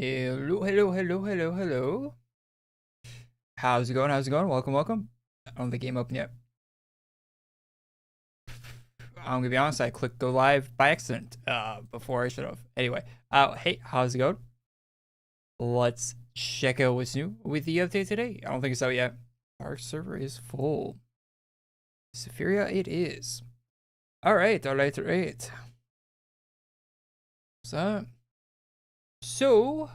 Hello, hello, hello, hello, hello. How's it going? How's it going? Welcome, welcome. I don't think the game opened yet. I'm gonna be honest, I clicked go live by accident before I should have. Anyway, hey, how's it going? Let's check out what's new with the update today. I don't think it's out yet. Our server is full. Sephiria, it is. All right. So,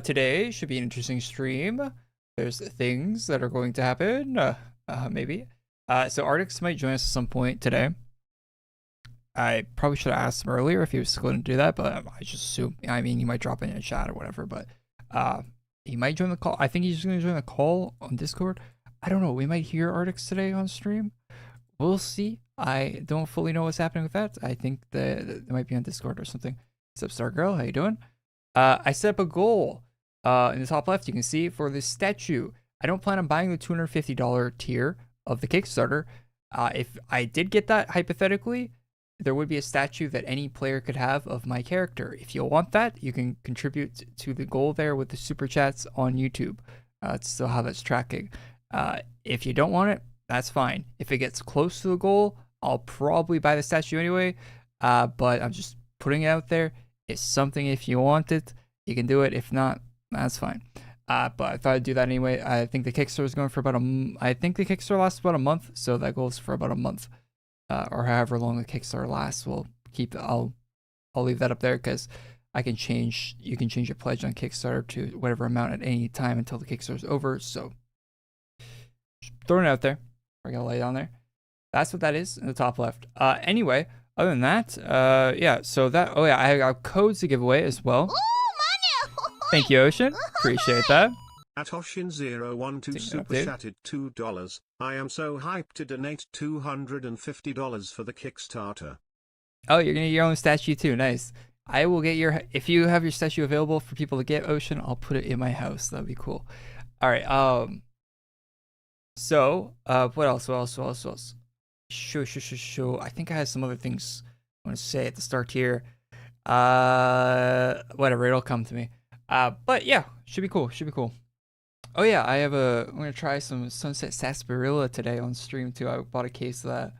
today should be an interesting stream. There's things that are going to happen, maybe. So Artix might join us at some point today. I probably should have asked him earlier if he was going to do that, but I just assume, I mean, he might drop in a chat or whatever, but, he might join the call. I think he's just going to join the call on Discord. I don't know. We might hear Artix today on stream. We'll see. I don't fully know what's happening with that. I think that it might be on Discord or something. What's up, Star Girl? How you doing? I set up a goal in the top left. You can see for this statue. I don't plan on buying the $250 tier of the Kickstarter. If I did get that, hypothetically, there would be a statue that any player could have of my character. If you want that, you can contribute to the goal there with the super chats on YouTube. That's still how that's tracking. If you don't want it, that's fine. If it gets close to the goal, I'll probably buy the statue anyway. But I'm just putting it out there. It's something, if you want it, you can do it. If not, that's fine. But I thought I'd do that anyway. I think the Kickstarter is going for about I think the Kickstarter lasts about a month, so that goes for about a month, or however long the Kickstarter lasts. We'll keep. I'll leave that up there because I can change. You can change your pledge on Kickstarter to whatever amount at any time until the Kickstarter is over. So just throwing it out there. We're gonna lay it on there. That's what that is in the top left. Anyway. Other than that, yeah, so that, oh yeah, I got codes to give away as well. Thank you, Ocean. Appreciate that. At Oshin012 super chatted $2. I am so hyped to donate $250 for the Kickstarter. Oh, you're gonna get your own statue too. Nice. I will get your, if you have your statue available for people to get, Ocean, I'll put it in my house. That'd be cool. All right. So, what else? Sure. I think I had some other things I want to say at the start here. Whatever, it'll come to me. But yeah, should be cool. Oh yeah, I'm gonna try some Sunset Sarsaparilla today on stream too. I bought a case of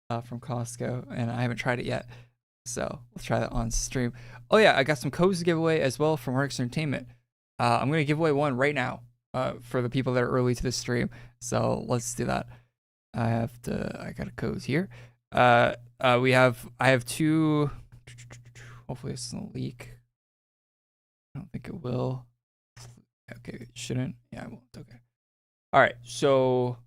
that from Costco, and I haven't tried it yet. So we'll try that on stream. Oh yeah, I got some codes to give away as well from Artix Entertainment. I'm gonna give away one right now for the people that are early to the stream. So let's do that. I got a code here. I have two. Hopefully it's not leak. I don't think it will. Okay, it shouldn't. Yeah, it won't. Okay. All right. So,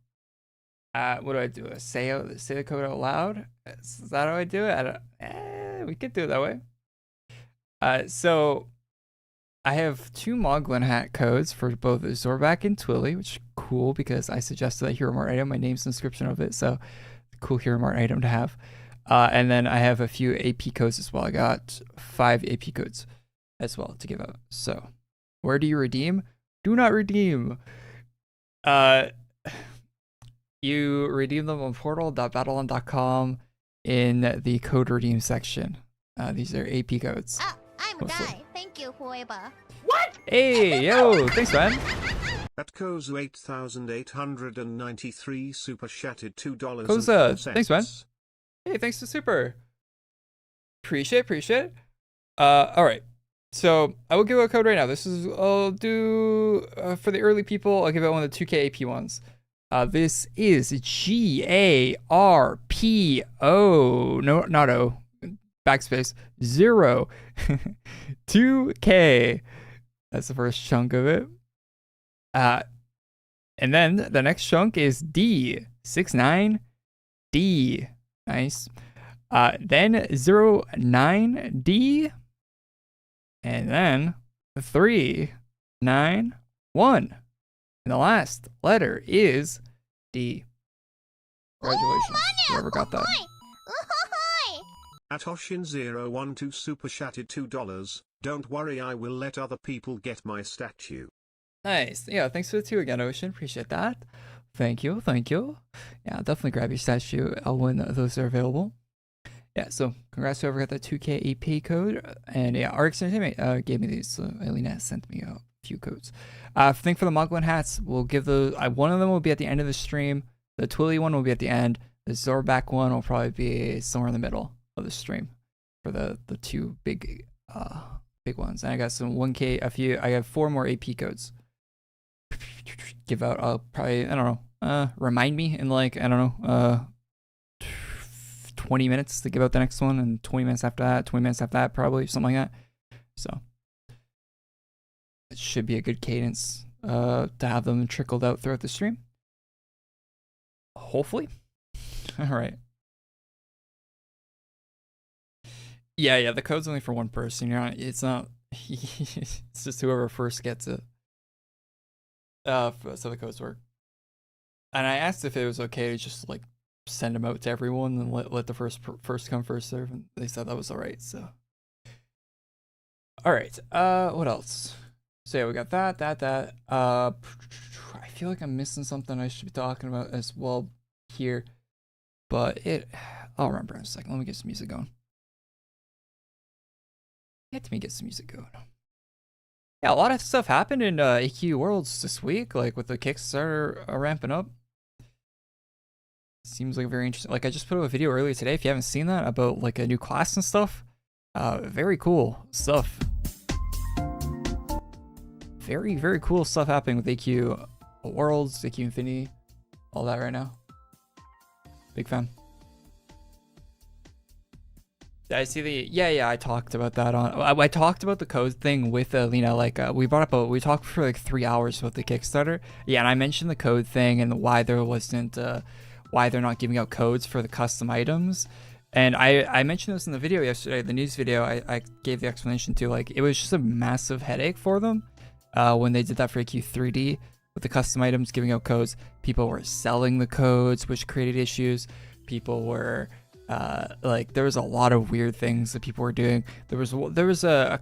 what do I do? Say the code out loud. Is that how I do it? We could do it that way. So I have two Moglin hat codes for both Zorback and Twilly, which is cool because I suggested that Hero Mart item. My name's the description of it, so cool Hero Mart item to have. And then I have a few AP codes as well. I got 5 AP codes as well to give out. So, where do you redeem? Do not redeem. You redeem them on portal.battlon.com in the code redeem section. These are AP codes. I'm Guy. Thank you, whoever. What? Hey, yo, thanks, man. At Kozu 8893 super chatted $2. Koza, thanks, man. Hey, thanks to super. Appreciate it. All right. So I will give a code right now. I'll do for the early people. I'll give out one of the 2K AP ones. This is GARPO. No, not O. Backspace 0 2K. That's the first chunk of it. And then the next chunk is D69D. Nice. Then 09D. And then 391. And the last letter is D. Congratulations, whoever got that. At Oshin012 super chatted $2. Don't worry, I will let other people get my statue. Nice. Yeah, thanks for the 2 again, Ocean. Appreciate that. Thank you. Yeah, definitely grab your statue when those are available. Yeah, so congrats to whoever got that 2K AP code. And yeah, Artix Entertainment gave me these. Elena sent me a few codes. Think for the Moglin hats, we'll give those. One of them will be at the end of the stream. The Twilly one will be at the end. The Zorback one will probably be somewhere in the middle of the stream for the two big ones. And I got some 1K, I have 4 more AP codes. Give out, I'll probably, I don't know, remind me in like, I don't know, 20 minutes to give out the next one, and 20 minutes after that, probably, something like that. So, it should be a good cadence to have them trickled out throughout the stream. Hopefully. Alright. Yeah, the code's only for one person. It's not, it's just whoever first gets it. So the codes work. And I asked if it was okay to just like send them out to everyone and let the first come first serve, and they said that was alright. So alright, what else? So yeah, we got that. I feel like I'm missing something I should be talking about as well here, but I'll remember in a second. Let me get some music going. Let me get some music going. Yeah, a lot of stuff happened in AQWorlds this week, like with the Kickstarter ramping up. Seems like very interesting. Like I just put up a video earlier today, if you haven't seen that, about like a new class and stuff. Very cool stuff. Very, very cool stuff happening with AQWorlds, AQ Infinity, all that right now. Big fan. I see the yeah I talked about that on I talked about the code thing with Lena. Like we talked for like 3 hours about the Kickstarter. Yeah, and I mentioned the code thing and why there wasn't why they're not giving out codes for the custom items. And I mentioned this in the video yesterday, the news video. I gave the explanation too. Like it was just a massive headache for them when they did that for AQ3D with the custom items giving out codes. People were selling the codes, which created issues. People were like there was a lot of weird things that people were doing. There was I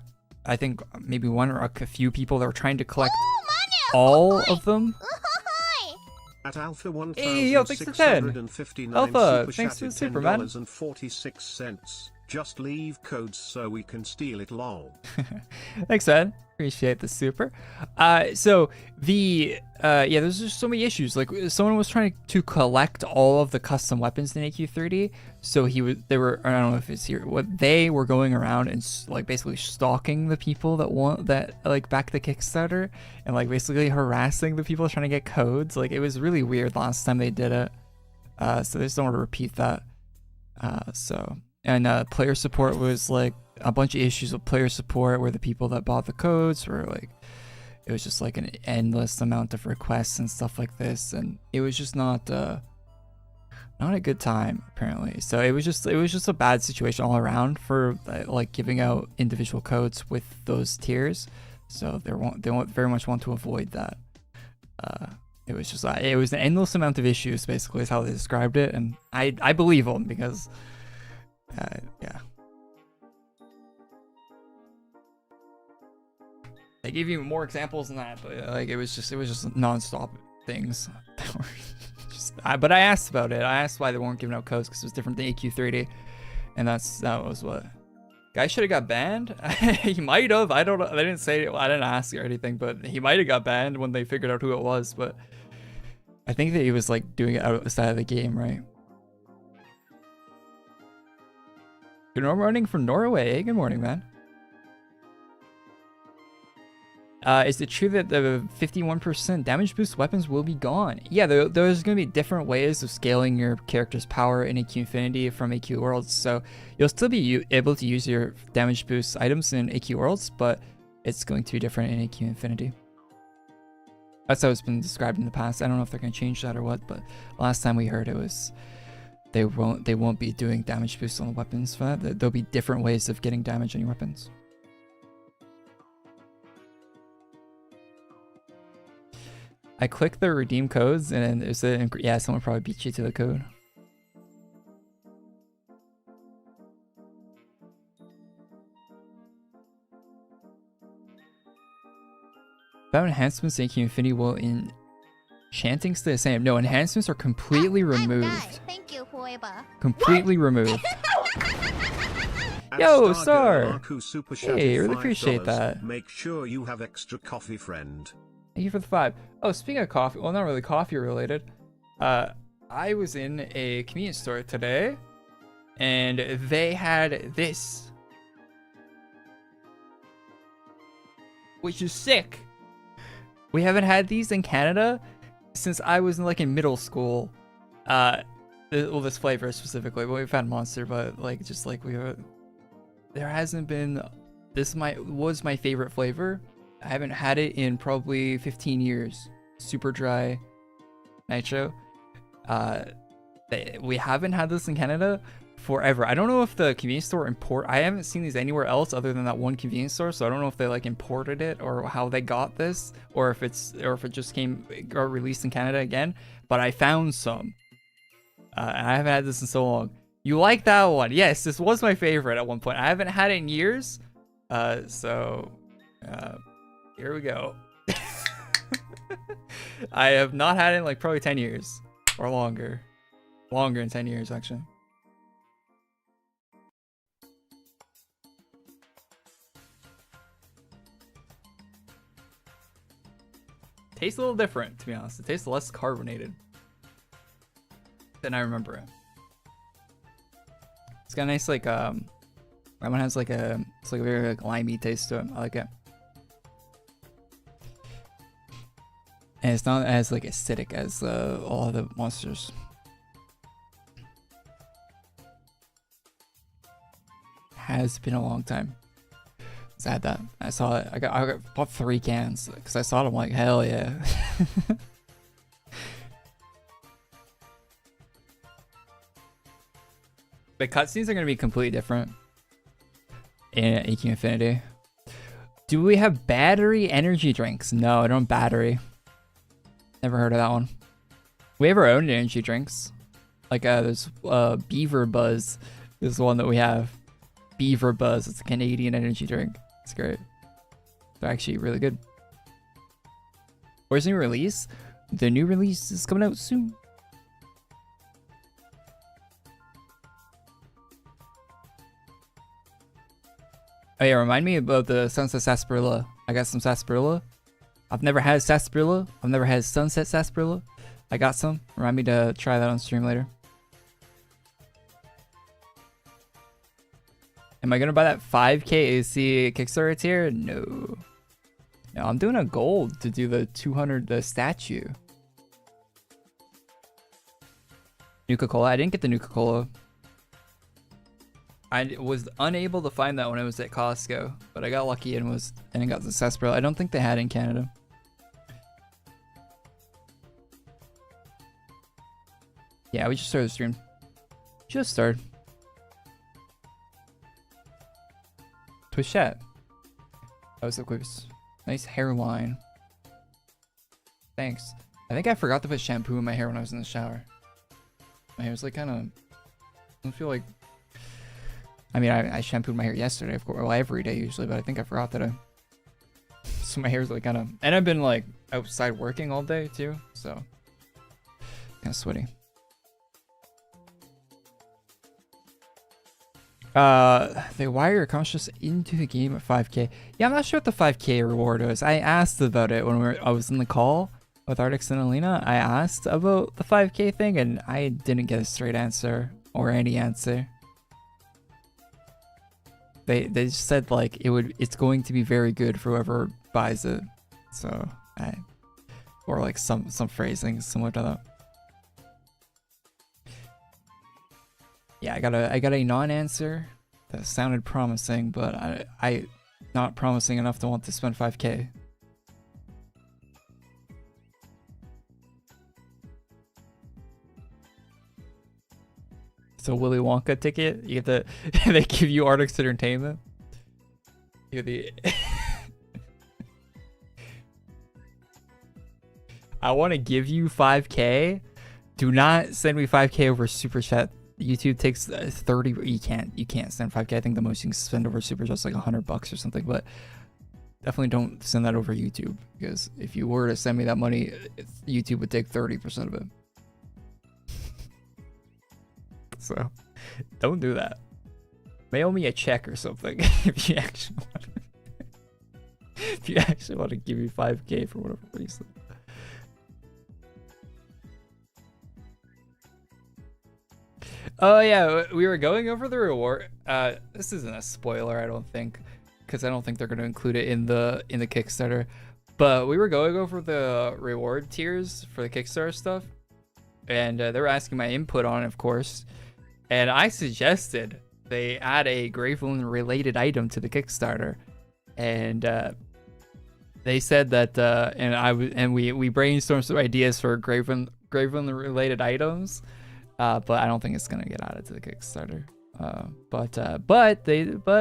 think maybe one or a few people that were trying to collect all of them. At Alpha 1659 Alpha, thanks for the super, man. $10.46. Just leave codes so we can steal it, lol. Thanks, man. Appreciate the super. So the yeah, there's just so many issues. Like someone was trying to collect all of the custom weapons in AQ3D. So they were I don't know if it's here. What they were going around and like basically stalking the people that like back the Kickstarter and like basically harassing the people trying to get codes. Like it was really weird last time they did it. So they just don't want to repeat that. And player support was like a bunch of issues with player support where the people that bought the codes were like, it was just like an endless amount of requests and stuff like this, and it was just not a good time apparently. So it was just a bad situation all around for like giving out individual codes with those tiers. So they very much want to avoid that. It was just it was an endless amount of issues basically is how they described it, and I believe them because yeah. They gave you more examples than that, but like it was just non-stop things. But I asked about it. I asked why they weren't giving out codes because it was different than AQ3D, and that was what. Guy should have got banned. He might have. I don't know. They didn't say it. I didn't ask or anything, but he might have got banned when they figured out who it was. But I think that he was like doing it outside of the game, right? Good morning from Norway. Good morning, man. Is it true that the 51% damage boost weapons will be gone? Yeah, there's going to be different ways of scaling your character's power in AQ Infinity from AQWorlds. So you'll still be able to use your damage boost items in AQWorlds, but it's going to be different in AQ Infinity. That's how it's been described in the past. I don't know if they're going to change that or what, but last time we heard it was they won't be doing damage boosts on the weapons for that. There'll be different ways of getting damage on your weapons. I clicked the redeem codes and there's yeah, someone probably beat you to the code. About enhancements in AQ Infinity, will enchanting stay the same? No, enhancements are completely removed. Thank you, Hueba. Completely removed. Yo, At Star! Stargirl Super Chatted Hey, really appreciate $5. that. Make sure you have extra coffee, friend. Thank you for the 5. Oh, speaking of coffee, well, not really coffee related. I was in a convenience store today, and they had this, which is sick. We haven't had these in Canada since I was in middle school. Well, this flavor specifically, but we've had Monster, but there hasn't been. This was my favorite flavor. I haven't had it in probably 15 years. Super dry nitro. We haven't had this in Canada forever. I don't know if the convenience store I haven't seen these anywhere else other than that one convenience store, so I don't know if they imported it or how they got this, or if it just got released in Canada again. But I found some. And I haven't had this in so long. You like that one? Yes, this was my favorite at one point. I haven't had it in years. So here we go. I have not had it in probably 10 years or longer. Longer than 10 years, actually. Tastes a little different, to be honest. It tastes less carbonated than I remember it. It's got a nice that one has it's a very limey taste to it. I like it. And it's not as acidic as all of the monsters. Has been a long time since I had that. I saw it. I bought 3 cans because I saw it. I'm like, hell yeah. The cutscenes are going to be completely different in AQ Infinity. Do we have battery energy drinks? No, I don't have battery. Never heard of that one. We have our own energy drinks. There's Beaver Buzz is the one that we have. Beaver Buzz. It's a Canadian energy drink. It's great. They're actually really good. Where's the new release? The new release is coming out soon. Oh yeah, remind me about the Sunset Sarsaparilla. I got some Sarsaparilla. I've never had Sarsaparilla. I've never had Sunset Sarsaparilla. I got some. Remind me to try that on stream later. Am I gonna buy that 5K AC Kickstarter tier? No. No, I'm doing a gold to do the 200 the statue. Nuka-Cola. I didn't get the Nuka-Cola. I was unable to find that when I was at Costco, but I got lucky and I got the Sarsaparilla. I don't think they had it in Canada. Yeah, we just started the stream. Just started. Twitch chat. That was the quickest. Nice hairline. Thanks. I think I forgot to put shampoo in my hair when I was in the shower. My hair's kind of. I don't feel like. I mean, I shampooed my hair yesterday, of course. Well, every day usually, but I think I forgot that so my hair's kind of. And I've been outside working all day too, so kind of sweaty. They wire your conscious into the game at 5K. Yeah, I'm not sure what the 5K reward was. I asked about it when I was in the call with Artix and Alina. I asked about the 5K thing, and I didn't get a straight answer or any answer. They just said it's going to be very good for whoever buys it. So or some phrasing similar to that. Yeah, I got a non-answer that sounded promising, but I not promising enough to want to spend 5K. So Willy Wonka ticket, you get they give you Artix Entertainment. You get the I want to give you 5K. Do not send me 5K over Super Chat. YouTube takes 30. You can't send 5K. I think the most you can spend over Super Chat's $100 or something. But definitely don't send that over YouTube, because if you were to send me that money, YouTube would take 30% of it. So don't do that. Mail me a check or something if you actually want. If you actually want to give me 5K for whatever reason. Oh yeah, we were going over the reward. This isn't a spoiler, I don't think, because I don't think they're going to include it in the Kickstarter. But we were going over the reward tiers for the Kickstarter stuff, and they were asking my input on it, of course. And I suggested they add a Gravelin related item to the Kickstarter, and they said that, and we brainstormed some ideas for Gravelin related items. But I don't think it's gonna get added to the Kickstarter. But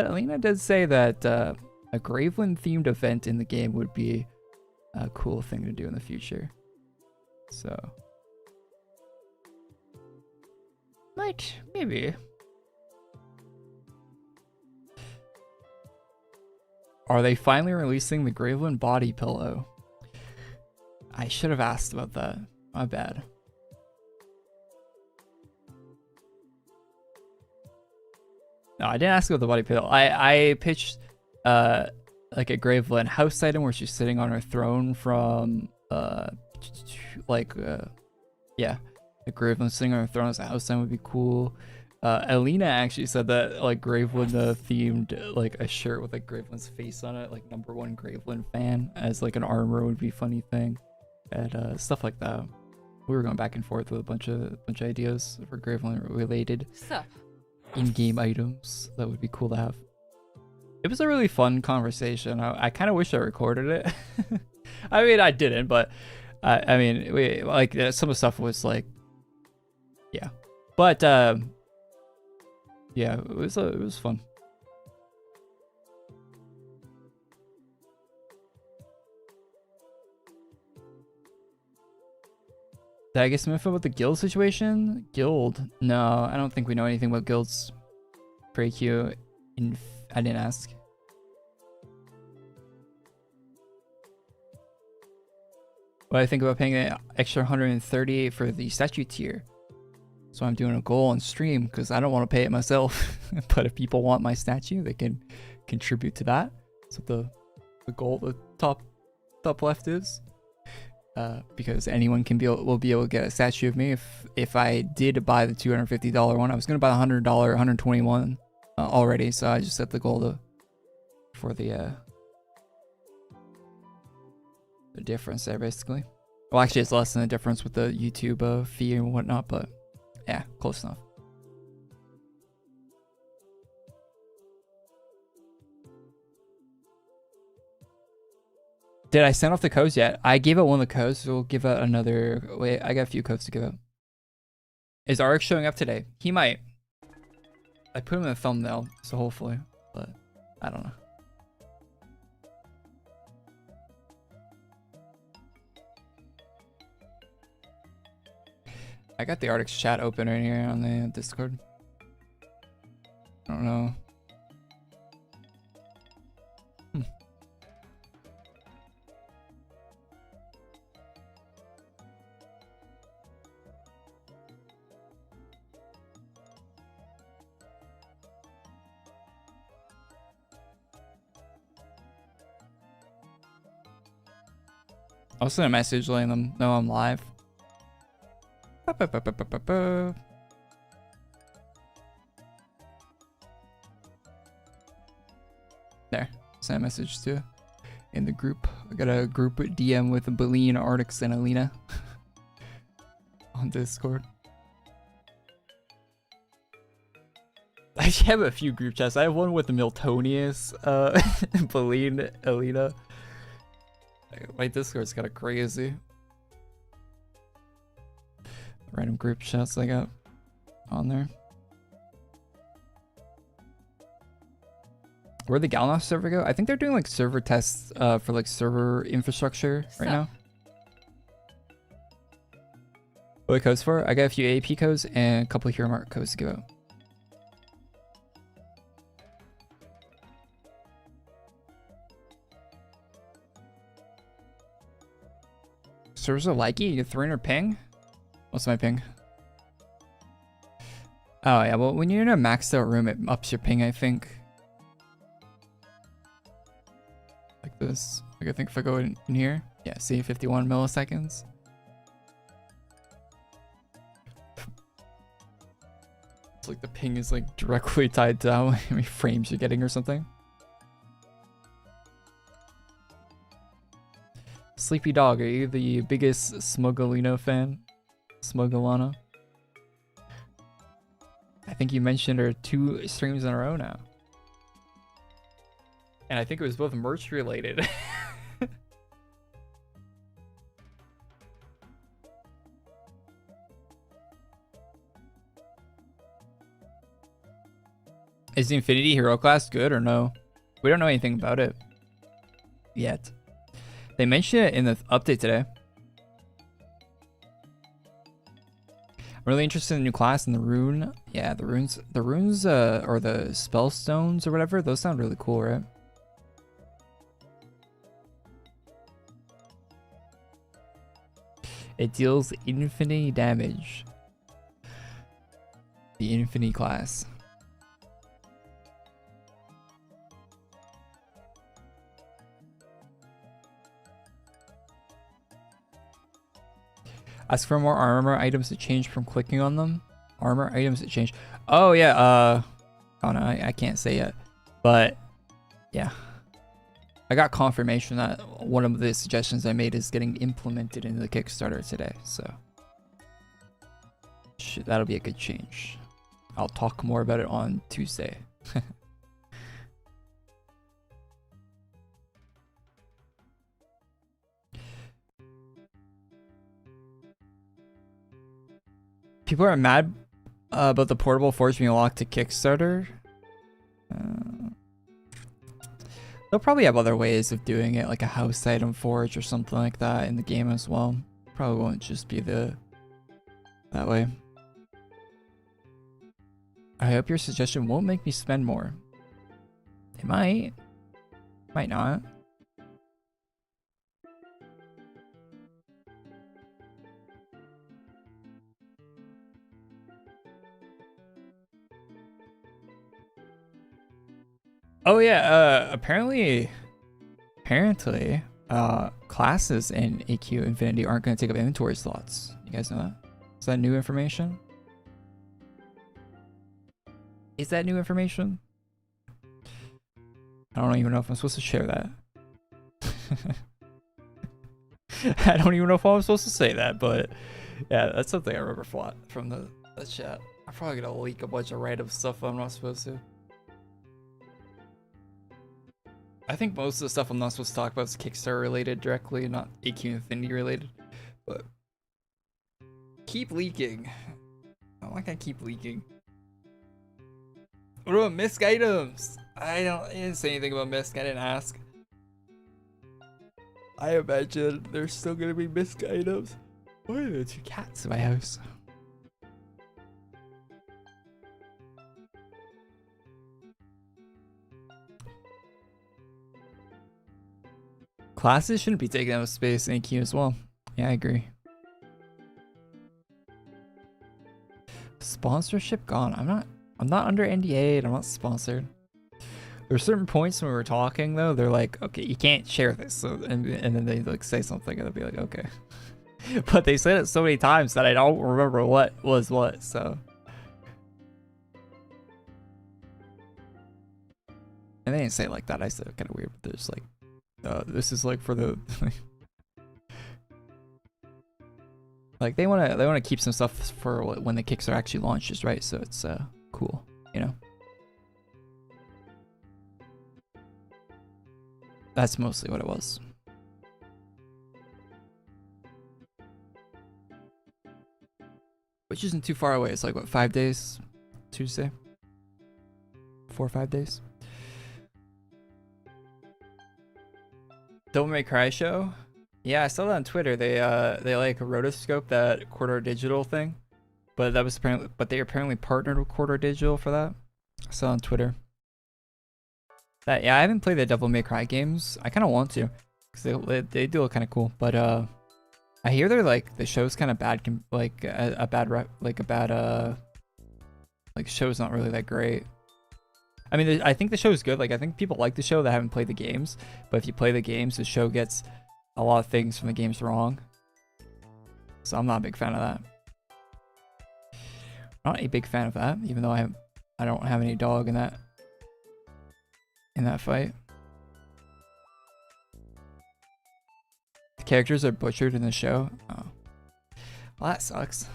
Alina did say that a Gravelin themed event in the game would be a cool thing to do in the future. So maybe. Are they finally releasing the Gravelin body pillow? I should have asked about that. My bad. No, I didn't ask about the body pillow. I pitched like a Gravelin house item where she's sitting on her throne from yeah, the Gravelin sitting on her throne as a house item would be cool. Alina actually said that like Gravelin themed like a shirt with like Gravelin's face on it, like #1 Gravelin fan, as like an armor would be a funny thing, and stuff like that. We were going back and forth with a bunch of ideas for Gravelin related in-game items that would be cool to have. It was a really fun conversation. I kind of wish I recorded it. I mean, I didn't, but I mean, we like some of the stuff was like, yeah, but yeah, it was fun. Did I get some info about the guild situation? Guild? No, I don't think we know anything about guilds for AQ. I didn't ask. What I think about paying an extra 130 for the statue tier. So I'm doing a goal on stream because I don't want to pay it myself. But if people want my statue, they can contribute to that. So the goal, the top left is. Because anyone will be able to get a statue of me. If I did buy the $250 one, I was gonna buy the $100, 121 already. So I just set the goal for the difference there, basically. Well, actually, it's less than the difference with the YouTube fee and whatnot, but yeah, close enough. Did I send off the codes yet? I gave out one of the codes, so we'll give out another. Wait, I got a few codes to give out. Is Artix showing up today? He might. I put him in the thumbnail, so hopefully, but I don't know. I got the Artix chat open right here on the Discord. I don't know. I'll send a message letting them know I'm live. There, send a message to in the group. I got a group DM with Beline, Artix, and Alina on Discord. I actually have a few group chats. I have one with Miltonius, Beline, Alina. My Discord's kind of crazy. Random group chats I got on there. Where'd the Galnos server go? I think they're doing like server tests for like server infrastructure right now. What are the codes for? I got a few AP codes and a couple of Hero Mark codes to give out. Servers are likey? You get 300 ping? What's my ping? Oh yeah, well when you're in a maxed out room, it ups your ping, I think. Like this. Like I think if I go in here, yeah, see 51 milliseconds. It's like the ping is like directly tied to how many frames you're getting or something. Sleepy Dog, are you the biggest Smuggalino fan? Smuggalana? I think you mentioned her 2 streams in a row now. And I think it was both merch related. Is the Infinity Hero class good or no? We don't know anything about it yet. They mentioned it in the update today. I'm really interested in the new class and the rune. Yeah, the runes, or the spell stones or whatever. Those sound really cool, right? It deals infinity damage. The Infinity class. Ask for more armor items to change from clicking on them. Armor items to change. Oh yeah, oh no, I can't say yet. But yeah. I got confirmation that one of the suggestions I made is getting implemented into the Kickstarter today, so that'll be a good change. I'll talk more about it on Tuesday. People are mad about the portable forge being locked to Kickstarter. They'll probably have other ways of doing it, like a house item forge or something like that in the game as well. Probably won't just be that way. I hope your suggestion won't make me spend more. It might. Might not. Oh yeah, apparently classes in AQ Infinity aren't going to take up inventory slots. You guys know that? Is that new information? Is that new information? I don't even know if I'm supposed to share that. I don't even know if I'm supposed to say that, but yeah, that's something I remember from the chat. I'm probably going to leak a bunch of random stuff I'm not supposed to. I think most of the stuff I'm not supposed to talk about is Kickstarter related directly, not AQ Infinity related. But keep leaking. I don't like I keep leaking. What about misc items? I didn't say anything about misc. I didn't ask. I imagine there's still gonna be misc items. Why are there 2 cats in my house? Classes shouldn't be taking up space in AQ as well. Yeah, I agree. Sponsorship gone. I'm not under NDA and I'm not sponsored. There's certain points when we were talking though, they're like, okay, you can't share this. So and then they like say something and I'll be like, okay. But they said it so many times that I don't remember what was what, so. And they didn't say it like that. I said it kind of weird, but there's like, this is like for the like they want to keep some stuff for when the Kickstarter actually launches, right? So it's cool, you know. That's mostly what it was. Which isn't too far away. It's like what, 5 days? Tuesday? 4 or 5 days? Don't Make Cry show? Yeah, I saw that on Twitter. They like rotoscope that Corridor Digital thing, but that was apparently, but they apparently partnered with Corridor Digital for that. I saw on Twitter. That, yeah, I haven't played the Devil May Cry games. I kind of want to, cause they do look kind of cool. But I hear they're like the show's kind of bad, like a bad Like, show's not really that great. I mean, I think the show is good. Like, I think people like the show that haven't played the games. But if you play the games, the show gets a lot of things from the games wrong. So I'm not a big fan of that. Not a big fan of that, even though I don't have any dog in that fight. The characters are butchered in the show. Oh. Well, that sucks.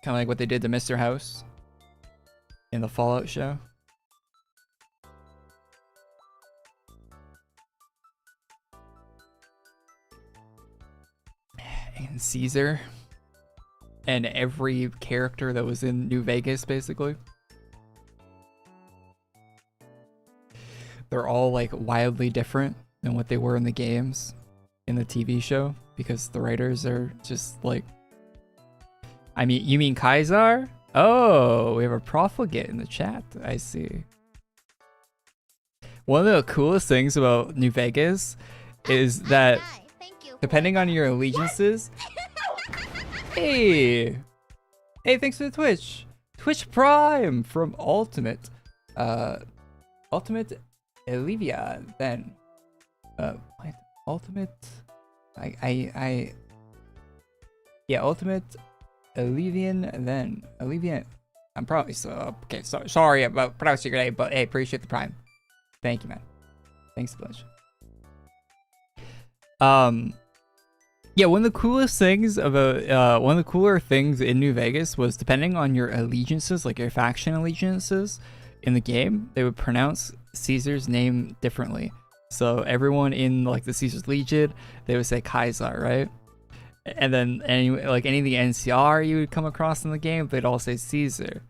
Kind of like what they did to Mr. House in the Fallout show. And Caesar. And every character that was in New Vegas, basically. They're all like wildly different than what they were in the games in the TV show, because the writers are just like, I mean, you mean Kaiser? Oh, we have a profligate in the chat. I see. One of the coolest things about New Vegas is that depending on your allegiances, hey, thanks for the Twitch Prime from Ultimate Olivia. Then Ultimate Ultimate Olivian. Then Olivian, I'm probably okay, sorry about pronouncing your name, but hey, appreciate the Prime. Thank you, man. Thanks a bunch. Yeah, one of the coolest things about one of the cooler things in New Vegas was, depending on your allegiances, like your faction allegiances in the game, they would pronounce Caesar's name differently. So everyone in like the Caesar's Legion, they would say Kaiser, right? And then any of the NCR you would come across in the game, they'd all say Caesar.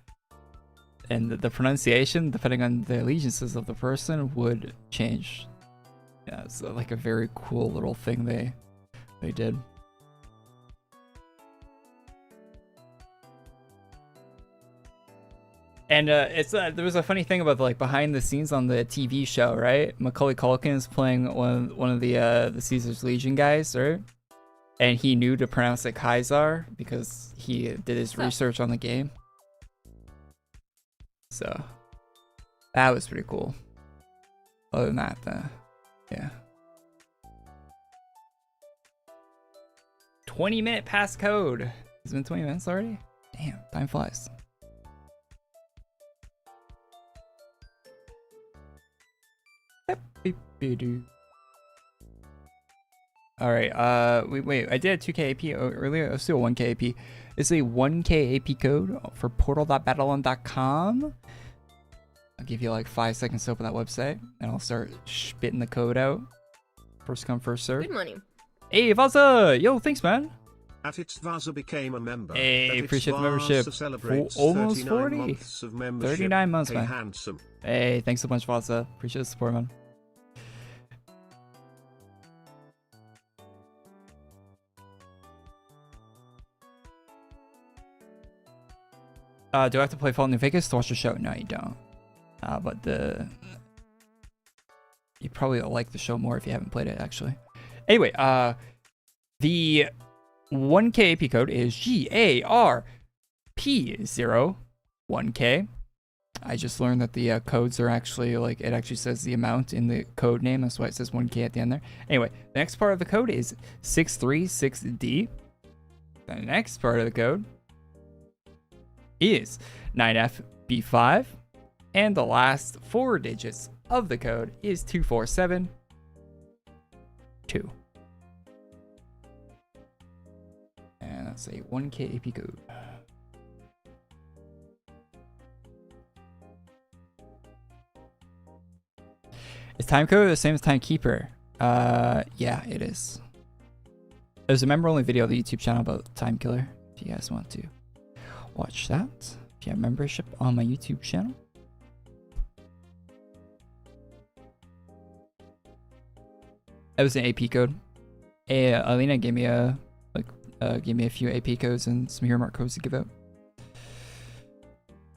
And the pronunciation, depending on the allegiances of the person, would change. Yeah, it's like a very cool little thing they did. And there was a funny thing about the, like, behind the scenes on the TV show, right? Macaulay Culkin is playing one of the Caesar's Legion guys, right? And he knew to pronounce it Kaiser because he did his research on the game. So that was pretty cool. Other than that, yeah. 20-minute passcode. It's been 20 minutes already? Damn, time flies. Alright, wait, I did a 2k AP earlier. Let's do a 1k AP. This is a 1k AP code for portal.battlon.com. I'll give you like 5 seconds to open that website, and I'll start spitting the code out. First come, first serve. Good morning. Hey, Vaza! Yo, thanks, man. Atit's Vaza became a member. Hey, appreciate the membership. For almost 40. 39 months, man. Handsome. Hey, thanks so much, Vaza. Appreciate the support, man. Do I have to play Fallout New Vegas to watch the show? No, you don't. But you probably like the show more if you haven't played it, actually. Anyway, the 1K AP code is GARP01K. I just learned that the codes are actually, like, it actually says the amount in the code name. That's why it says 1K at the end there. Anyway, the next part of the code is 636D. The next part of the code is 9FB5. And the last 4 digits of the code is 2472. And that's a 1K AP code. Is timecode the same as timekeeper? Yeah, it is. There's a member-only video on the YouTube channel about Time Killer, if you guys want to watch that. If you have membership on my YouTube channel. That was an AP code. Hey, Alina gave me a few AP codes and some hero mark codes to give out.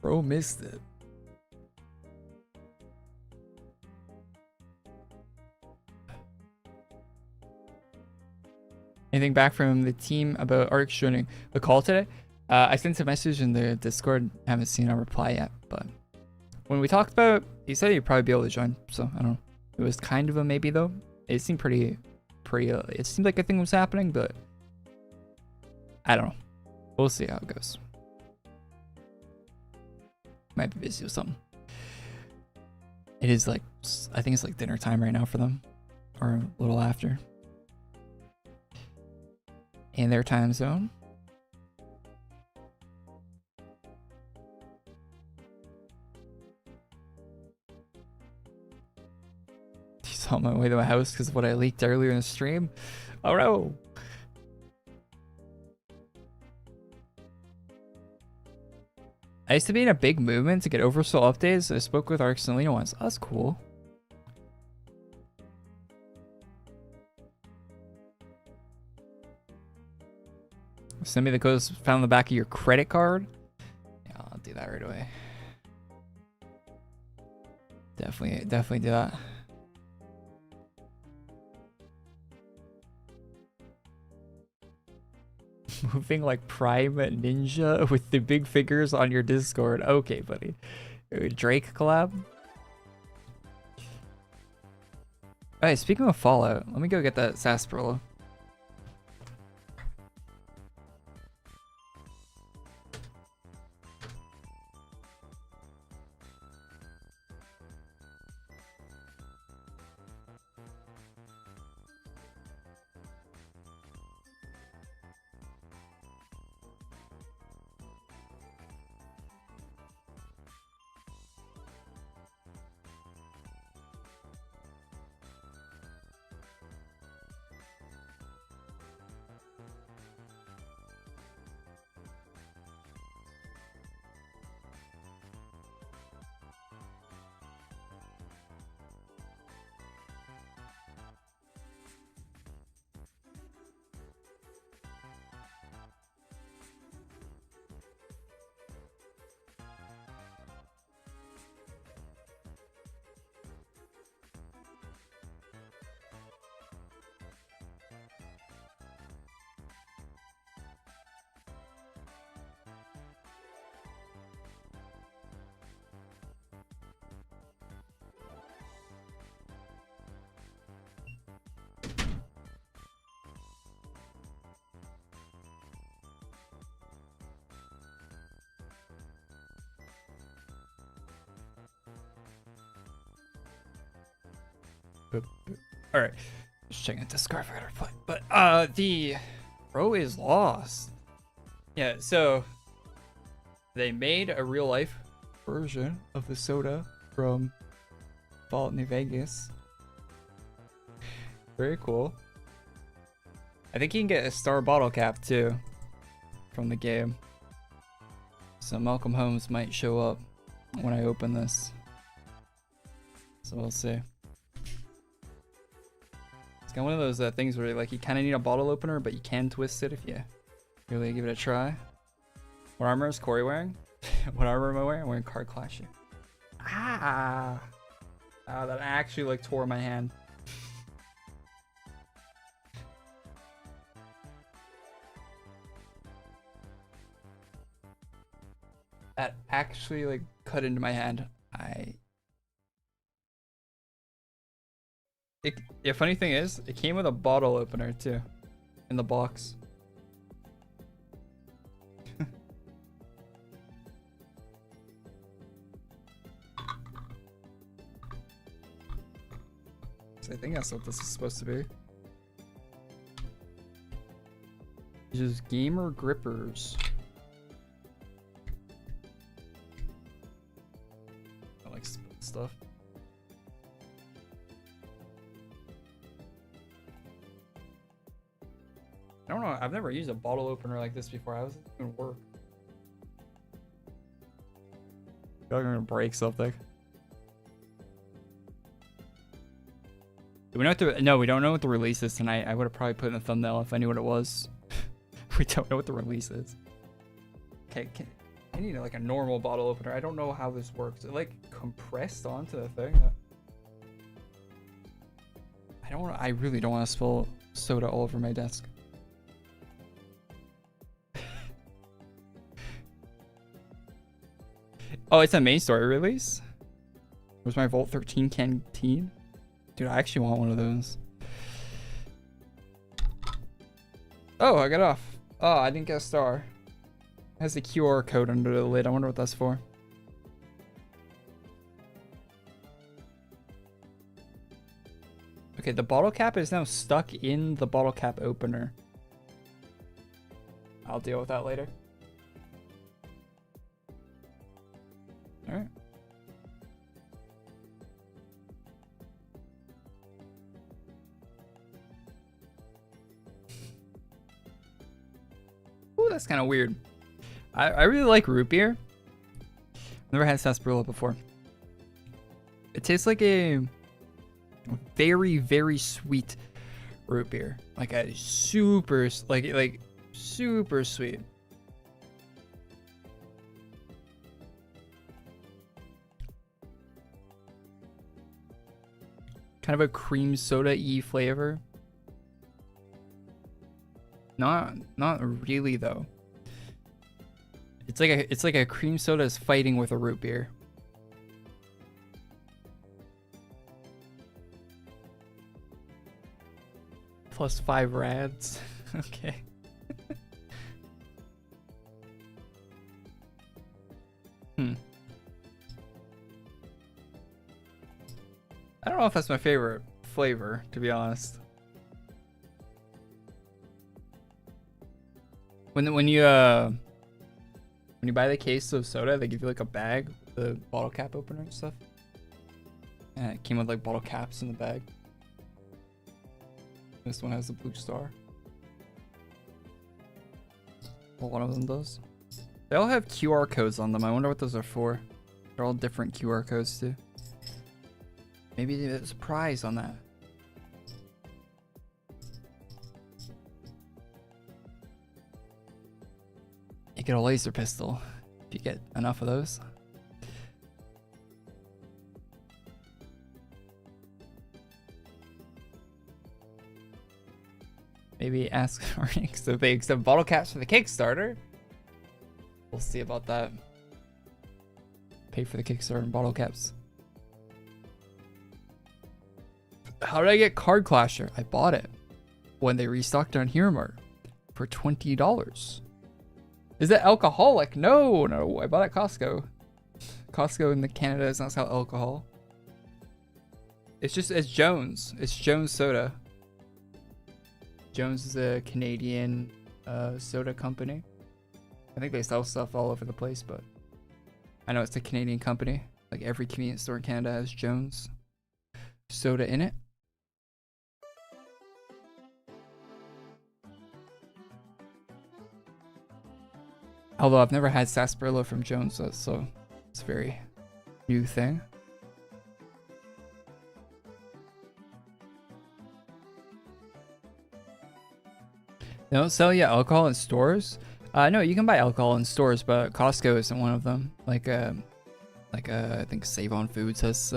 Bro missed it. Anything back from the team about Artix joining the call today? I sent a message in the Discord. Haven't seen a reply yet, but when we talked about, he said he'd probably be able to join. So I don't know. It was kind of a maybe though. It seemed pretty. It seemed like a thing was happening, but I don't know. We'll see how it goes. Might be busy with something. It is like, I think it's like dinner time right now for them, or a little after. In their time zone. He's on my way to my house because of what I leaked earlier in the stream. Oh no! I used to be in a big movement to get oversoul updates. I spoke with Artix and Lena once. Oh, that's cool. Send me the codes found on the back of your credit card. Yeah, I'll do that right away. Definitely do that. Moving like Prime Ninja with the big figures on your Discord. Okay, buddy. Drake collab. Alright, speaking of Fallout, let me go get that Sarsaparilla. All right, just checking Discord if I got a reply. But the bro is lost. Yeah, so they made a real life version of the soda from Fallout New Vegas. Very cool. I think you can get a star bottle cap too from the game. So Malcolm Holmes might show up when I open this. So we'll see. Got one of those things where like you kind of need a bottle opener, but you can twist it if you really give it a try. What armor is Korey wearing? What armor am I wearing? I'm wearing Card Clasher. Ah, that actually like tore my hand. That actually like cut into my hand. The funny thing is, it came with a bottle opener too, in the box. So I think that's what this is supposed to be. Just gamer grippers. I like stuff. I don't know. I've never used a bottle opener like this before. How does it even work? I feel like I'm gonna break something. Do we know what the, no, we don't know what the release is tonight. I would have probably put in the thumbnail if I knew what it was. We don't know what the release is. Okay, I need like a normal bottle opener. I don't know how this works. It like compressed onto the thing. I really don't want to spill soda all over my desk. Oh, it's a main story release? Where's my Vault 13 canteen? Dude, I actually want one of those. Oh, I got off. Oh, I didn't get a star. It has a QR code under the lid. I wonder what that's for. Okay, the bottle cap is now stuck in the bottle cap opener. I'll deal with that later. Alright. Ooh, that's kind of weird. I really like root beer. Never had sarsaparilla before. It tastes like a very, very sweet root beer. Like a super, like super sweet. Kind of a cream soda-y flavor. Not really though. It's like a cream soda is fighting with a root beer. Plus 5 rads. Okay. I don't know if that's my favorite flavor, to be honest. When you buy the case of soda, they give you like a bag with the bottle cap opener and stuff. And it came with like bottle caps in the bag. This one has the blue star. Well, one of them does. They all have QR codes on them. I wonder what those are for. They're all different QR codes too. Maybe there's a prize on that. You get a laser pistol if you get enough of those. Maybe ask Artix if they accept bottle caps for the Kickstarter. We'll see about that. Pay for the Kickstarter and bottle caps. How did I get Card Clasher? I bought it when they restocked on Hero Mart for $20. Is it alcoholic? No, I bought it at Costco. Costco in Canada does not sell alcohol. It's Jones. It's Jones Soda. Jones is a Canadian soda company. I think they sell stuff all over the place, but I know it's a Canadian company. Like every convenience store in Canada has Jones Soda in it. Although I've never had sarsaparilla from Jones, so it's a very new thing. They don't sell you alcohol in stores? No, you can buy alcohol in stores, but Costco isn't one of them. Like I think Save On Foods has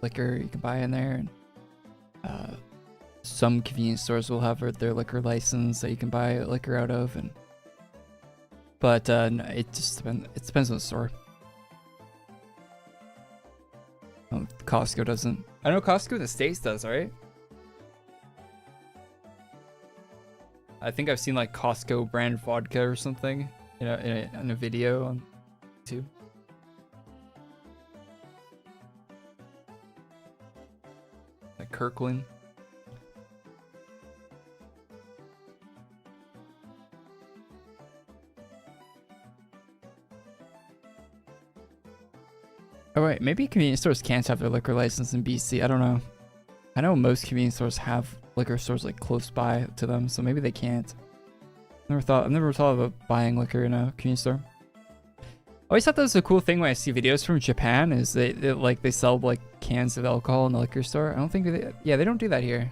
liquor you can buy in there, and some convenience stores will have their liquor license that you can buy liquor out of, and but no, it depends on the store. Costco doesn't. I know Costco in the States does, right? I think I've seen like Costco brand vodka or something, you know, in a video on YouTube. Like Kirkland. Oh wait, maybe convenience stores can't have their liquor license in BC. I don't know. I know most convenience stores have liquor stores like close by to them, so maybe they can't. I've never thought about buying liquor in a convenience store. I always thought that was a cool thing when I see videos from Japan, is they sell like cans of alcohol in the liquor store. I don't think they don't do that here.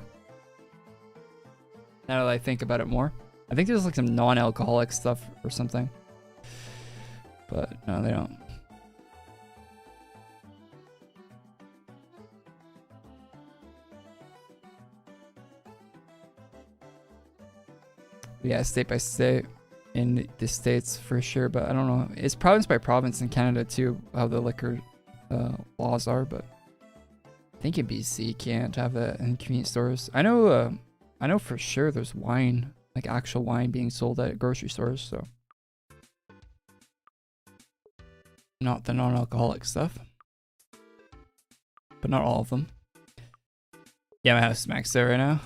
Now that I think about it more, I think there's like some non-alcoholic stuff or something, but no, they don't. Yeah, state by state. in the States for sure, but I don't know. It's province by province in Canada too, how the liquor laws are, but I think in BC you can't have that in convenience stores. I know for sure there's wine, like actual wine being sold at grocery stores, so not the non-alcoholic stuff, but not all of them. Yeah, my house is maxed out right now.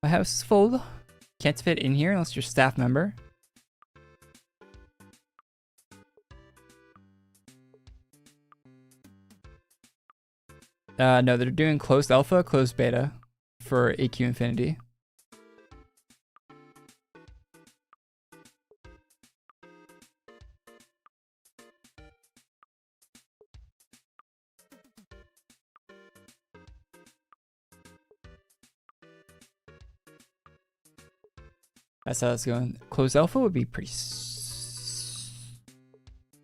My house is full. Can't fit in here unless you're a staff member. No, they're doing closed alpha, closed beta for AQ Infinity. That's how it's going. Closed alpha would be pretty...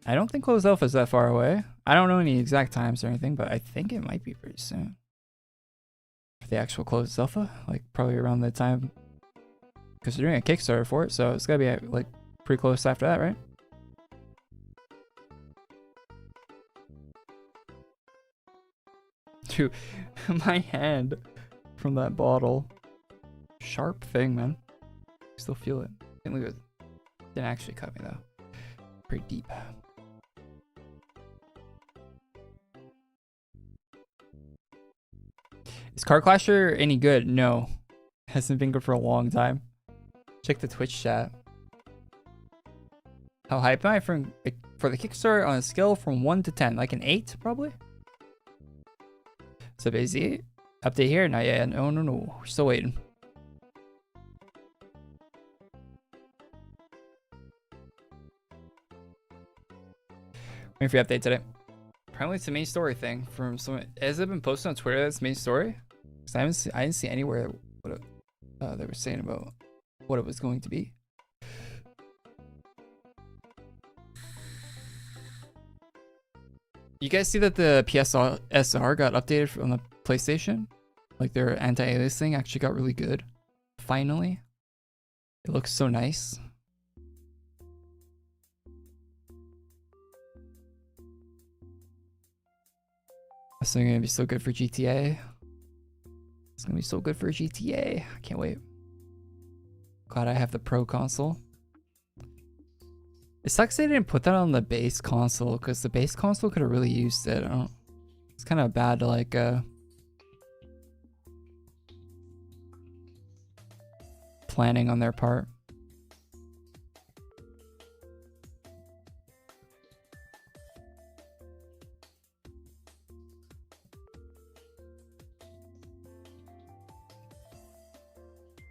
I don't think closed alpha is that far away. I don't know any exact times or anything, but I think it might be pretty soon. For the actual closed alpha, like probably around the time, because they're doing a Kickstarter for it, so it's gotta be like pretty close after that, right? Dude, my hand from that bottle. Sharp thing, man. Still feel it. Can't leave it. Didn't actually cut me though. Pretty deep. Is Car Clasher any good? No. Hasn't been good for a long time. Check the Twitch chat. How hype am I for the Kickstarter on a scale from 1 to 10? Like an 8, probably? So busy. Update here? Not yet. No. We're still waiting. Waiting for your update today. Apparently it's the main story thing from someone. Has it been posted on Twitter that's main story? Because I didn't see anywhere what they were saying about what it was going to be. You guys see that the PSSR got updated on the PlayStation? Like their anti-aliasing actually got really good. Finally. It looks so nice. It's gonna be so good for GTA. It's gonna be so good for GTA. I can't wait. Glad I have the Pro console. It sucks they didn't put that on the base console, because the base console could have really used it. It's kind of bad to like planning on their part.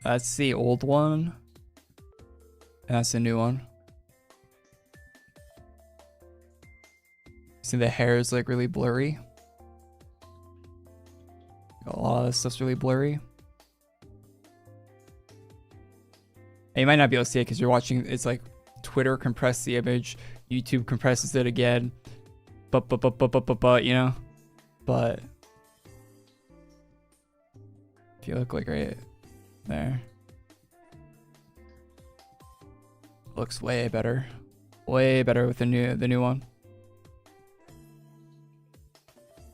That's the old one. And that's the new one. See, the hair is like really blurry. A lot of this stuff's really blurry. And you might not be able to see it because you're watching. It's like Twitter compressed the image, YouTube compresses it again. But you know. But if you look like right there, looks way better with the new one.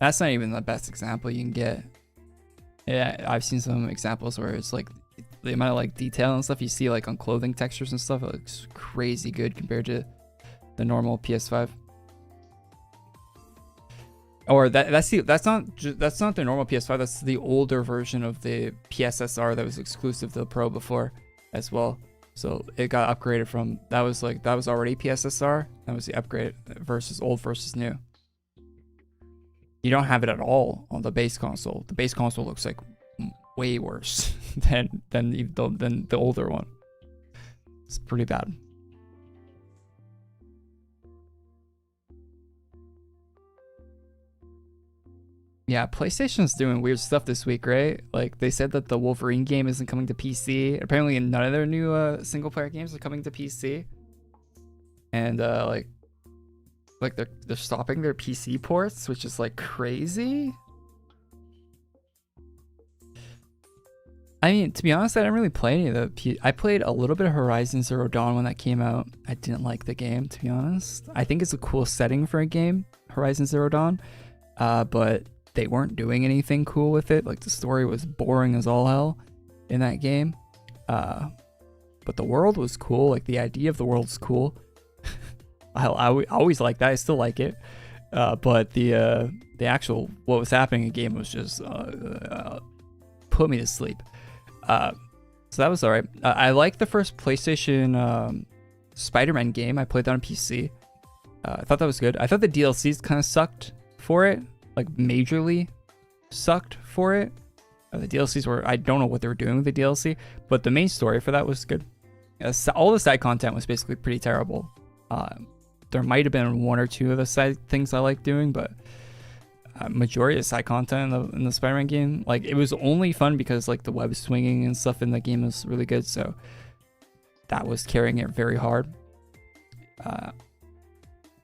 That's not even the best example you can get. Yeah, I've seen some examples where it's like the amount of like detail and stuff you see like on clothing textures and stuff. It looks crazy good compared to the normal PS5. Or that's not the normal PS5. That's the older version of the PSSR that was exclusive to the Pro before as well. So it got upgraded from that was already PSSR. That was the upgrade versus old versus new. You don't have it at all on the base console. The base console looks like way worse than the older one. It's pretty bad. Yeah, PlayStation's doing weird stuff this week, right? Like they said that the Wolverine game isn't coming to PC. Apparently none of their new single player games are coming to PC. And like they're stopping their PC ports, which is like crazy. I mean, to be honest, I didn't really play any of the. I played a little bit of Horizon Zero Dawn when that came out. I didn't like the game, to be honest. I think it's a cool setting for a game, Horizon Zero Dawn, but they weren't doing anything cool with it. Like the story was boring as all hell in that game, but the world was cool. Like the idea of the world's cool. I always like that. I still like it, but the actual what was happening in the game was just put me to sleep. So that was alright. I liked the first PlayStation Spider-Man game. I played that on PC. I thought that was good. I thought the DLCs kind of sucked for it, like majorly sucked for it. The DLCs were, I don't know what they were doing with the DLC, but the main story for that was good. All the side content was basically pretty terrible. There might have been one or two of the side things I liked doing, but majority of side content in the Spider-Man game, like it was only fun because like the web swinging and stuff in the game was really good, so that was carrying it very hard. And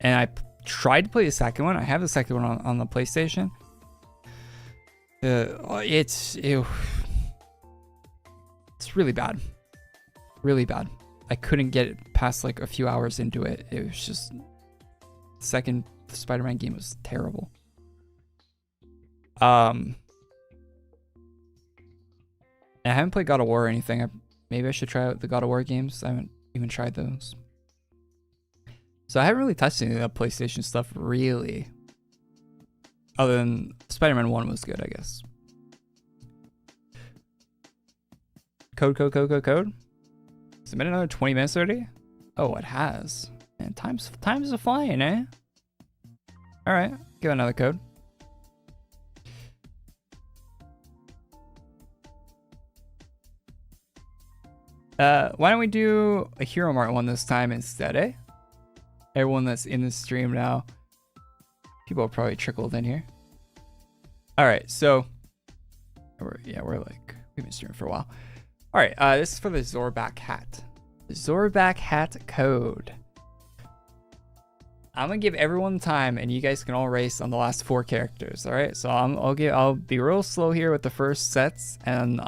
I tried to play the second one. I have the second one on the PlayStation. It's really bad, really bad. I couldn't get it past like a few hours into it. It was just, the second Spider-Man game was terrible. I haven't played God of War or anything. Maybe I should try out the God of War games. I haven't even tried those. So I haven't really touched any of the PlayStation stuff, really. Other than Spider-Man 1 was good, I guess. Code. Has it been another 20 minutes already? Oh, it has. Man, time's a flying, eh? Alright, give it another code. Why don't we do a Hero Mart one this time instead, eh? Everyone that's in the stream now. People have probably trickled in here. Alright, so we're like, we've been streaming for a while. Alright, this is for the Zorback hat. The Zorback hat code. I'm gonna give everyone time and you guys can all race on the last 4 characters. Alright, so I'll be real slow here with the first sets, and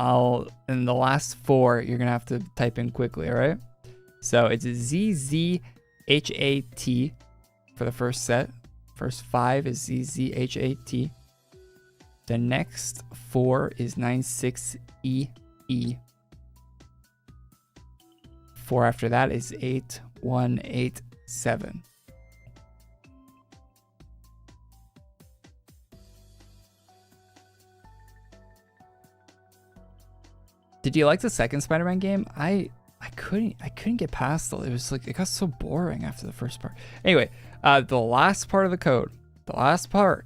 in the last 4 you're gonna have to type in quickly, alright? So it's ZZHAT for the first set. First 5 is ZZHAT. The next 4 is 96EE. 4 after that is 8187. Did you like the second Spider-Man game? I couldn't get past it. It was like, it got so boring after the first part. Anyway, the last part of the code, last 4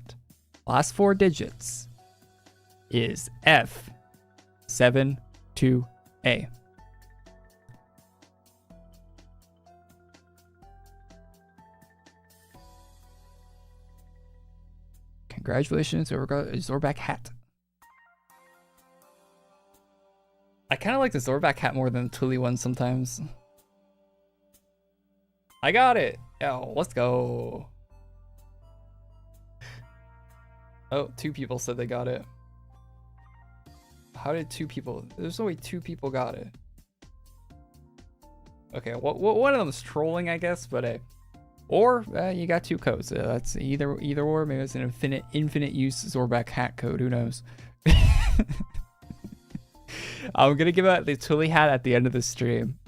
digits is F72A. Congratulations, Zorback hat. I kind of like the Zorback hat more than the Tully one sometimes. I got it. Oh, let's go. Oh, 2 people said they got it. How did 2 people? There's no way 2 people got it. Okay, one of them's trolling, I guess, but hey. Or you got 2 codes. That's either or. Maybe it's an infinite use Zorback hat code. Who knows? I'm gonna give out the Tully hat at the end of the stream.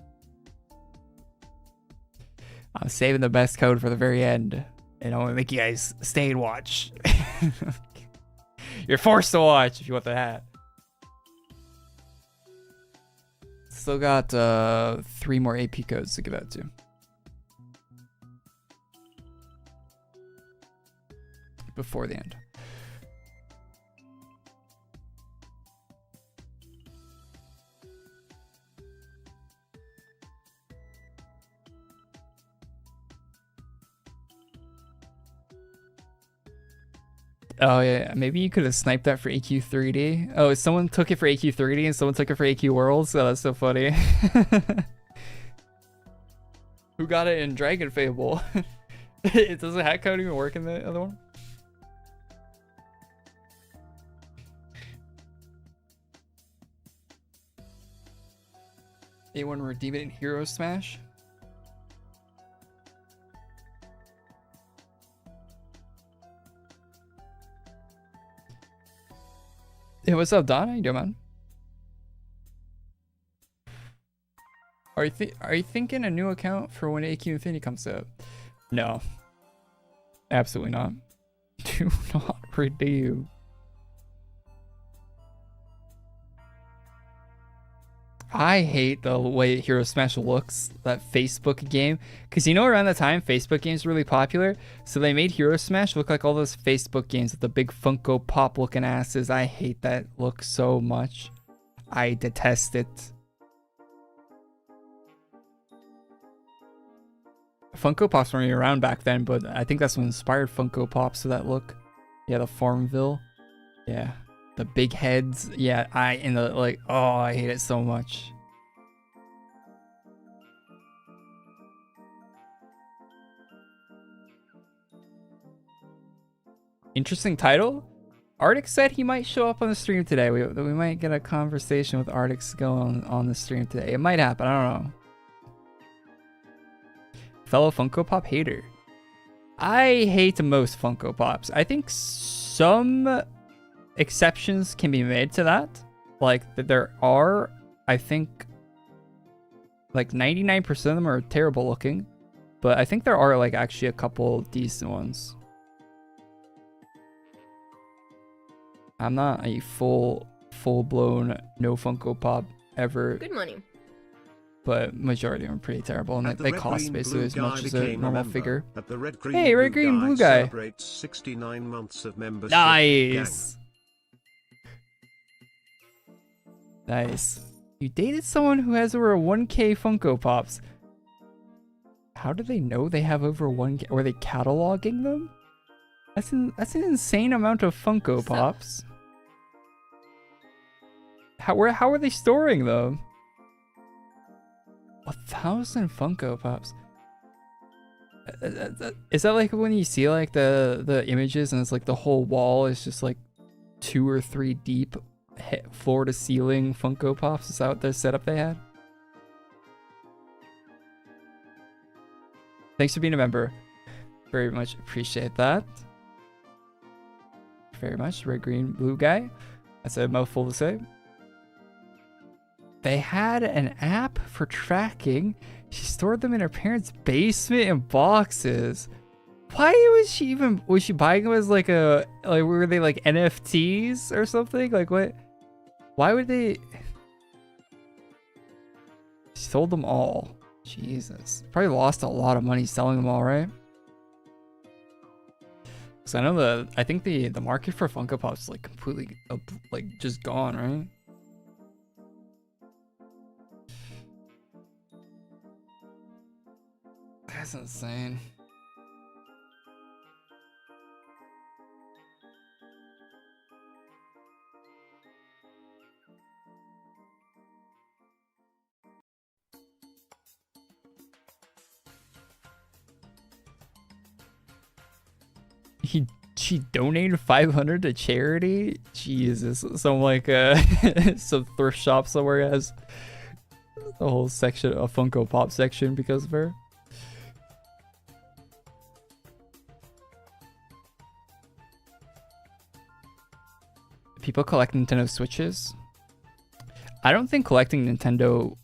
I'm saving the best code for the very end, and I'm gonna make you guys stay and watch. You're forced to watch if you want the hat. Still got 3 more AP codes to give out to. Before the end. Oh yeah, maybe you could have sniped that for AQ3D. Oh, someone took it for AQ3D and someone took it for AQWorlds. Oh, that's so funny. Who got it in Dragon Fable? Does the hat code even work in the other one? Anyone redeem it in Hero Smash? Hey, what's up, Don? How you doing, man? Are you thinking a new account for when AQ Infinity comes out? No. Absolutely not. Do not redeem. I hate the way Hero Smash looks, that Facebook game. Because you know around that time, Facebook games were really popular. So they made Hero Smash look like all those Facebook games with the big Funko Pop looking asses. I hate that look so much. I detest it. Funko Pops weren't around back then, but I think that's what inspired Funko Pops to that look. Yeah, the Farmville. Yeah. The big heads. Yeah, I hate it so much. Interesting title. Artix said he might show up on the stream today. We might get a conversation with Artix going on the stream today. It might happen. I don't know. Fellow Funko Pop hater. I hate most Funko Pops. I think some exceptions can be made to that. Like, there are, I think, like 99% of them are terrible looking. But I think there are, like, actually a couple decent ones. I'm not a full-blown no Funko Pop ever. Good morning. But majority of them are pretty terrible, and they cost basically as much as a normal figure. Hey, red, green, blue guy. 69 months of membership. Nice. Nice. You dated someone who has over 1K Funko Pops. How do they know they have over 1K? Were they cataloging them? That's an insane amount of Funko Pops. How are they storing them? 1,000 Funko Pops. Is that like when you see like the images and it's like the whole wall is just like 2 or 3 deep, floor to ceiling Funko Pops? Is that what the setup they had? Thanks for being a member. Very much appreciate that. Very much. Red, green, blue guy. That's a mouthful to say. They had an app for tracking. She stored them in her parents' basement in boxes. Why was she buying them as like were they like NFTs or something? Like what? Why would they? She sold them all. Jesus. Probably lost a lot of money selling them all, right? Because I know I think the market for Funko Pops is like completely like just gone, right? That's insane. She donated 500 to charity. Jesus, some like some thrift shop somewhere has a whole section, a Funko Pop section because of her. People collect Nintendo Switches. I don't think collecting Nintendo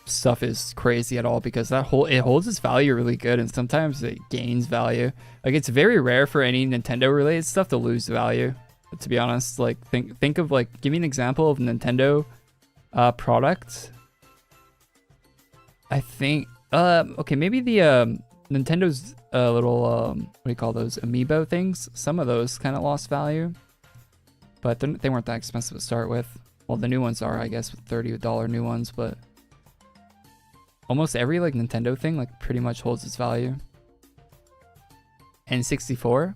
stuff is crazy at all because it holds its value really good and sometimes it gains value. Like it's very rare for any Nintendo related stuff to lose value. But to be honest, like think of like, give me an example of a Nintendo product. I think okay, maybe the Nintendo's little what do you call those, amiibo things? Some of those kind of lost value. But they weren't that expensive to start with. Well, the new ones are, I guess, with $30 new ones, but almost every like Nintendo thing like pretty much holds its value. N64?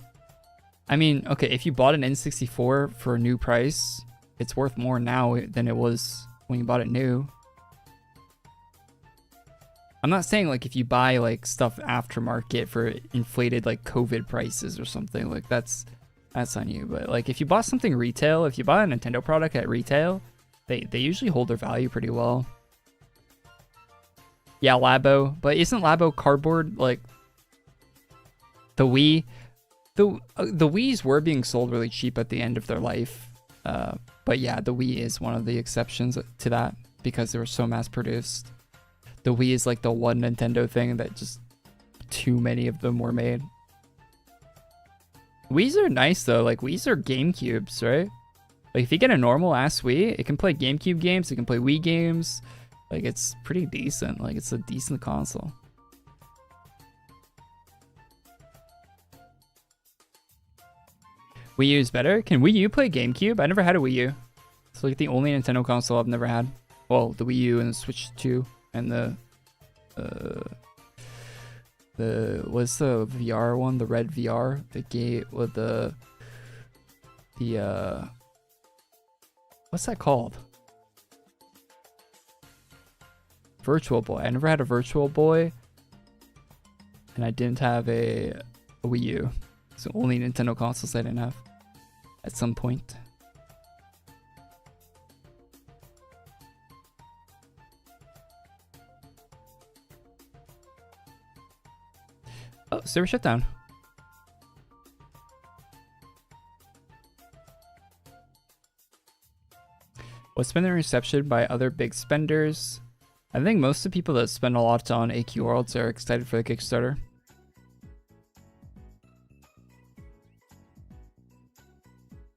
I mean, okay, if you bought an N64 for a new price, it's worth more now than it was when you bought it new. I'm not saying like if you buy like stuff aftermarket for inflated like COVID prices or something, like that's on you. But like if you bought something retail, if you buy a Nintendo product at retail, they usually hold their value pretty well. Yeah, Labo. But isn't Labo cardboard like the Wii? The Wiis were being sold really cheap at the end of their life. But yeah, the Wii is one of the exceptions to that because they were so mass produced. The Wii is like the one Nintendo thing that just too many of them were made. Wiis are nice though. Like Wiis are GameCubes, right? Like if you get a normal ass Wii, it can play GameCube games, it can play Wii games. Like it's pretty decent. Like it's a decent console. Wii U is better? Can Wii U play GameCube? I never had a Wii U. It's like the only Nintendo console I've never had. Well, the Wii U and the Switch 2 and the what's the VR one? The red VR, the gate with the what's that called? Virtual Boy. I never had a Virtual Boy, and I didn't have a Wii U. It's the only Nintendo consoles I didn't have at some point. Oh, server shutdown. What's been the reception by other big spenders? I think most of the people that spend a lot on AQWorlds are excited for the Kickstarter.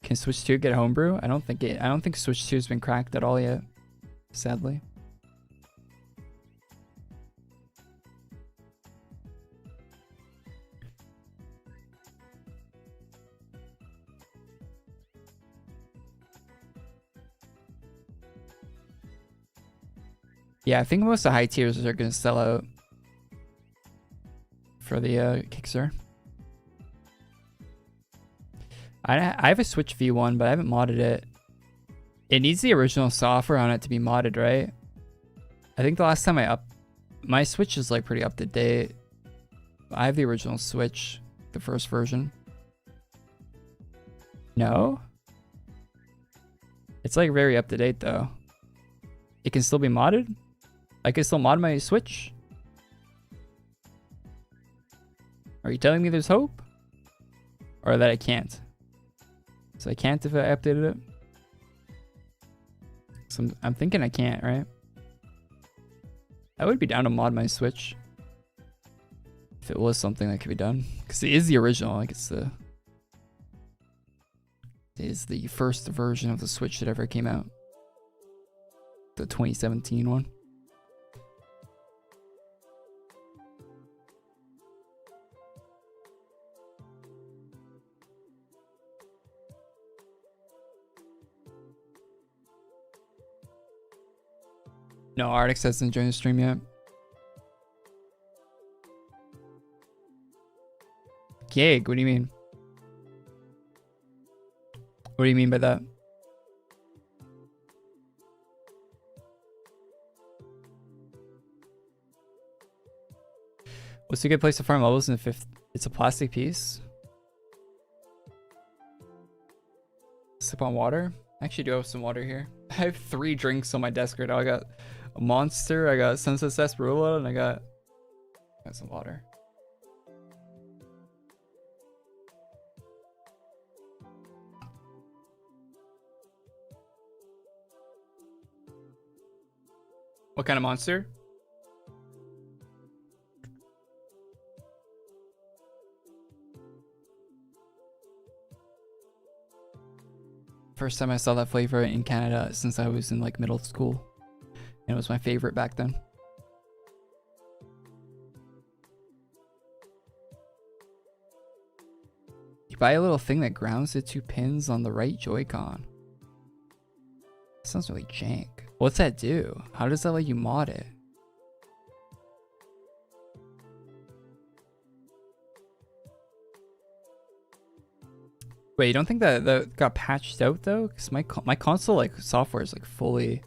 Can Switch 2 get homebrew? I don't think Switch 2 has been cracked at all yet, sadly. Yeah, I think most of the high tiers are going to sell out for the Kickstarter. I have a Switch V1, but I haven't modded it. It needs the original software on it to be modded, right? I think the last time my Switch is like pretty up to date. I have the original Switch, the first version. No? It's like very up to date though. It can still be modded? I can still mod my Switch? Are you telling me there's hope? Or that I can't? So I can't if I updated it? So I'm thinking I can't, right? I would be down to mod my Switch. If it was something that could be done. Because it is the original, like it is the first version of the Switch that ever came out. The 2017 one. No, Artix hasn't joined the stream yet. Gig? What do you mean? What do you mean by that? What's a good place to farm levels in the 5th? It's a plastic piece. Sip on water. I actually do have some water here. I have 3 drinks on my desk right now. I got a Monster, I got Sunset Sarsaparilla, and I got some water. What kind of Monster? First time I saw that flavor in Canada since I was in like middle school. And it was my favorite back then. You buy a little thing that grounds the 2 pins on the right Joy-Con. Sounds really jank. What's that do? How does that let you mod it? Wait, you don't think that got patched out though? Because my console like software is like fully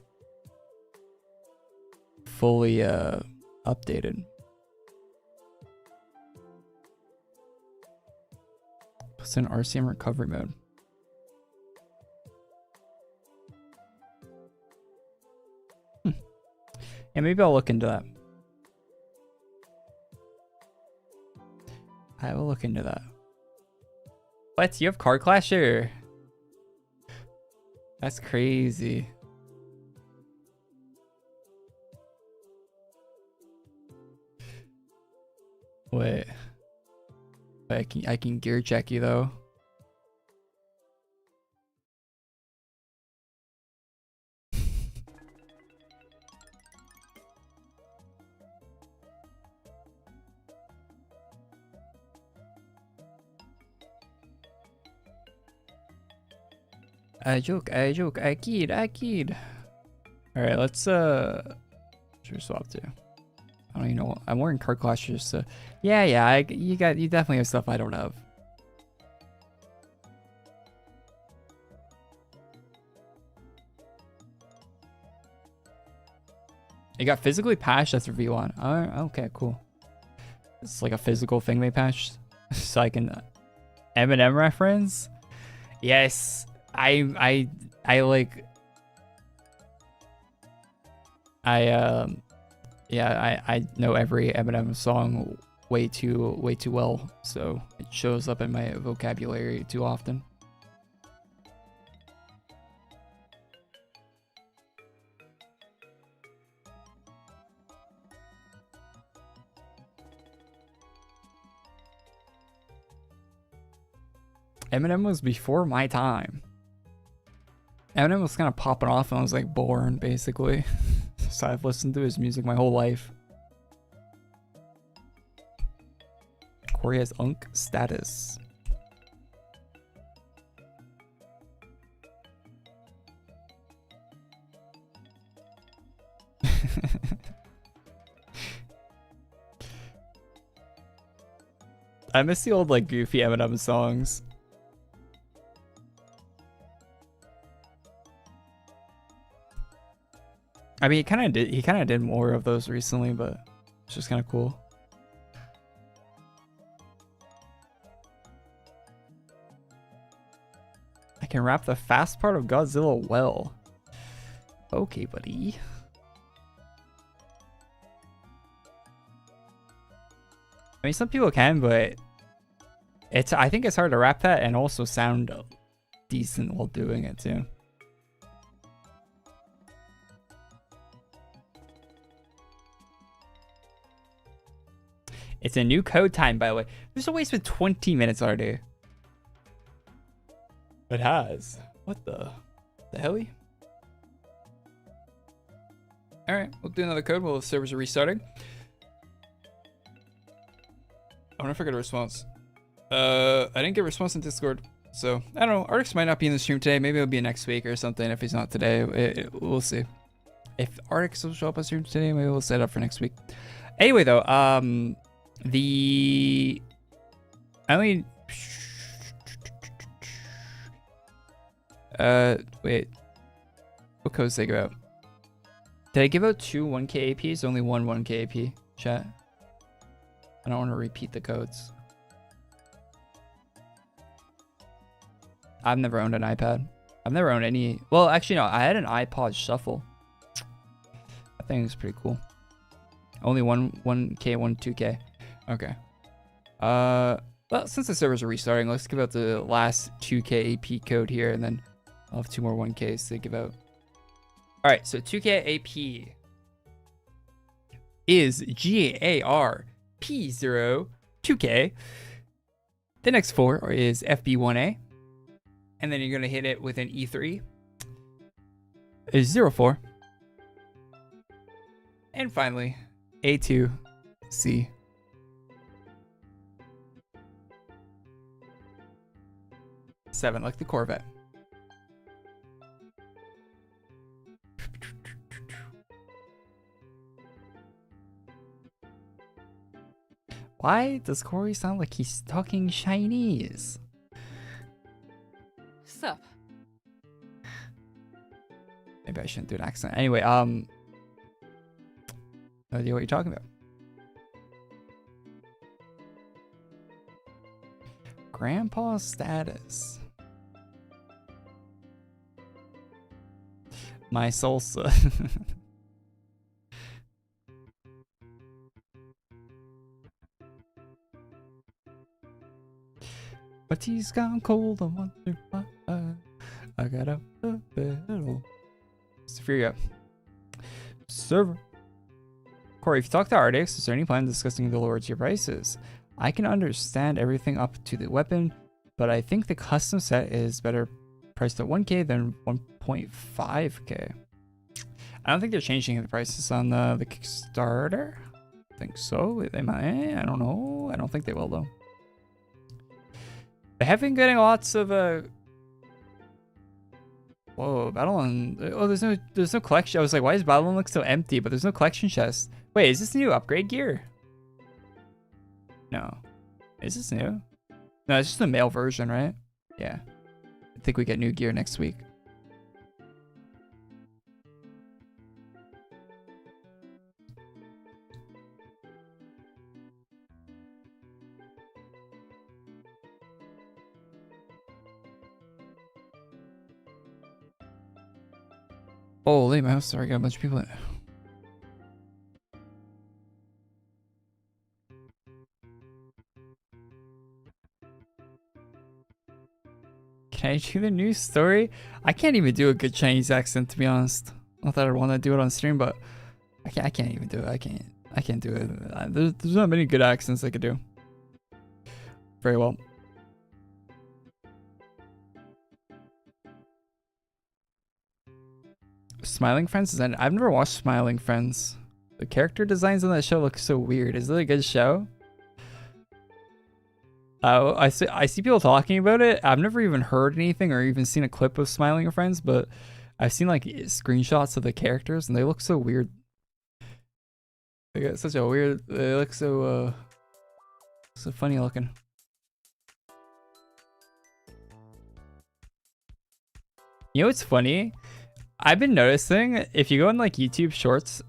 updated. It's in RCM recovery mode. Yeah, maybe I'll look into that. I will look into that. What? You have Card Clasher? That's crazy. Wait. I can gear check you though. I joke, I kid. Alright, let's sure swap too. I don't even know. I'm wearing Card Clashers, so yeah, you definitely have stuff I don't have. It got physically patched after V1. Okay, cool. It's like a physical thing they patched, so I can Eminem reference. Yes, I know every Eminem song way too well, so it shows up in my vocabulary too often. Eminem was before my time. Eminem was kind of popping off when I was like born, basically. So I've listened to his music my whole life. Korey has Unk status. I miss the old like goofy Eminem songs. I mean, he kind of did more of those recently, but it's just kind of cool. I can rap the fast part of Godzilla well. Okay, buddy. I mean, some people can, but I think it's hard to rap that and also sound decent while doing it too. It's a new code time, by the way. There's a waste of 20 minutes already. It has. What the helly? Alright, we'll do another code while the servers are restarting. I wonder if I got a response. I didn't get a response in Discord. So, I don't know. Artix might not be in the stream today. Maybe it'll be next week or something if he's not today. We'll see. If Artix will show up on stream today, maybe we'll set up for next week. Anyway, though, wait, what codes did I give out? Did I give out 2 1k APs? Only one 1k AP, chat. I don't want to repeat the codes. I've never owned an iPad. I've never owned any. Well, actually, no. I had an iPod Shuffle. I think it's pretty cool. Only one 1k, one 2k. Okay. Well, since the servers are restarting, let's give out the last 2k AP code here, and then I'll have 2 more 1ks to give out. All right, so 2k AP is GARP02K. The next 4 is FB1A, and then you're gonna hit it with an E3. Is 04. And finally, A2C. Seven, like the Corvette. Why does Korey sound like he's talking Chinese? Sup? Maybe I shouldn't do an accent. Anyway, no idea what you're talking about. Grandpa status. My salsa. But he's gone cold. I wonder why. I got a battle. Cyberpunk. Server. Korey, if you talk to Artix, is there any plan discussing the lower tier prices? I can understand everything up to the weapon, but I think the custom set is better priced at 1k than 1.5k. I don't think they're changing the prices on the Kickstarter. I think so. They might. I don't know. I don't think they will though. They have been getting lots of whoa, Battlelin. Oh, there's no collection. I was like, why does Battlelin look so empty? But there's no collection chest. Wait, is this new upgrade gear? No. Is this new? No, it's just the male version, right? Yeah. I think we get new gear next week. Holy, my house already got a bunch of people in it. Can I do the news story? I can't even do a good Chinese accent, to be honest. Not that I want to do it on stream, but I can't even do it. I can't do it. There's not many good accents I could do. Very well. Smiling Friends? I've never watched Smiling Friends. The character designs on that show look so weird. Is it a good show? I see people talking about it. I've never even heard anything or even seen a clip of Smiling Friends, but I've seen like screenshots of the characters and they look so weird. They got such a weird. They look so funny looking. You know what's funny? I've been noticing if you go on like YouTube Shorts,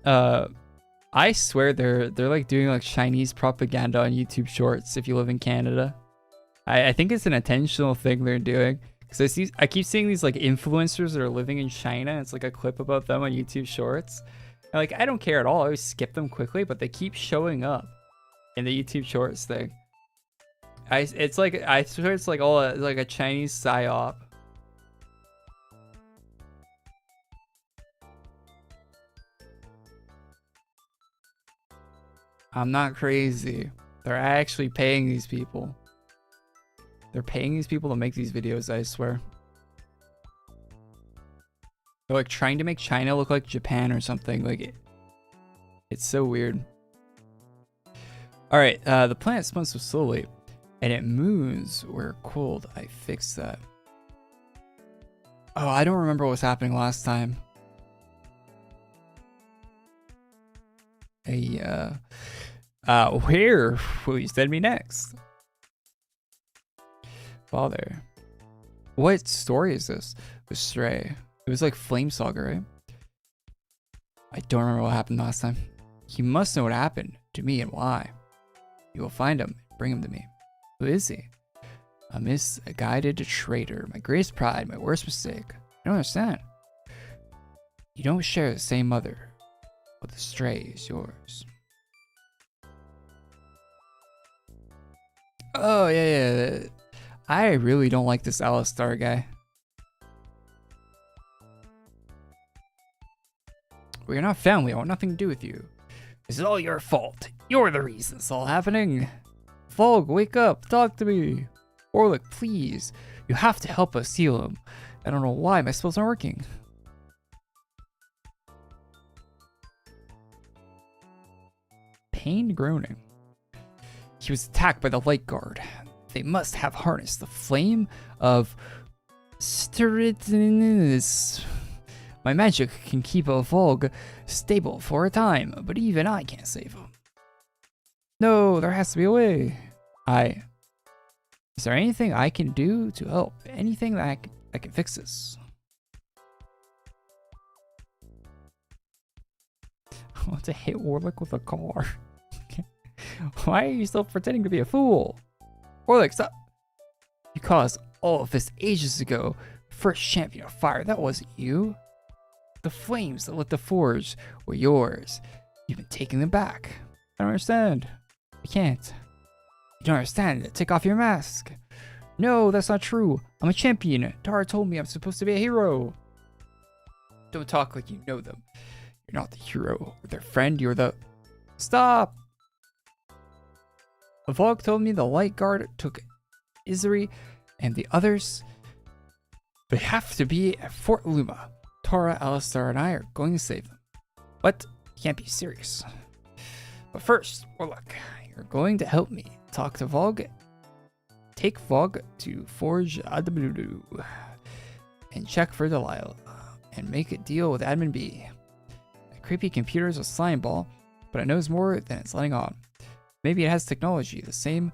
I swear they're like doing like Chinese propaganda on YouTube Shorts if you live in Canada. I think it's an intentional thing they're doing because I keep seeing these like influencers that are living in China. It's like a clip about them on YouTube Shorts. And like I don't care at all. I always skip them quickly, but they keep showing up in the YouTube Shorts thing. I swear it's like all like a Chinese psyop. I'm not crazy. They're actually paying these people. They're paying these people to make these videos, I swear. They're like trying to make China look like Japan or something. Like it's so weird. Alright, the planet spun so slowly and it moons where cold. I fixed that. Oh, I don't remember what was happening last time. Where will you send me next? Father. What story is this? The Stray. It was like Flame Saga, right? I don't remember what happened last time. You must know what happened to me and why. You will find him. Bring him to me. Who is he? A misguided traitor. My greatest pride. My worst mistake. I don't understand. You don't share the same mother. But the Stray is yours. Oh, yeah. I really don't like this Alistar guy. We're not family. I want nothing to do with you. This is all your fault. You're the reason it's all happening. Volg, wake up. Talk to me. Orlick, please. You have to help us heal him. I don't know why my spells aren't working. Pained groaning. He was attacked by the light guard. They must have harnessed the flame of Styritinus. My magic can keep a Volg stable for a time, but even I can't save him. No, there has to be a way. Is there anything I can do to help? Anything that I can fix this? I want to hit Orlick with a car. Why are you still pretending to be a fool? Orlick, stop! You caused all of this ages ago. First champion of fire, that wasn't you. The flames that lit the forge were yours. You've been taking them back. I don't understand. I can't. don't understand. Take off your mask. No, that's not true. I'm a champion. Tara told me I'm supposed to be a hero. Don't talk like you know them. You're not the hero or their friend. You're the... Stop! Volk told me the Light Guard took Izuri and the others. They have to be at Fort Luma. Tara, Alistar, and I are going to save them. What? You can't be serious. But first, Warlock, you're going to help me talk to Vogue. Take Vogue to Forge AQW and check for Delilah and make a deal with Admin B. That creepy computer is a slime ball, but it knows more than it's letting on. Maybe it has technology the same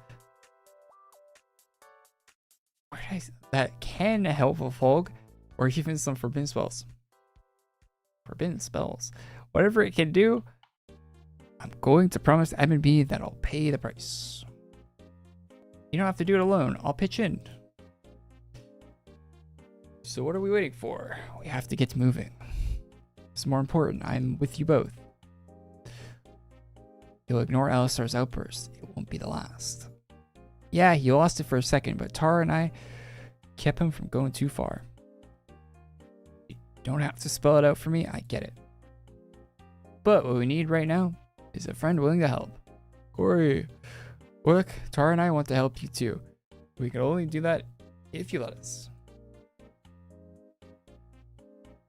that can help Vogue, or even some forbidden spells. Forbidden spells. Whatever it can do, I'm going to promise Admin B that I'll pay the price. You don't have to do it alone. I'll pitch in. So what are we waiting for? We have to get moving. It's more important. I'm with you both. You'll ignore Alistar's outburst. It won't be the last. Yeah, he lost it for a second, but Tara and I kept him from going too far. You don't have to spell it out for me. I get it. But what we need right now is a friend willing to help. Korey. Look, Tara and I want to help you too. We can only do that if you let us.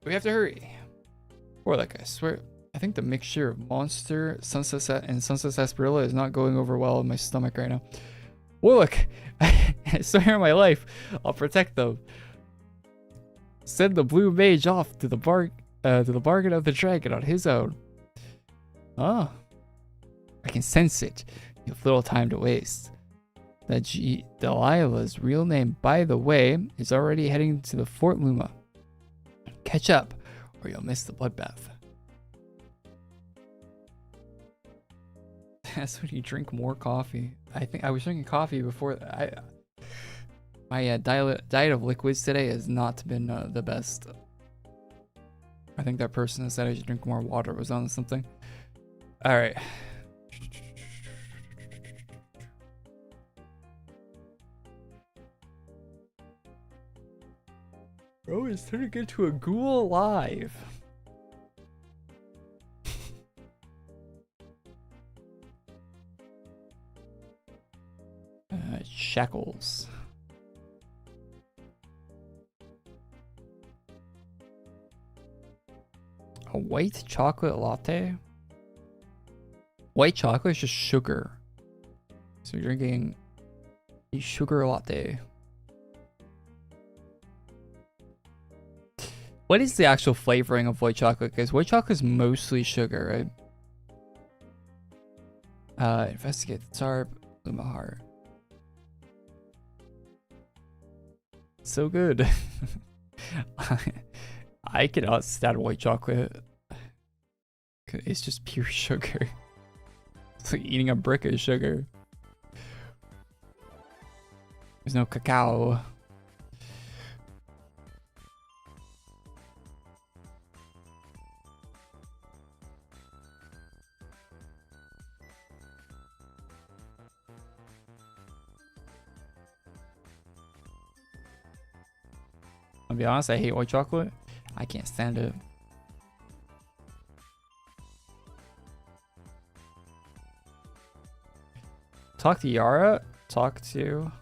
We have to hurry. Or like I swear, I think the mixture of monster, sunset, and sunset sarsaparilla is not going over well in my stomach right now. Look, I swear on my life, I'll protect them. Send the blue mage off to the bargain of the dragon on his own. Ah, I can sense it. You have little time to waste. Delilah's real name, by the way, is already heading to the Fort Luma. Catch up, or you'll miss the bloodbath. That's when you drink more coffee. I think I was drinking coffee before. My diet of liquids today has not been the best. I think that person that said I should drink more water was on something. All right. Bro, it's turning into a ghoul live. Shackles. A white chocolate latte? White chocolate is just sugar. So you're drinking a sugar latte. What is the actual flavoring of white chocolate? Because white chocolate is mostly sugar, right? Investigate the Tsar Lumahar. So good. I cannot stand white chocolate. It's just pure sugar. It's like eating a brick of sugar. There's no cacao. I'll be honest, I hate white chocolate. I can't stand it. Talk to Yara. Talk to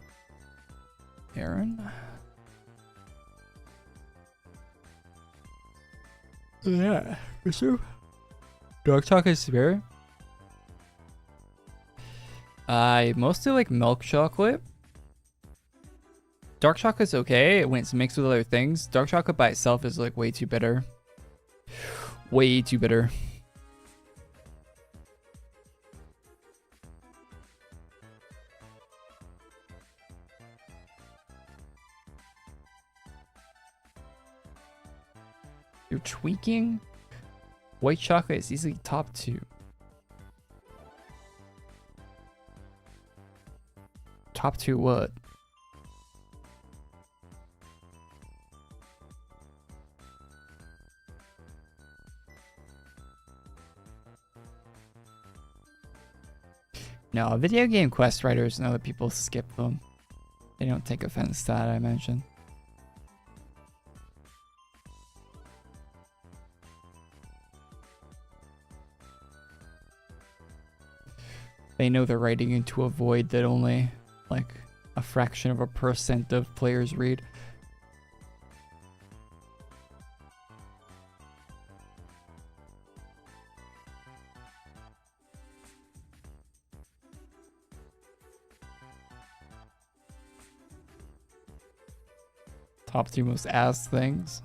Aaron. Yeah, for sure. Dark chocolate is better. I mostly like milk chocolate. Dark chocolate's okay when it's mixed with other things. Dark chocolate by itself is like way too bitter. Way too bitter. You're tweaking? White chocolate is easily top 2. Top 2 what? No, video game quest writers know that people skip them. They don't take offense to that, I mentioned. They know they're writing into a void that only like a fraction of a % of players read. Top 3 most ass things.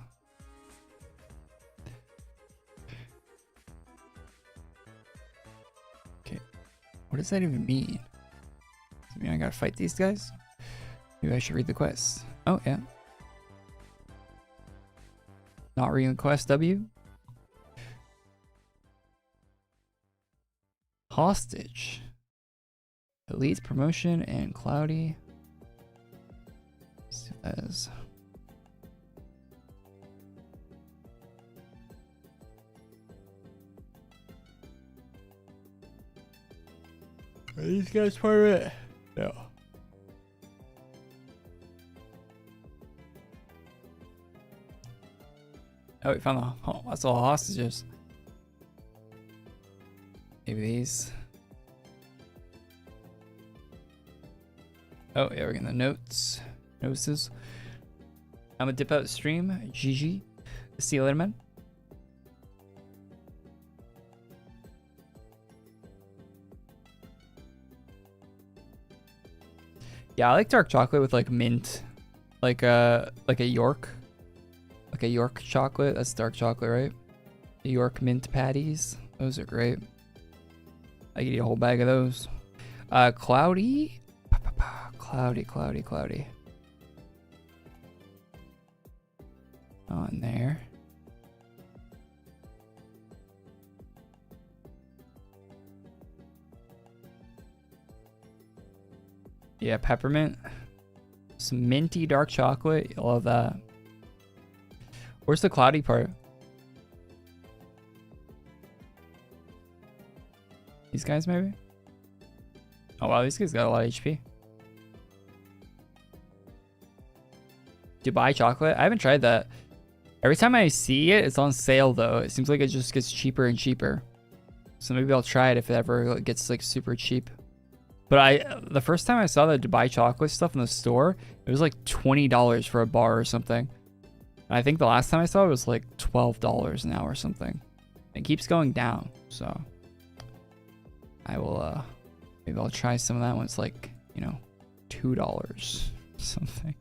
Okay. What does that even mean? Does it mean I gotta fight these guys? Maybe I should read the quest. Oh, yeah. Not reading the quest, W. Hostage. Elite promotion and cloudy. Let's see what that is. Are these guys part of it? No. Oh, we found the... Oh, that's all hostages. Maybe these. Oh, yeah, we're getting the notes. Notices. I'm gonna dip out the stream. GG. See you later, man. Yeah, I like dark chocolate with like mint, like a York chocolate. That's dark chocolate, right? The York mint patties. Those are great. I could eat a whole bag of those. Cloudy, cloudy. On there. Yeah, peppermint. Some minty dark chocolate. I love that. Where's the cloudy part? These guys, maybe? Oh, wow. These guys got a lot of HP. Dubai chocolate? I haven't tried that. Every time I see it, it's on sale, though. It seems like it just gets cheaper and cheaper. So maybe I'll try it if it ever gets, like, super cheap. But the first time I saw the Dubai chocolate stuff in the store, it was like $20 for a bar or something. And I think the last time I saw it was like $12 now or something. It keeps going down, so I will maybe I'll try some of that when it's like, you know, $2 or something.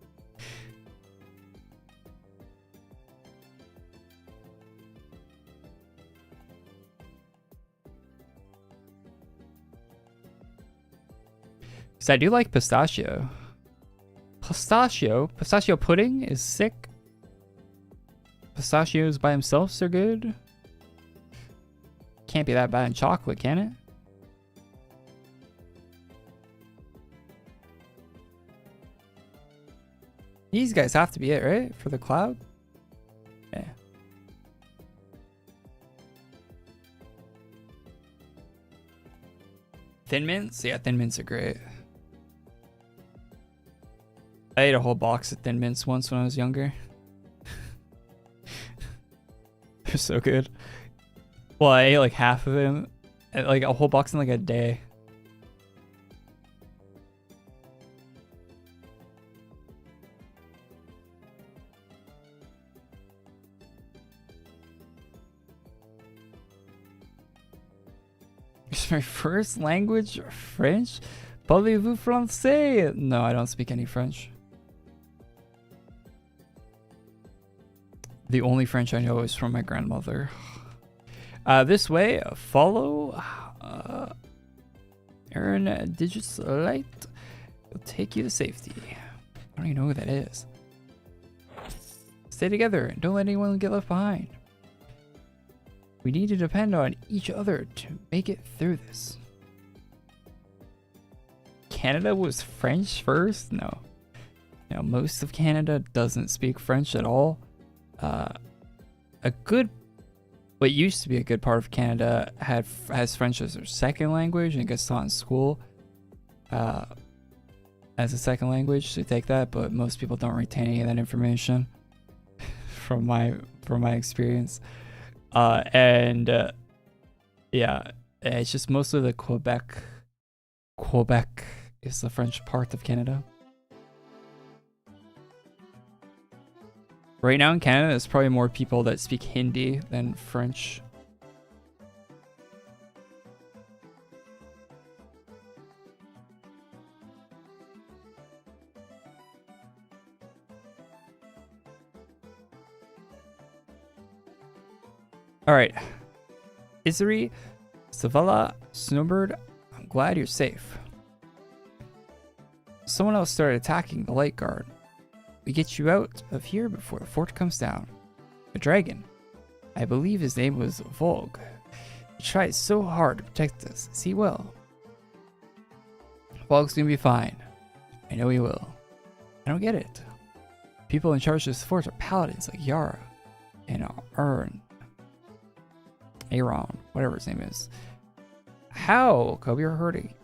I do like pistachio. Pistachio pudding is sick. Pistachios by themselves are good. Can't be that bad in chocolate, can it? These guys have to be it, right? For the cloud? Yeah. Thin mints? Yeah, thin mints are great. I ate a whole box of Thin Mints once when I was younger. They're so good. Well, I ate like half of them, like a whole box in like a day. Is my first language French? Parlez-vous français? No, I don't speak any French. The only French I know is from my grandmother. This way, follow earn digits light. It'll take you to safety. I don't even know who that is. Stay together and don't let anyone get left behind. We need to depend on each other to make it through this. Canada was French first? No. You know, most of Canada doesn't speak French at all. What used to be a good part of Canada has French as their second language and gets taught in school. as a second language to take that, but most people don't retain any of that information from my experience. Yeah, it's just mostly the Quebec. Quebec is the French part of Canada. Right now in Canada, there's probably more people that speak Hindi than French. All right, Isari, Savala, Snowbird, I'm glad you're safe. Someone else started attacking the light guard. We get you out of here before the fort comes down. A dragon. I believe his name was Volg. He tried so hard to protect us, as he will. Volg's gonna be fine. I know he will. I don't get it. People in charge of this fort are paladins like Yara and Aaron, whatever his name is. How come you're hurting?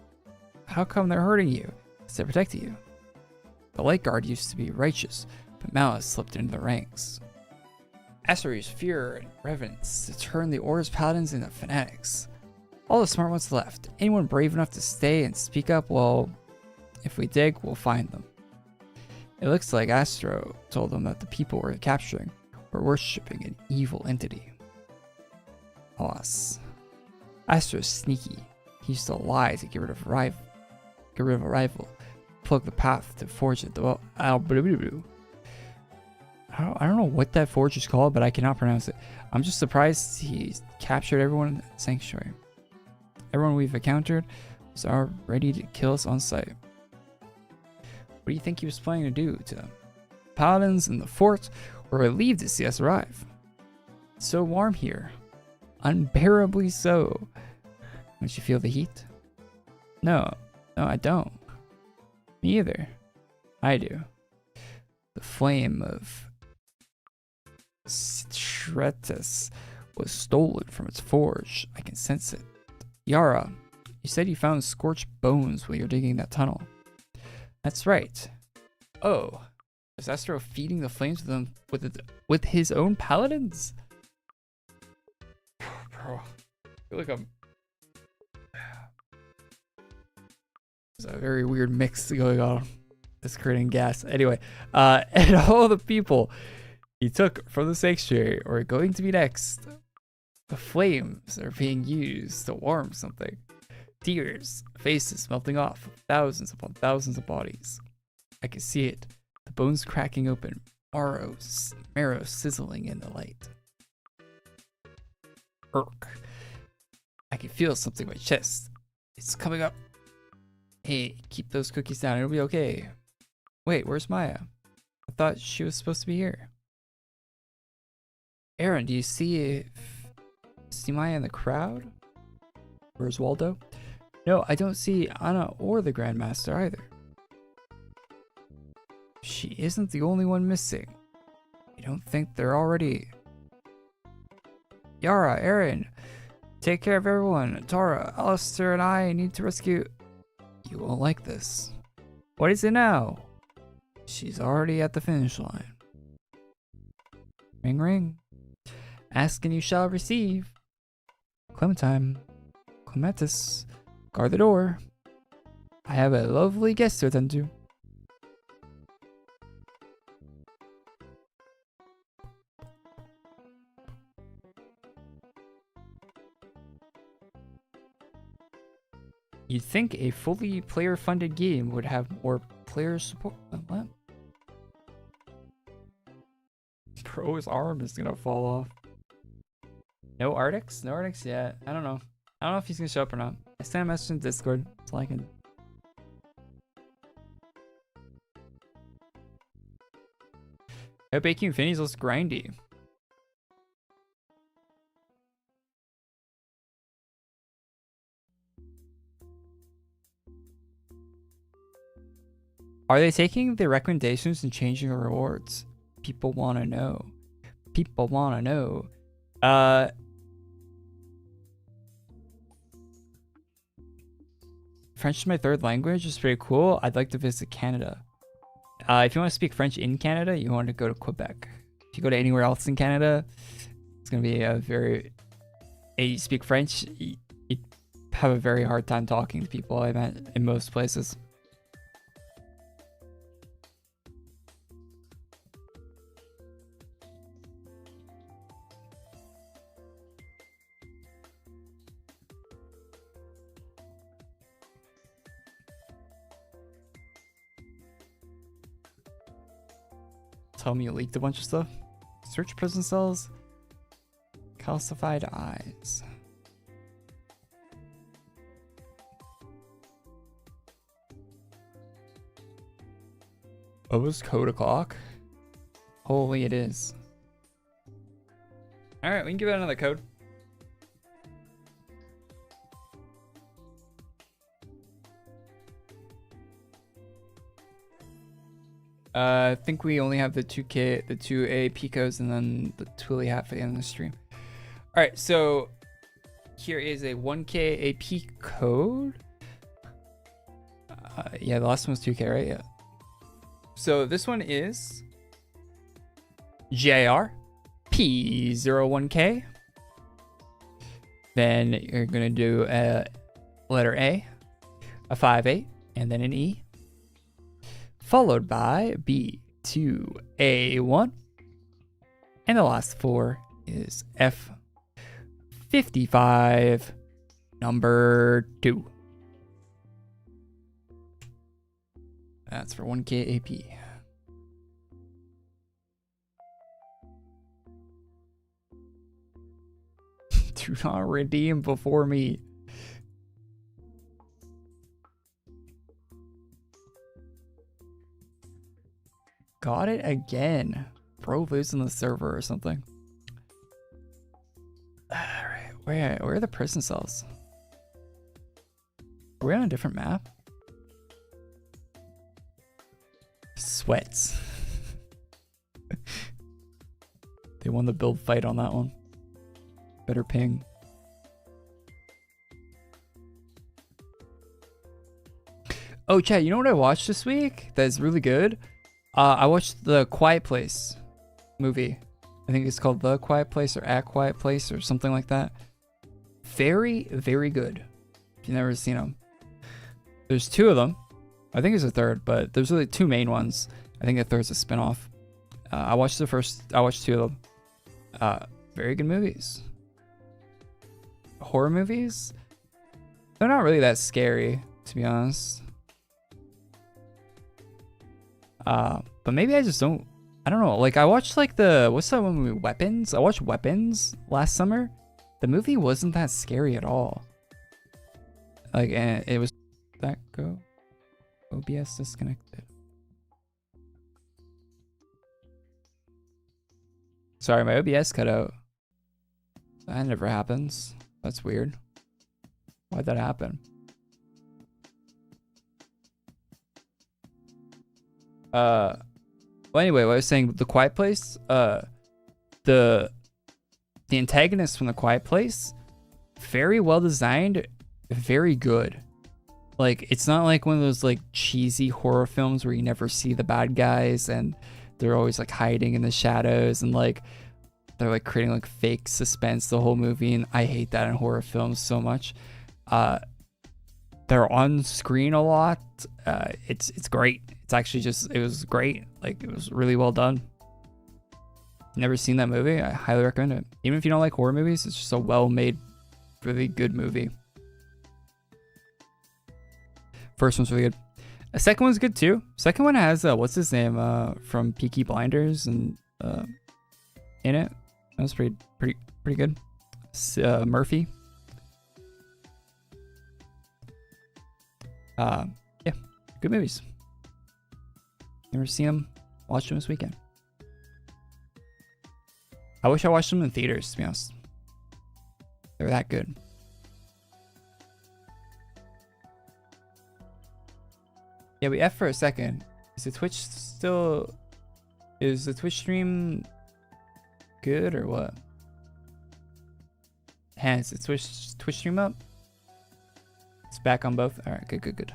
How come they're hurting you? Instead of protecting you? The light guard used to be righteous, but malice slipped into the ranks. Asuri's fear and reverence to turn the Ors paladins into fanatics. All the smart ones left. Anyone brave enough to stay and speak up, well, if we dig, we'll find them. It looks like Astro told them that the people we're capturing were worshipping an evil entity. Alas. Astro's sneaky. He used to lie to get rid of a rival. Plug the path to forge it. Well, I don't know what that forge is called, but I cannot pronounce it. I'm just surprised he captured everyone in the sanctuary. Everyone we've encountered was ready to kill us on sight. What do you think he was planning to do to them? Paladins in the fort were relieved to see us arrive. It's so warm here. Unbearably so. Don't you feel the heat? No, I don't. Me either. I do. The flame of Shretus was stolen from its forge. I can sense it. Yara, you said you found scorched bones while you're digging that tunnel. That's right. Oh, is Astro feeding the flames with his own paladins? Bro, I feel like I'm... There's a very weird mix going on. It's creating gas. Anyway, and all the people he took from the sanctuary are going to be next. The flames are being used to warm something. Tears, faces melting off, thousands upon thousands of bodies. I can see it. The bones cracking open, marrow sizzling in the light. Irk. I can feel something in my chest. It's coming up. Hey, keep those cookies down. It'll be okay. Wait, where's Maya? I thought she was supposed to be here. Aaron, do you see Maya in the crowd? Where's Waldo? No, I don't see Anna or the Grandmaster either. She isn't the only one missing. You don't think they're already... Yara, Aaron, take care of everyone. Tara, Alistair, and I need to rescue... You won't like this. What is it now? She's already at the finish line. Ring ring. Ask and you shall receive. Clementine. Clematis. Guard the door. I have a lovely guest to attend to. You'd think a fully player-funded game would have more player support. What? Bro's arm is gonna fall off. No Artix? No Artix yet. I don't know. I don't know if he's gonna show up or not. I sent a message in Discord. That's all I can. I hope AQ Infinity's looks grindy. Are they taking the recommendations and changing the rewards? People want to know. People want to know. French is my third language. It's pretty cool. I'd like to visit Canada. If you want to speak French in Canada, you want to go to Quebec. If you go to anywhere else in Canada, it's going to be a very... You speak French, you have a very hard time talking to people, I met in most places. Tell me you leaked a bunch of stuff. Search prison cells. Calcified eyes. Oh, it's code o'clock. Holy, it is. All right, we can give it another code. I think we only have the 2K, the 2 AP codes, and then the Twilly hat for the end of the stream. All right, so here is a 1K AP code. Yeah, the last one was 2K, right? Yeah. So this one is JR P01K. Then you're gonna do a letter A, a 5-8, and then an E, followed by B2A1, and the last 4 is F55, number 2. That's for 1K AP. Do not redeem before me. Got it again. Bro losing the server or something. Alright, where are the prison cells? Are we on a different map? Sweats. They won the build fight on that one. Better ping. Oh, chat, you know what I watched this week that is really good? I watched the Quiet Place movie. I think it's called The Quiet Place or A Quiet Place or something like that. Very, very good. If you've never seen them. There's 2 of them. I think there's a third, but there's really 2 main ones. I think the third's a spinoff. I watched 2 of them. Very good movies. Horror movies? They're not really that scary, to be honest. But maybe I just don't... I don't know. Like, I watched, like, what's that one movie? Weapons? I watched Weapons last summer. The movie wasn't that scary at all. Like, and it was... That go? OBS disconnected. Sorry, my OBS cut out. That never happens. That's weird. Why'd that happen? Well, anyway, what I was saying, The Quiet Place, the antagonist from The Quiet Place, very well designed, very good. Like, it's not like one of those like cheesy horror films where you never see the bad guys and they're always like hiding in the shadows and like they're like creating like fake suspense the whole movie, and I hate that in horror films so much. They're on screen a lot. It's great. It's actually just, it was great. Like, it was really well done. Never seen that movie. I highly recommend it. Even if you don't like horror movies, it's just a well-made, really good movie. First one's really good. The second one's good too. Second one has what's his name from Peaky Blinders and in it. That was pretty good. Murphy. Yeah, good movies. Never seen them. Watched them this weekend. I wish I watched them in theaters, to be honest. They were that good. Yeah, we F for a second. Is the Twitch still... Is the Twitch stream good or what? Is the Twitch stream up? It's back on both. All right, good.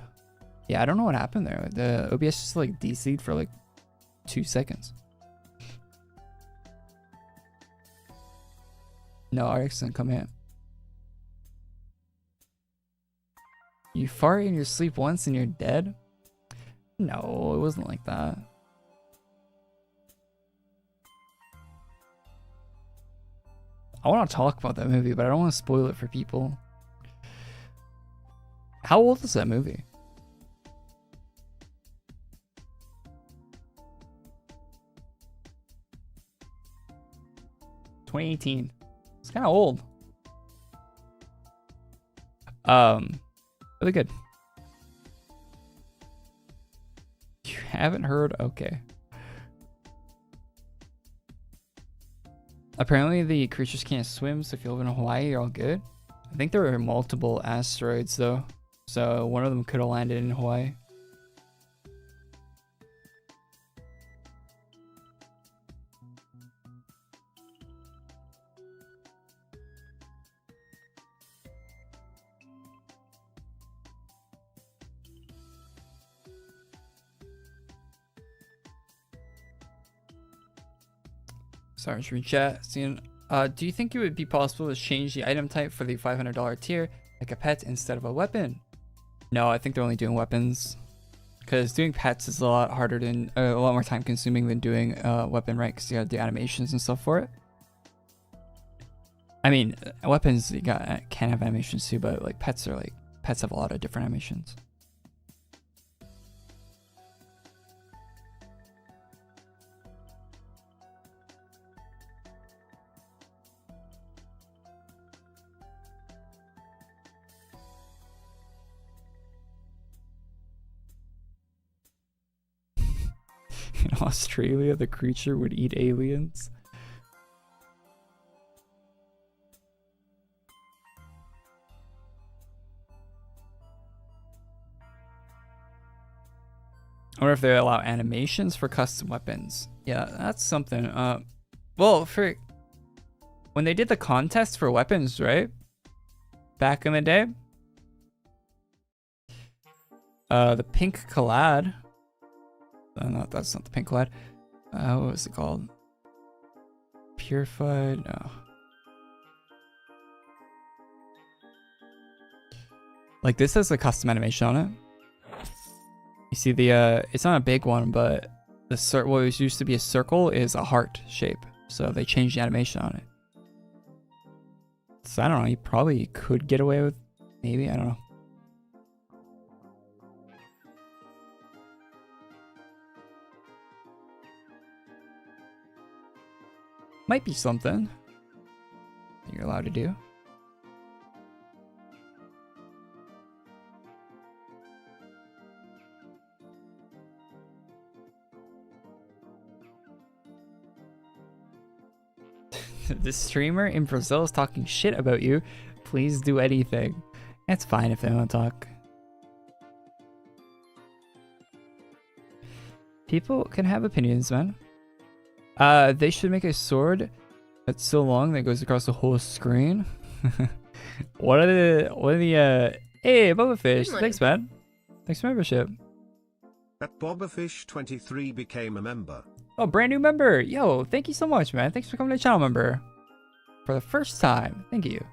Yeah, I don't know what happened there. The OBS just like DC'd for like 2 seconds. No, Artix didn't come in. You fart in your sleep once and you're dead? No, it wasn't like that. I want to talk about that movie, but I don't want to spoil it for people. How old is that movie? (2018). It's kind of old. Really good. You haven't heard? Okay. Apparently the creatures can't swim, so if you live in Hawaii, you're all good. I think there are multiple asteroids though, so one of them could have landed in Hawaii. Sorry, just read chat. Seeing, do you think it would be possible to change the item type for the $500 tier, like a pet instead of a weapon? No, I think they're only doing weapons, because doing pets is a lot harder than a lot more time consuming than doing weapon, right? Because you gotta do animations and stuff for it. I mean, weapons you can have animations too, but like pets have a lot of different animations. In Australia, the creature would eat aliens. I wonder if they allow animations for custom weapons. Yeah, that's something. Well, for when they did the contest for weapons, right? Back in the day. The pink collab. No, that's not the pink collab. What was it called? Purified? No. Like this has a custom animation on it. You see the it's not a big one, but the what was used to be a circle is a heart shape. So they changed the animation on it. So I don't know, you probably could get away with, maybe, I don't know. Might be something that you're allowed to do. The streamer in Brazil is talking shit about you. Please do anything. It's fine if they don't talk. People can have opinions, man. They should make a sword that's so long that goes across the whole screen. What are the hey, Boba Fish, thanks man. Thanks for membership. That Bobafish 23 became a member. Oh, brand new member. Yo, thank you so much, man. Thanks for coming to the channel, member. For the first time. Thank you.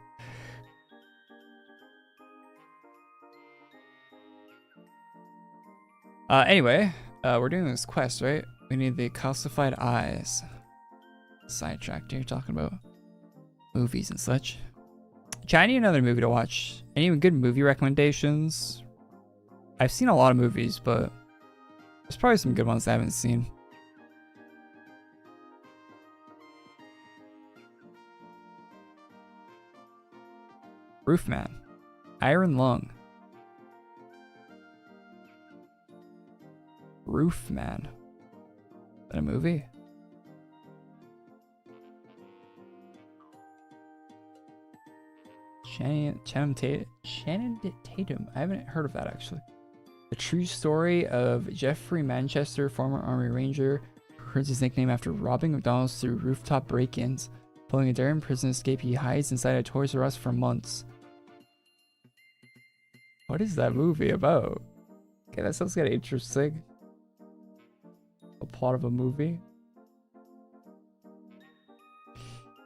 Anyway, we're doing this quest, right? We need the calcified eyes. Sidetracked here, talking about movies and such. Chat, I need another movie to watch. Any good movie recommendations? I've seen a lot of movies, but there's probably some good ones I haven't seen. Roofman. Iron Lung. Roofman. Is that a movie? Channing Tatum. I haven't heard of that actually. The true story of Jeffrey Manchester, former Army Ranger, who earns his nickname after robbing McDonald's through rooftop break-ins. Pulling a daring prison escape, he hides inside a Toys R Us for months. What is that movie about? Okay, that sounds kind of interesting. A plot of a movie.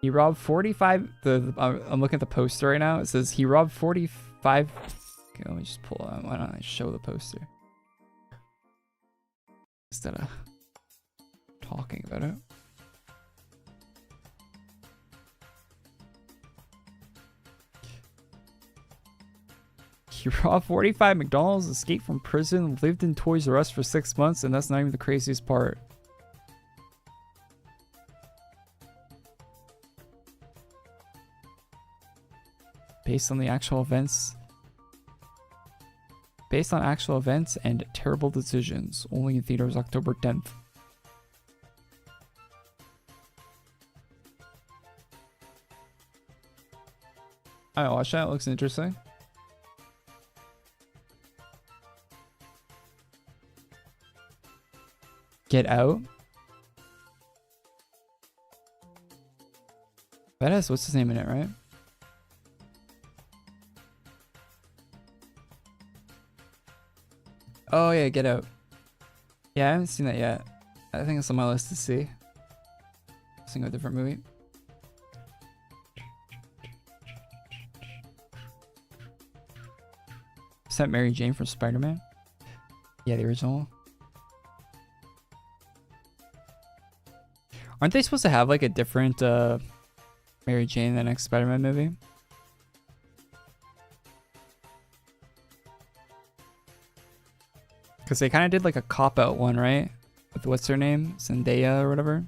He robbed 45. I'm looking at the poster right now. It says he robbed 45. Okay, let me just pull on. Why don't I show the poster instead of talking about it? He robbed 45 McDonald's, escaped from prison, lived in Toys R Us for 6 months, and that's not even the craziest part. Based on actual events and terrible decisions. Only in theaters October 10th. I watch that. It looks interesting. Get Out. That has what's his name in it, right? Oh yeah, Get Out. Yeah, I haven't seen that yet. I think it's on my list to see. Seeing a different movie. Is that Mary Jane from Spider-Man? Yeah, the original. Aren't they supposed to have like a different Mary Jane in the next Spider-Man movie? Because they kind of did like a cop-out one, right? With what's her name? Zendaya or whatever.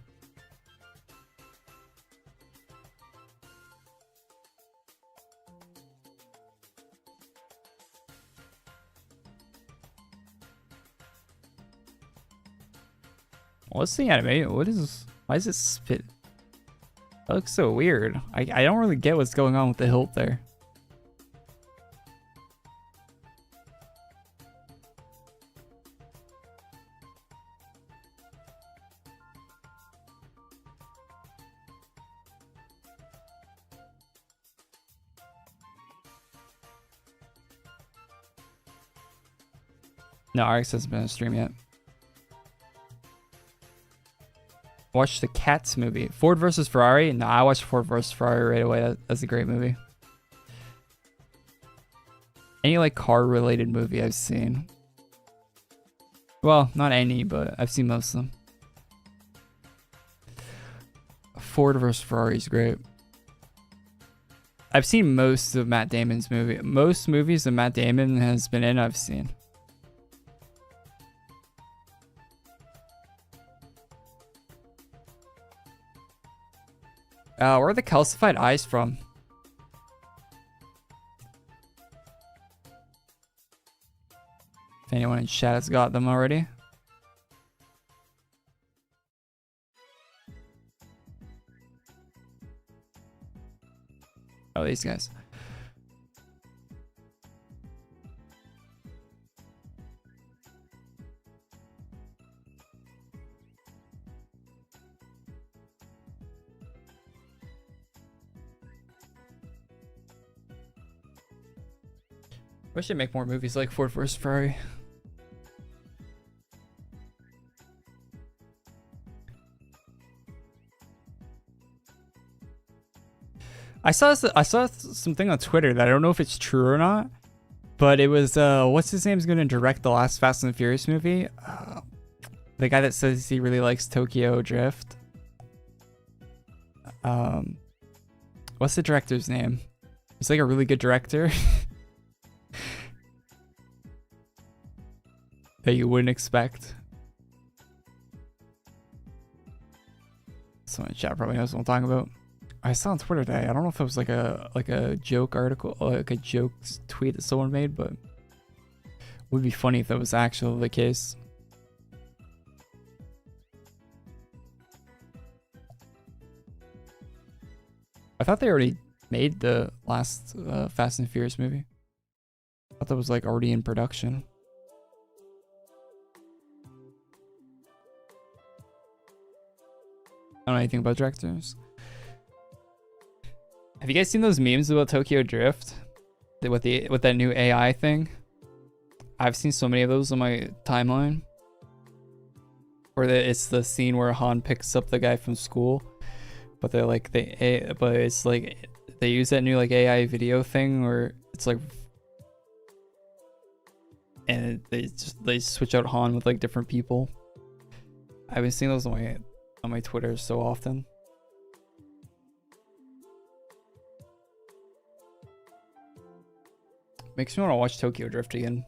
What's the anime? What is this? Why is it spit? That looks so weird. I don't really get what's going on with the hilt there. No, Artix hasn't been on stream yet. Watch the Cats movie. Ford versus Ferrari? No, I watched Ford versus Ferrari right away. That's a great movie. Any like car related movie I've seen. Well, not any, but I've seen most of them. Ford versus Ferrari is great. I've seen most of Matt Damon's movie. Most movies that Matt Damon has been in, I've seen. Where are the calcified eyes from? If anyone in chat has got them already. Oh, these guys. Wish they make more movies like Ford vs Ferrari. I saw something on Twitter that I don't know if it's true or not, but it was what's his name's going to direct the last Fast and Furious movie? The guy that says he really likes Tokyo Drift. What's the director's name? He's like a really good director. That you wouldn't expect. Someone in chat probably knows what I'm talking about. I saw on Twitter today. I don't know if it was like a joke article or like a joke tweet that someone made, but it would be funny if that was actually the case. I thought they already made the last Fast and Furious movie. I thought that was like already in production. I don't know anything about directors. Have you guys seen those memes about Tokyo Drift? With that new AI thing? I've seen so many of those on my timeline. Where it's the scene where Han picks up the guy from school, but they're like but it's like they use that new like AI video thing where it's like, and they switch out Han with like different people. I've been seeing those on my Twitter so often. Makes me want to watch Tokyo Drift again.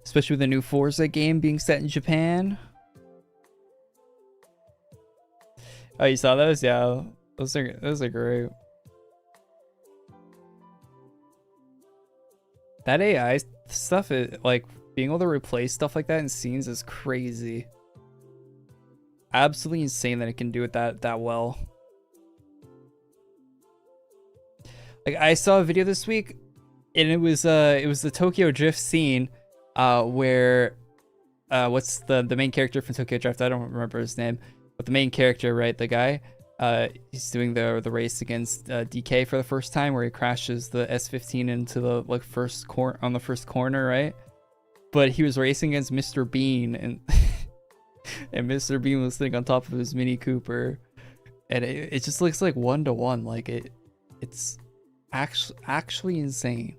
Especially with the new Forza game being set in Japan. Oh, you saw those? Yeah, those are great. That AI stuff is like being able to replace stuff like that in scenes is crazy. Absolutely insane that it can do it that well. Like I saw a video this week, and it was the Tokyo Drift scene, where what's the main character from Tokyo Drift? I don't remember his name, but the main character, right? The guy, he's doing the race against DK for the first time, where he crashes the S15 into the like first corner, right? But he was racing against Mr. Bean, and and Mr. Bean was sitting on top of his Mini Cooper, and it just looks like 1-to-1. Like it's actually insane.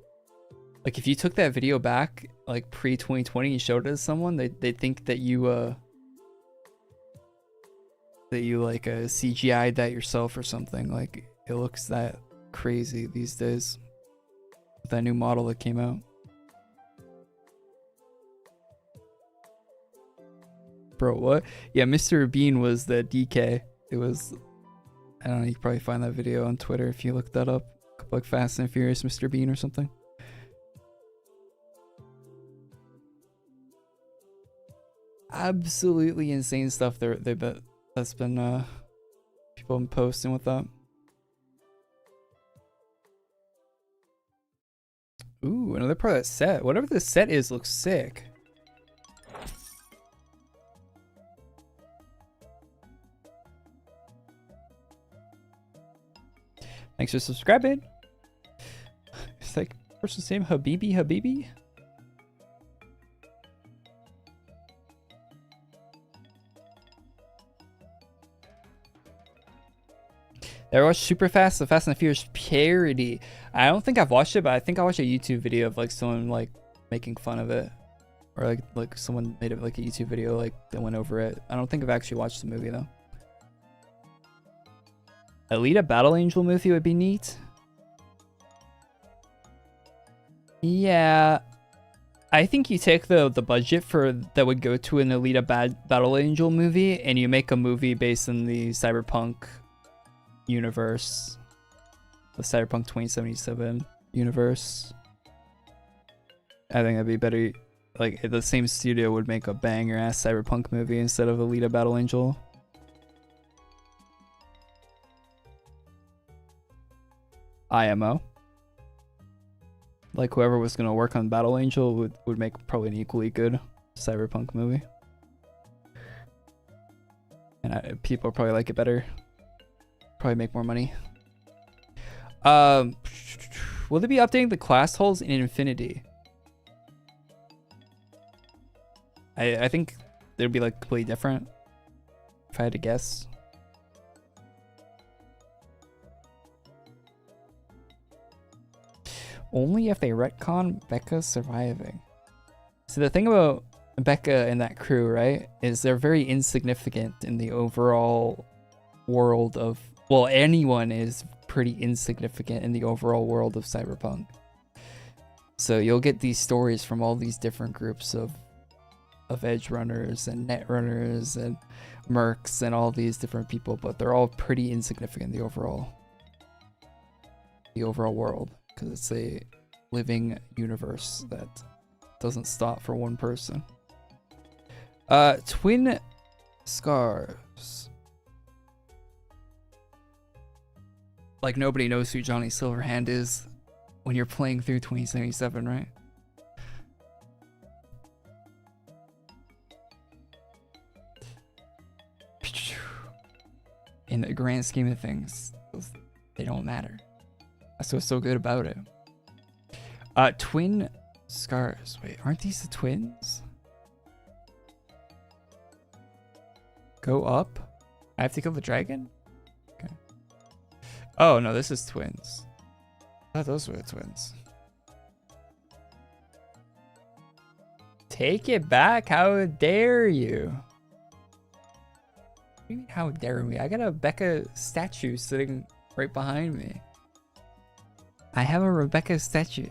Like if you took that video back like pre-2020 and showed it to someone, they think that you like CGI'd that yourself or something. Like it looks that crazy these days with that new model that came out. Bro, what? Yeah, Mr. Bean was the DK. It was, I don't know, you can probably find that video on Twitter if you look that up. Like Fast and Furious Mr. Bean or something. Absolutely insane stuff that's been people been posting with that. Ooh, another part of that set. Whatever the set is looks sick. Thanks for subscribing. It's like person's name Habibi. I watched Super Fast, the Fast and the Furious parody. I don't think I've watched it, but I think I watched a YouTube video of like someone like making fun of it, or like someone made it like a YouTube video like that went over it. I don't think I've actually watched the movie though. Alita Battle Angel movie would be neat. Yeah, I think you take the budget for that would go to an Alita Battle Angel movie, and you make a movie based in the Cyberpunk universe, the Cyberpunk 2077 universe. I think that'd be better. Like the same studio would make a banger ass Cyberpunk movie instead of Alita Battle Angel. IMO. Like whoever was gonna work on Battle Angel would make probably an equally good Cyberpunk movie, and people probably like it better. Probably make more money. Will they be updating the class holes in Infinity? I think they'd be like completely different if I had to guess. Only if they retcon Becca surviving. So the thing about Becca and that crew, right, is they're very insignificant in the overall world of, well, anyone is pretty insignificant in the overall world of Cyberpunk. So you'll get these stories from all these different groups of edge runners and net runners and mercs and all these different people, but they're all pretty insignificant in the overall world, because it's a living universe that doesn't stop for one person. Twin Scars. Like nobody knows who Johnny Silverhand is when you're playing through 2077, right? In the grand scheme of things, they don't matter. That's what's so good about it. Twin Scars. Wait, aren't these the twins? Go up? I have to kill the dragon? Okay. Oh, no, this is twins. I thought those were the twins. Take it back. How dare you? What do you mean, how dare me? I got a Becca statue sitting right behind me. I have a Rebecca statue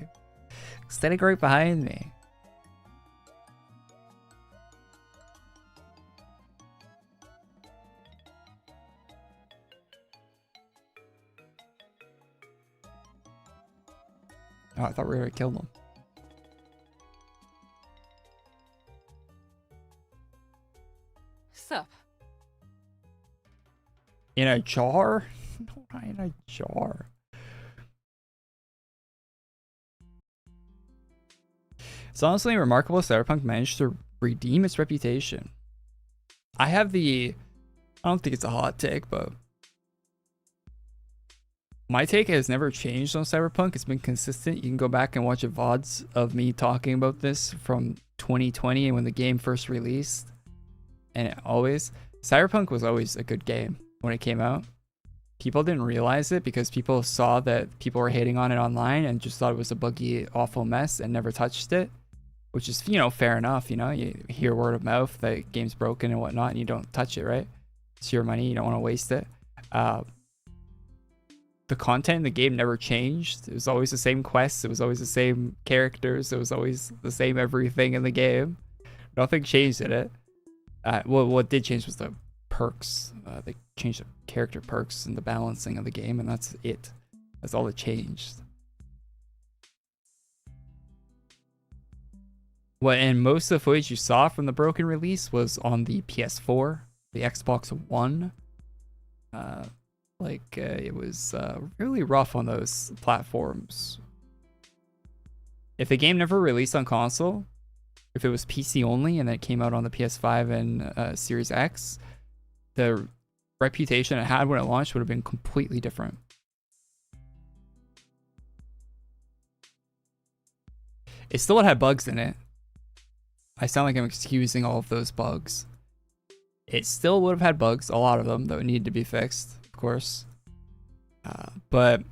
sitting right behind me. Oh, I thought we already killed them. Sup? In a jar? Not in a jar. It's honestly remarkable Cyberpunk managed to redeem its reputation. I don't think it's a hot take, but my take has never changed on Cyberpunk. It's been consistent. You can go back and watch VODs of me talking about this from 2020 and when the game first released. And Cyberpunk was always a good game when it came out. People didn't realize it because people saw that people were hating on it online and just thought it was a buggy, awful mess and never touched it. Which is, fair enough, you hear word of mouth that game's broken and whatnot and you don't touch it, right? It's your money, you don't want to waste it. The content in the game never changed. It was always the same quests, it was always the same characters, it was always the same everything in the game. Nothing changed in it. What did change was the perks. They changed the character perks and the balancing of the game, and that's it. That's all that changed. And most of the footage you saw from the broken release was on the PS4, the Xbox One. It was really rough on those platforms. If the game never released on console, if it was PC only and then it came out on the PS5 and Series X, the reputation it had when it launched would have been completely different. It still had bugs in it. I sound like I'm excusing all of those bugs. It still would have had bugs, a lot of them, that would need to be fixed, of course. But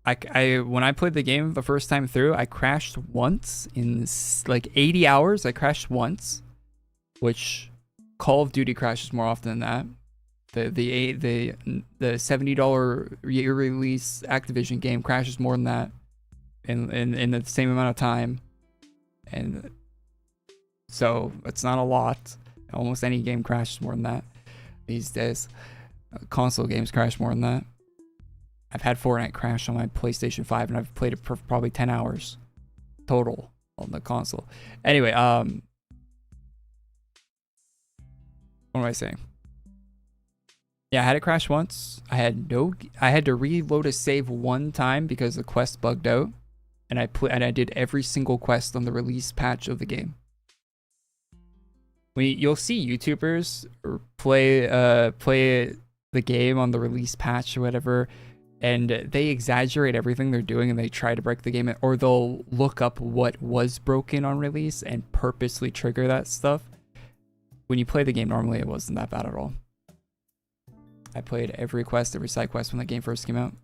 when I played the game the first time through, I crashed once in like 80 hours. I crashed once, which Call of Duty crashes more often than that. The $70 year release Activision game crashes more than that in the same amount of time, and so it's not a lot. Almost any game crashes more than that these days. Console games crash more than that. I've had Fortnite crash on my PlayStation 5 and I've played it for probably 10 hours total on the console. Anyway, what am I saying? Yeah, I had it crash once. I had to reload a save one time because the quest bugged out, and I did every single quest on the release patch of the game. You'll see YouTubers play the game on the release patch or whatever, and they exaggerate everything they're doing and they try to break the game, or they'll look up what was broken on release and purposely trigger that stuff. When you play the game normally, it wasn't that bad at all. I played every quest, every side quest when the game first came out,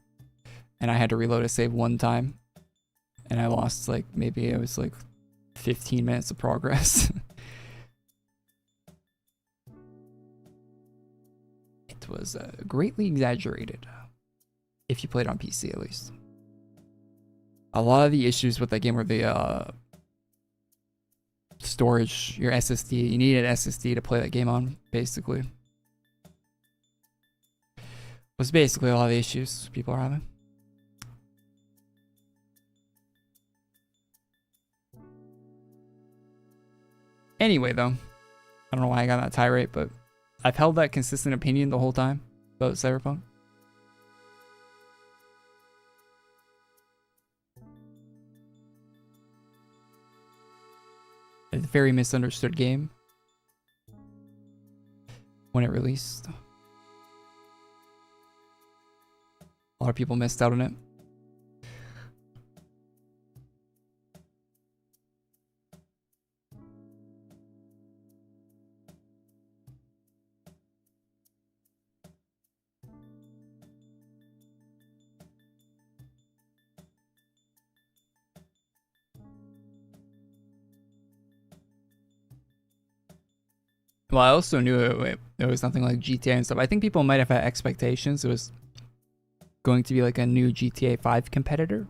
and I had to reload a save one time, and I lost maybe it was 15 minutes of progress. It was greatly exaggerated, if you played on PC at least. A lot of the issues with that game were the storage, your SSD. You needed an SSD to play that game on, basically. Was basically a lot of the issues people are having. Anyway, though, I don't know why I got that tirade, but I've held that consistent opinion the whole time about Cyberpunk. It's a very misunderstood game when it released. A lot of people missed out on it. Well, I also knew it was nothing like GTA and stuff. I think people might have had expectations. It was going to be like a new GTA 5 competitor,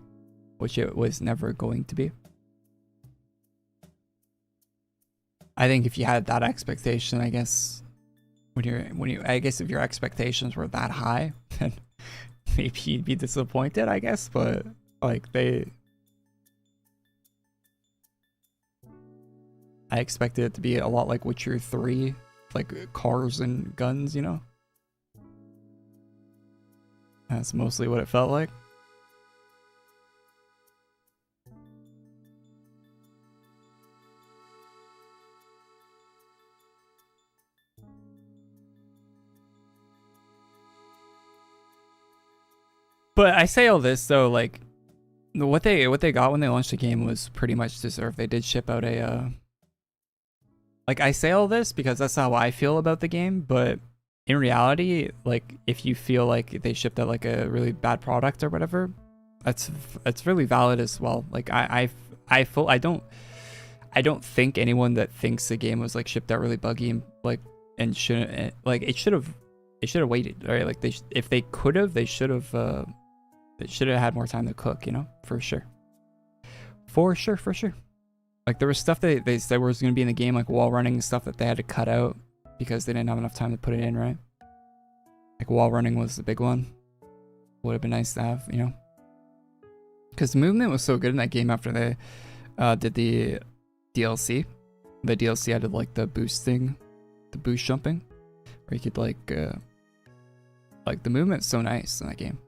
which it was never going to be. I think if you had that expectation, I guess I guess if your expectations were that high, then maybe you'd be disappointed, I guess. But like I expected it to be a lot like Witcher 3, like cars and guns, you know? That's mostly what it felt like. But I say all this though, like what they got when they launched the game was pretty much deserved. They did ship out a like, I say all this because that's how I feel about the game, but in reality, like if you feel like they shipped out like a really bad product or whatever, it's really valid as well. Like I don't think anyone that thinks the game was like shipped out really buggy and like and shouldn't, like it should have waited, right? Like if they could have, they should have had more time to cook, you know, for sure. Like there was stuff that they said was going to be in the game, like wall running and stuff that they had to cut out because they didn't have enough time to put it in, right? Like wall running was the big one. Would have been nice to have, you know, because the movement was so good in that game after they did the DLC. The DLC added like the boost jumping, where you could like the movement's so nice in that game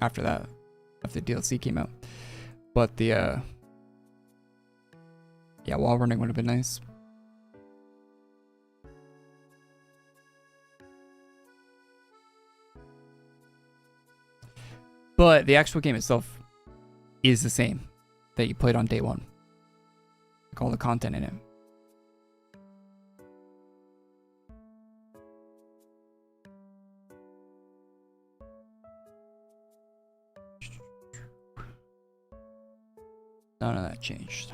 after that, after the DLC came out. But the yeah, wall running would have been nice. But the actual game itself is the same that you played on day one. Like all the content in it. None of that changed.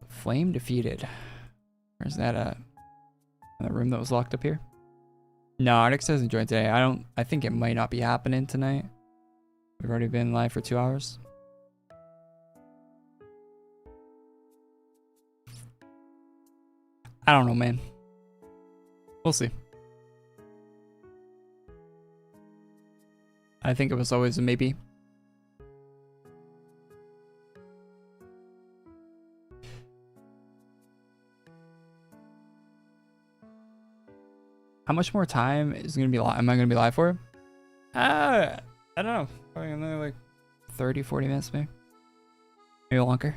Flame defeated. Where's that at? In the room that was locked up here? No, Artix hasn't joined today. I think it might not be happening tonight. We've already been live for 2 hours. I don't know, man. We'll see. I think it was always a maybe. How much more time is gonna be am I gonna be live for? I don't know. Probably another like 30, 40 minutes maybe. Maybe longer.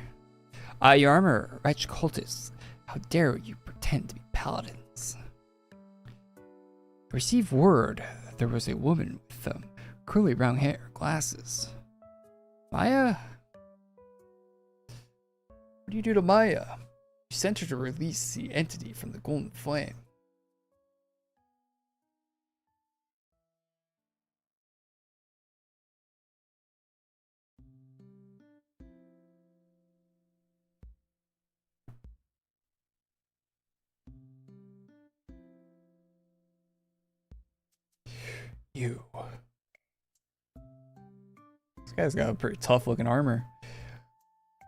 Your armor, wretched cultists. How dare you pretend to be paladins? Received word that there was a woman with curly brown hair, glasses. Maya? What do you do to Maya? You sent her to release the entity from the golden flame. You. This guy's got a pretty tough looking armor.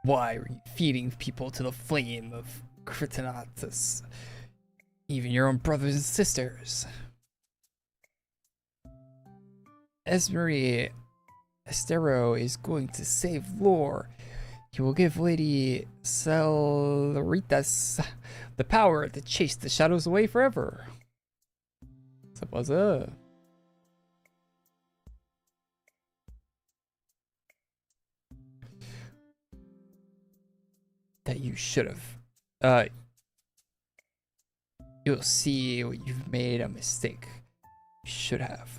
Why were you feeding people to the flame of Krytonatus? Even your own brothers and sisters. Esmery Estero is going to save Lore. He will give Lady Celeritas the power to chase the shadows away forever. What's up? That you should have. You'll see what you've made a mistake. You should have.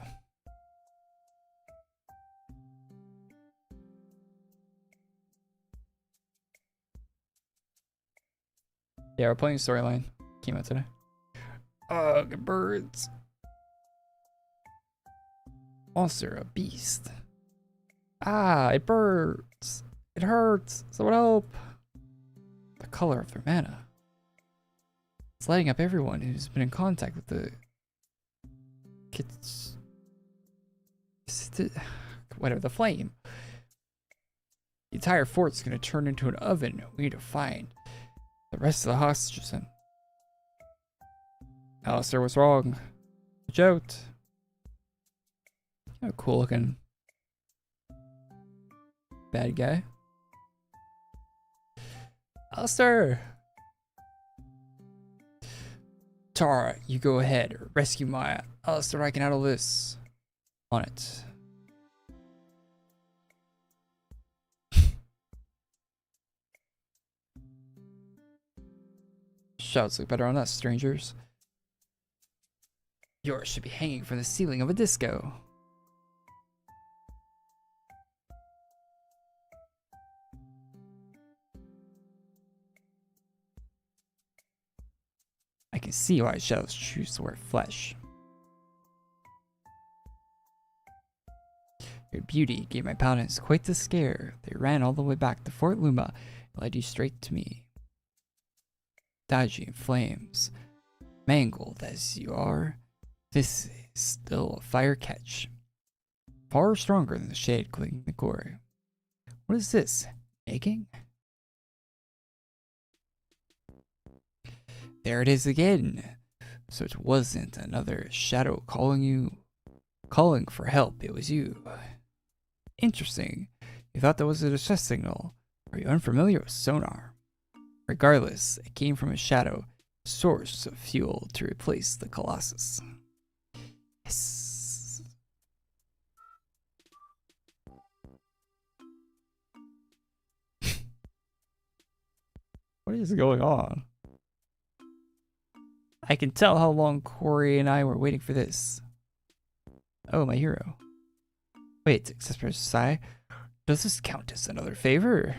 Yeah, we're playing storyline. Came out today. Ugh, birds. Monster, a beast. Ah, it birds. It hurts. Someone help. The color of their mana. It's lighting up everyone who's been in contact with the kids. Whatever, the flame. The entire fort's gonna turn into an oven. We need to find the rest of the hostages. And Alistair, what's wrong? Watch out. Oh, cool looking bad guy. Alistair! Tara, you go ahead. Rescue Maya. Alistair, I can handle this. On it. Shouts look better on us, strangers. Yours should be hanging from the ceiling of a disco. I can see why shadows choose to wear flesh. Your beauty gave my paladins quite the scare. They ran all the way back to Fort Luma and led you straight to me. Dodgy in flames, mangled as you are, this is still a fire catch. Far stronger than the shade clinging to Korey. What is this? Making? There it is again. So it wasn't another shadow calling for help. It was you. Interesting. You thought that was a distress signal. Are you unfamiliar with sonar? Regardless, it came from a shadow, source of fuel to replace the Colossus. Yes. What is going on? I can tell how long Korey and I were waiting for this. Oh, my hero. Wait, except for Sai, does this count as another favor?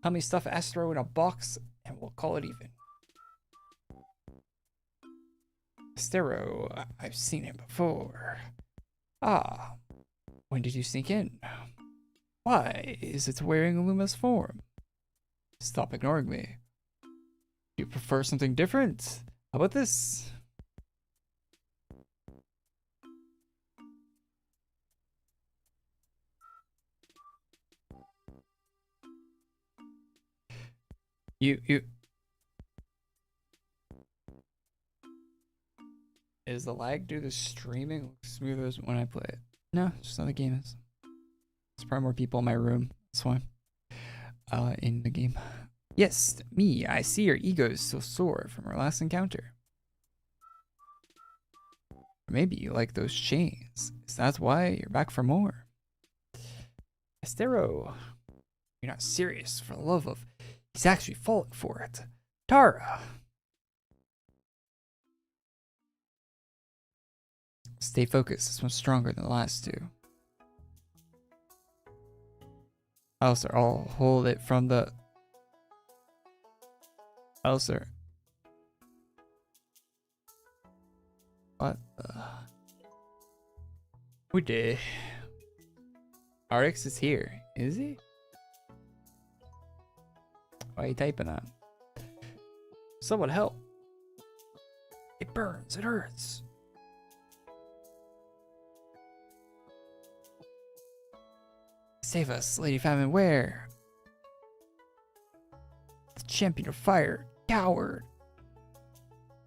Help me stuff Astro in a box and we'll call it even. Astero, I've seen him before. Ah, when did you sneak in? Why is it wearing Luma's form? Stop ignoring me. You prefer something different? How about this? You is the lag due to streaming look smooth as when I play it? No, just how the game is. There's probably more people in my room. That's why. In the game. Yes, me. I see your ego is still sore from our last encounter. Or maybe you like those chains. Is that why you're back for more? Astero, you're not serious. For the love of, he's actually falling for it. Tara. Stay focused. This one's stronger than the last two. Alistair, I'll hold it from the... Alistair. What the... We did. Artix is here. Is he? Why are you typing that? Someone help. It burns. It hurts. Save us, Lady Famine. Where? The champion of fire. Coward.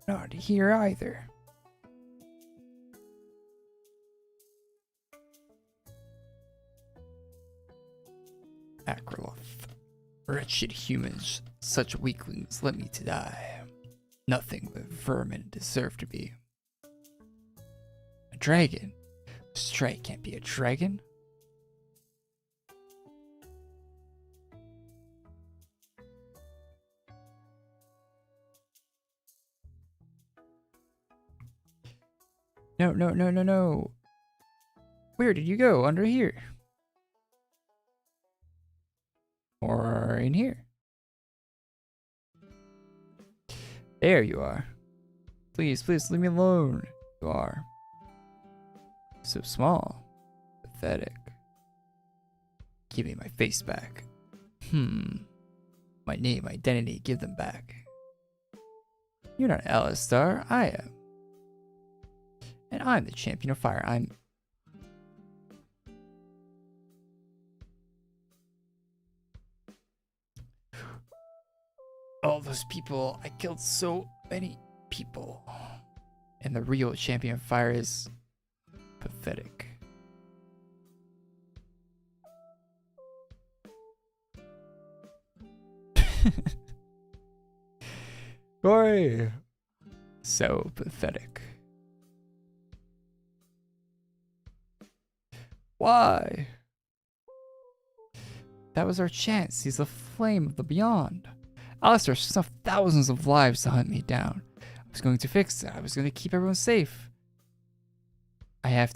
Not here either. Akraloth. Wretched humans. Such weaklings let me to die. Nothing but vermin deserve to be. A dragon? Stray can't be a dragon. No, no, no, no, no. Where did you go? Under here? Or in here? There you are. Please, please leave me alone. You are. So small. Pathetic. Give me my face back. My name, my identity, give them back. You're not Alistar, I am. And I'm the champion of fire. I'm... All those people, I killed so many people. And the real champion of fire is pathetic. Korey! So pathetic. Why? That was our chance. He's the flame of the beyond. Alistar snuffed thousands of lives to hunt me down. I was going to fix it. I was going to keep everyone safe. I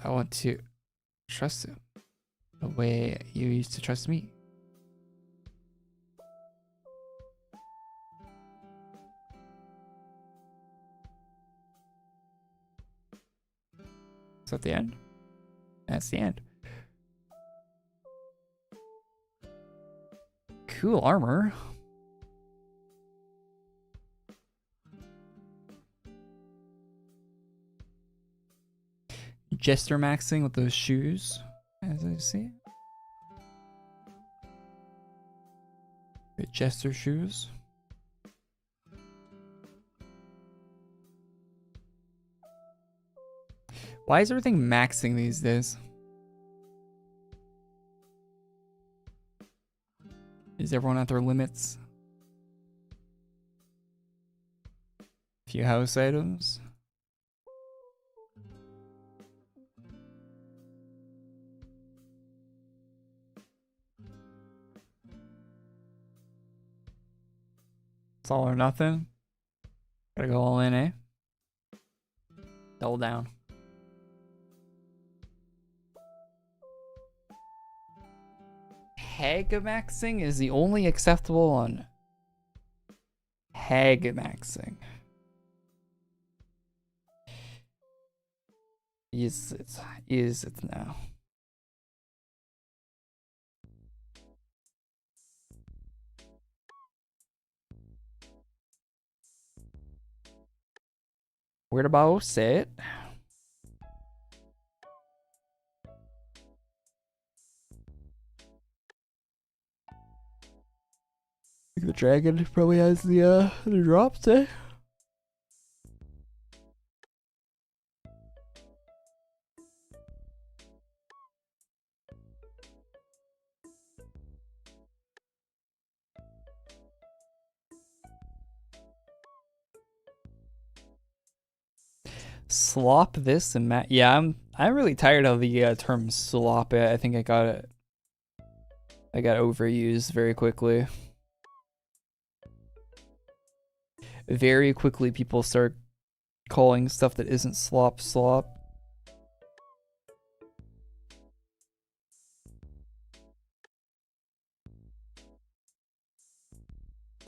want to trust him the way you used to trust me. Is that the end? That's the end. Cool armor. Jester maxing with those shoes, as I see. The Jester shoes. Why is everything maxing these days? Is everyone at their limits? Few house items. It's all or nothing. Gotta go all in, eh? Double down. Hag maxing is the only acceptable one. Hag maxing. Is it now? Where about sit? The dragon probably has the drops, eh? Slop this and yeah, I'm really tired of the term slop. I think I got overused very quickly. Very quickly people start calling stuff that isn't slop slop.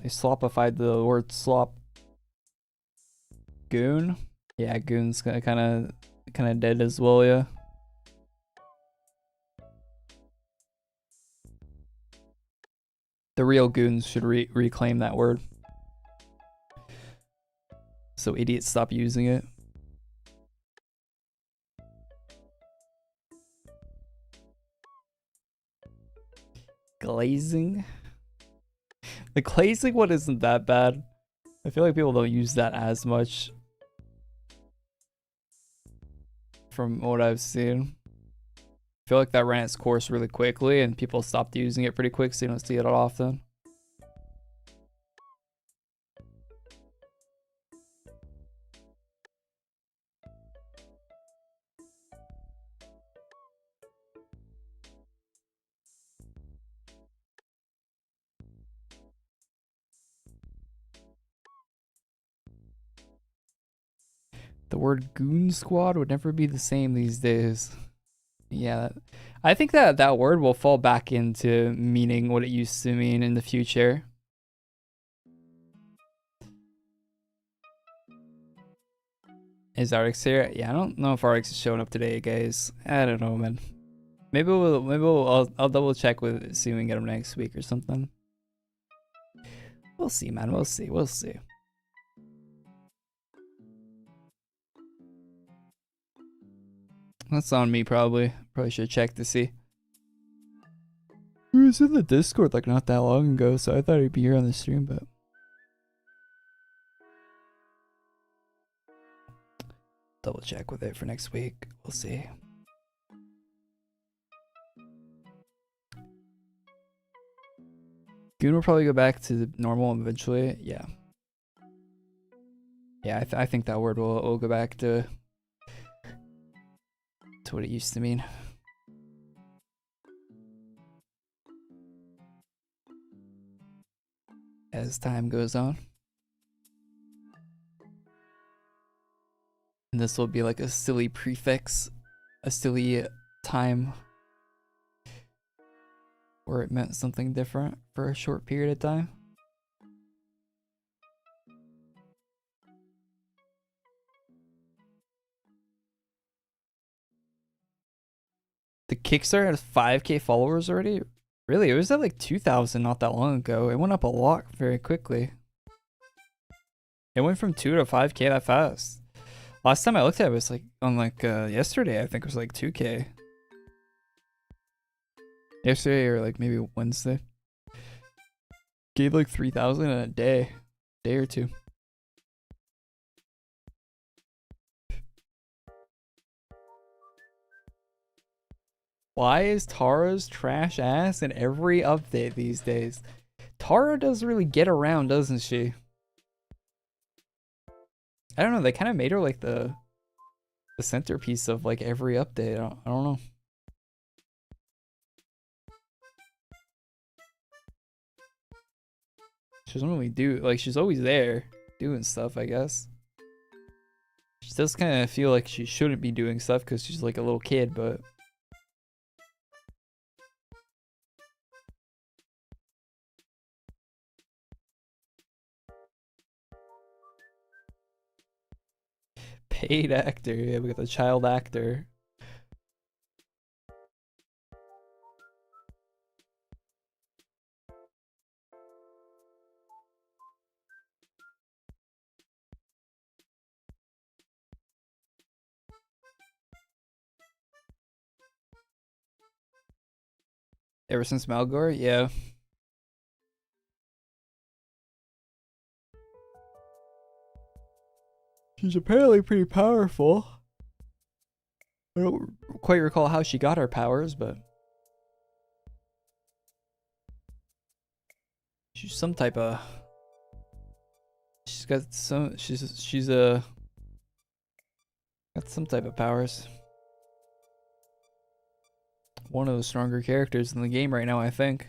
They slopified the word slop. Goon? Yeah, goon's kind of dead as well, yeah. The real goons should reclaim that word. So idiots stop using it. Glazing? The glazing one isn't that bad. I feel like people don't use that as much. From what I've seen. I feel like that ran its course really quickly and people stopped using it pretty quick, so you don't see it often. The word goon squad would never be the same these days. Yeah, I think that word will fall back into meaning what it used to mean in the future. Is Artix here? Yeah, I don't know if Artix is showing up today, guys. I don't know, man. I'll double check with see if we can get them next week or something. We'll see, man. We'll see. That's on me, probably. Probably should check to see. He was in the Discord like not that long ago, so I thought he'd be here on the stream, but double check with it for next week. We'll see. Goon will probably go back to the normal eventually. Yeah. Yeah, I think that word will go back to what it used to mean. As time goes on. And this will be like a silly prefix, a silly time where it meant something different for a short period of time. The Kickstarter has 5K followers already? Really? It was at like 2,000 not that long ago. It went up a lot very quickly. It went from 2 to 5K that fast. Last time I looked at it, it was like on like yesterday, I think it was like 2K. Yesterday or like maybe Wednesday. Gave like 3,000 in a day or two. Why is Tara's trash ass in every update these days? Tara doesn't really get around, doesn't she? I don't know, they kind of made her like the centerpiece of like every update. I don't know. She doesn't really do, like, she's always there doing stuff, I guess. She does kind of feel like she shouldn't be doing stuff because she's like a little kid, but paid actor. Yeah, we got the child actor. Ever since Malgore? Yeah. She's apparently pretty powerful. I don't quite recall how she got her powers, but she's some type of. She's got some. She's got some type of powers. One of the stronger characters in the game right now, I think.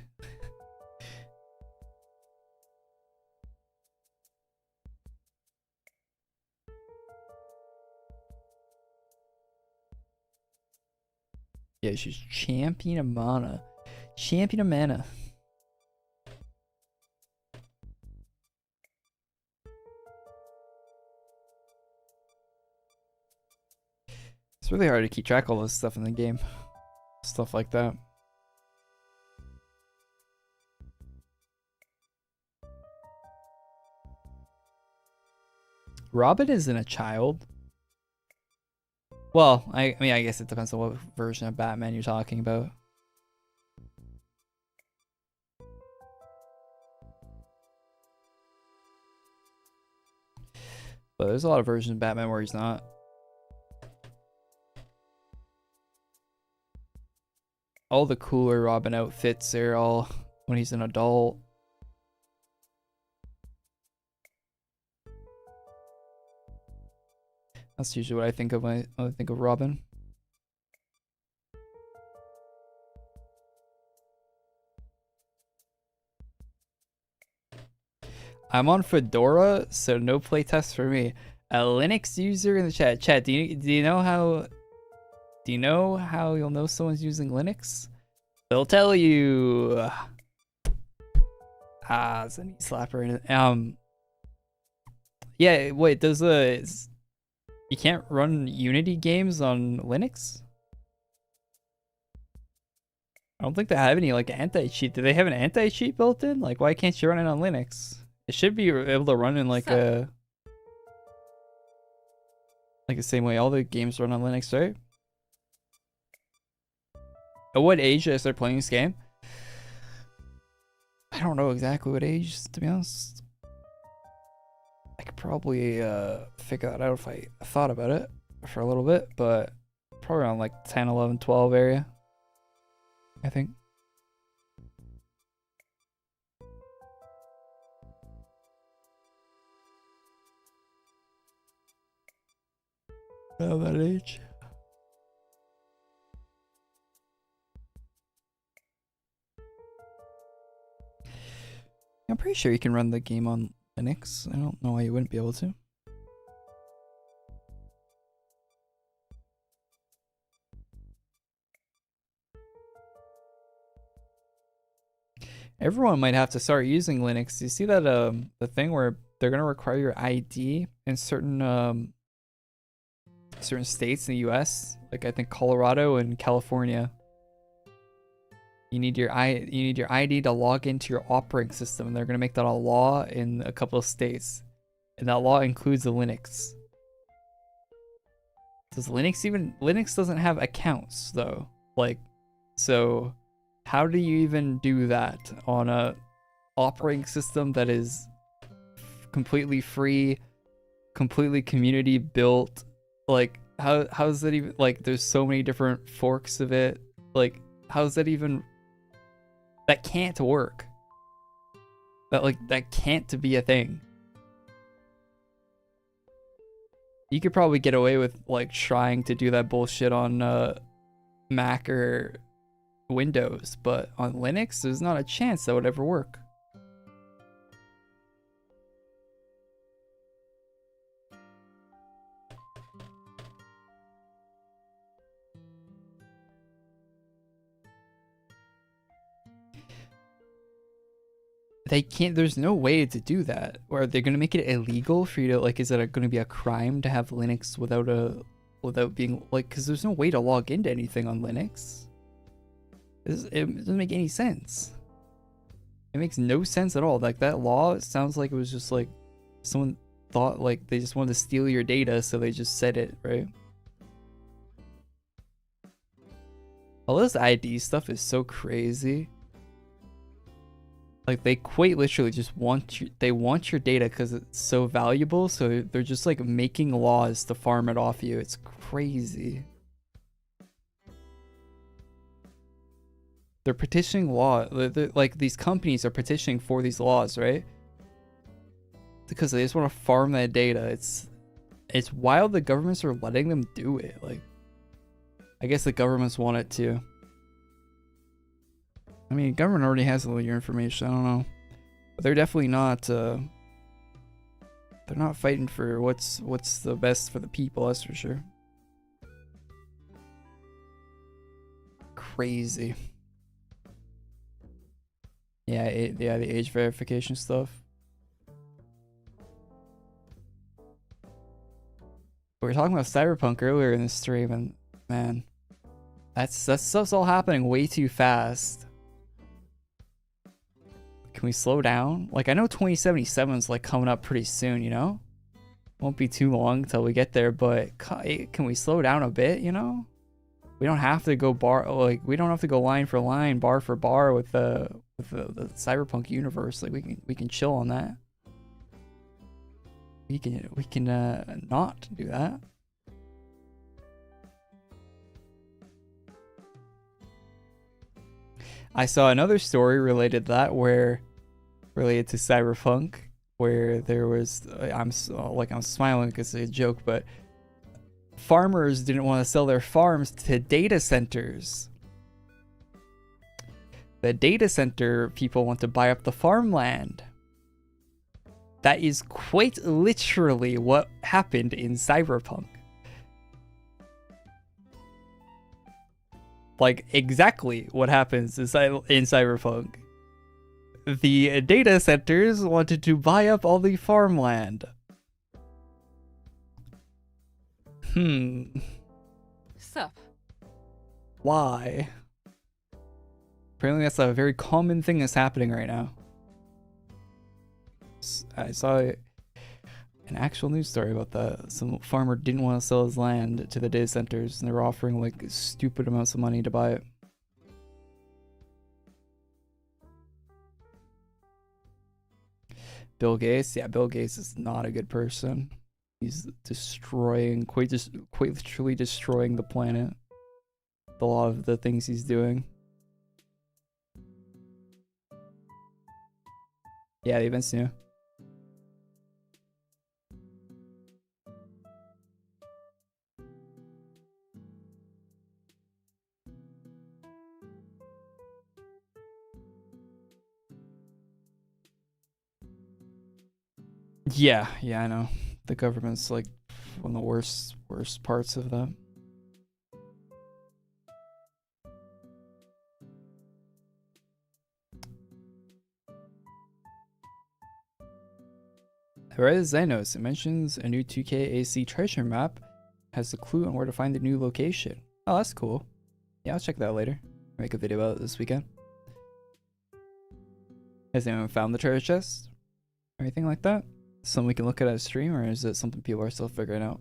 Yeah, she's champion of mana. Champion of mana. It's really hard to keep track of all this stuff in the game. Stuff like that. Robin isn't a child. Well, I mean, I guess it depends on what version of Batman you're talking about. But there's a lot of versions of Batman where he's not. All the cooler Robin outfits are all when he's an adult. That's usually what I think of when I think of Robin. I'm on Fedora, so no playtest for me. A Linux user in the chat. Chat, do you know how you'll know someone's using Linux? They'll tell you. Ah, it's a knee slapper in it. Yeah, wait, you can't run Unity games on Linux? I don't think they have any like anti-cheat. Do they have an anti-cheat built in? Like, why can't you run it on Linux? It should be able to run in like the same way all the games run on Linux, right? At what age should I start playing this game? I don't know exactly what age, to be honest. I could probably figure that out if I thought about it for a little bit, but probably around like 10, 11, 12 area, I think. About that age. I'm pretty sure you can run the game on Linux. I don't know why you wouldn't be able to. Everyone might have to start using Linux. You see that the thing where they're gonna require your ID in certain states in the US, like I think Colorado and California. You need your ID to log into your operating system, and they're gonna make that a law in a couple of states, and that law includes the Linux. Does Linux doesn't have accounts though, like, so how do you even do that on a operating system that is completely free, completely community built? Like, how's that even, like, there's so many different forks of it, like, how's that even, that can't work. That can't be a thing. You could probably get away with like trying to do that bullshit on Mac or Windows, but on Linux, there's not a chance that would ever work. They can't, there's no way to do that. Or are they going to make it illegal for you to, like, is it going to be a crime to have Linux without being, like, because there's no way to log into anything on Linux. It doesn't make any sense. It makes no sense at all. Like, that law, it sounds like it was just like someone thought like they just wanted to steal your data, so they just said it, right? All this ID stuff is so crazy. Like, they quite literally just want your data because it's so valuable, so they're just like making laws to farm it off you. It's crazy. They're petitioning law, like these companies are petitioning for these laws, right? Because they just want to farm that data. It's wild the governments are letting them do it. Like, I guess the governments want it to. I mean, government already has all your information. I don't know, but they're definitely not. They're not fighting for what's the best for the people. That's for sure. Crazy. Yeah, the age verification stuff. We were talking about Cyberpunk earlier in the stream, and man, that stuff's all happening way too fast. Can we slow down? Like, I know 2077 is like coming up pretty soon, you know? Won't be too long till we get there, but can we slow down a bit, you know? We don't have to go we don't have to go line for line, bar for bar with the Cyberpunk universe. Like, we can chill on that. We can not do that. I saw another story related to that, related to Cyberpunk, where there was, I'm smiling because it's a joke, but farmers didn't want to sell their farms to data centers. The data center people want to buy up the farmland. That is quite literally what happened in Cyberpunk. Like, exactly what happens in Cyberpunk. The data centers wanted to buy up all the farmland. Sup? Why? Apparently that's a very common thing that's happening right now. I saw an actual news story about that. Some farmer didn't want to sell his land to the data centers, and they were offering like stupid amounts of money to buy it. Bill Gates, yeah, Bill Gates is not a good person. He's destroying, quite literally destroying the planet. A lot of the things he's doing. Yeah, the event's new. Yeah, I know. The government's like one of the worst parts of that. I read the Xenos. It mentions a new 2K AC treasure map. Has a clue on where to find the new location. Oh, that's cool. Yeah, I'll check that out later. Make a video about it this weekend. Has anyone found the treasure chest? Or anything like that? Something we can look at a stream, or is it something people are still figuring out?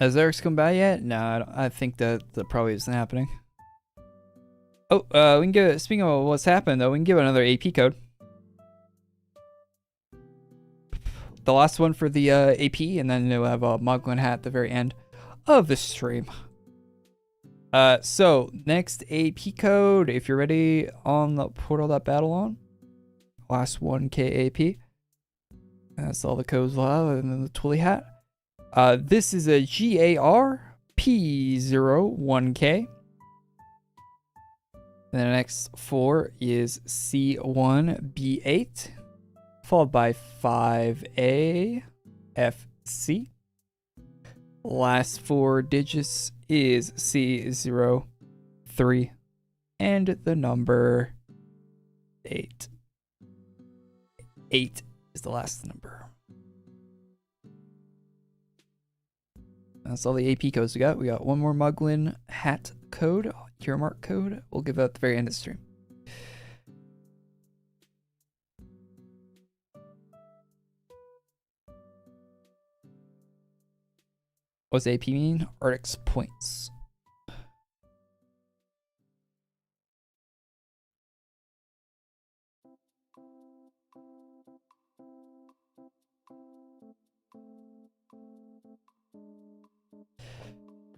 Has Eric's come by yet? No, I think that probably isn't happening. Oh, we can give. Speaking of what's happened, though, we can give another AP code. The last one for the AP, and then we'll have a Moglin hat at the very end of the stream. So next AP code, if you're ready on the portal.battle on, last 1K AP. That's all the codes we'll have, and then the Twilly hat. This is a GAR P01K. And the next 4 is C1B8, followed by 5AFC. Last 4 digits is C03, and the number 8. 8 is the last number. That's all the AP codes we got. We got one more Moglin hat code, hero mark code. We'll give out at the very end of the stream. What's AP mean? Artix points.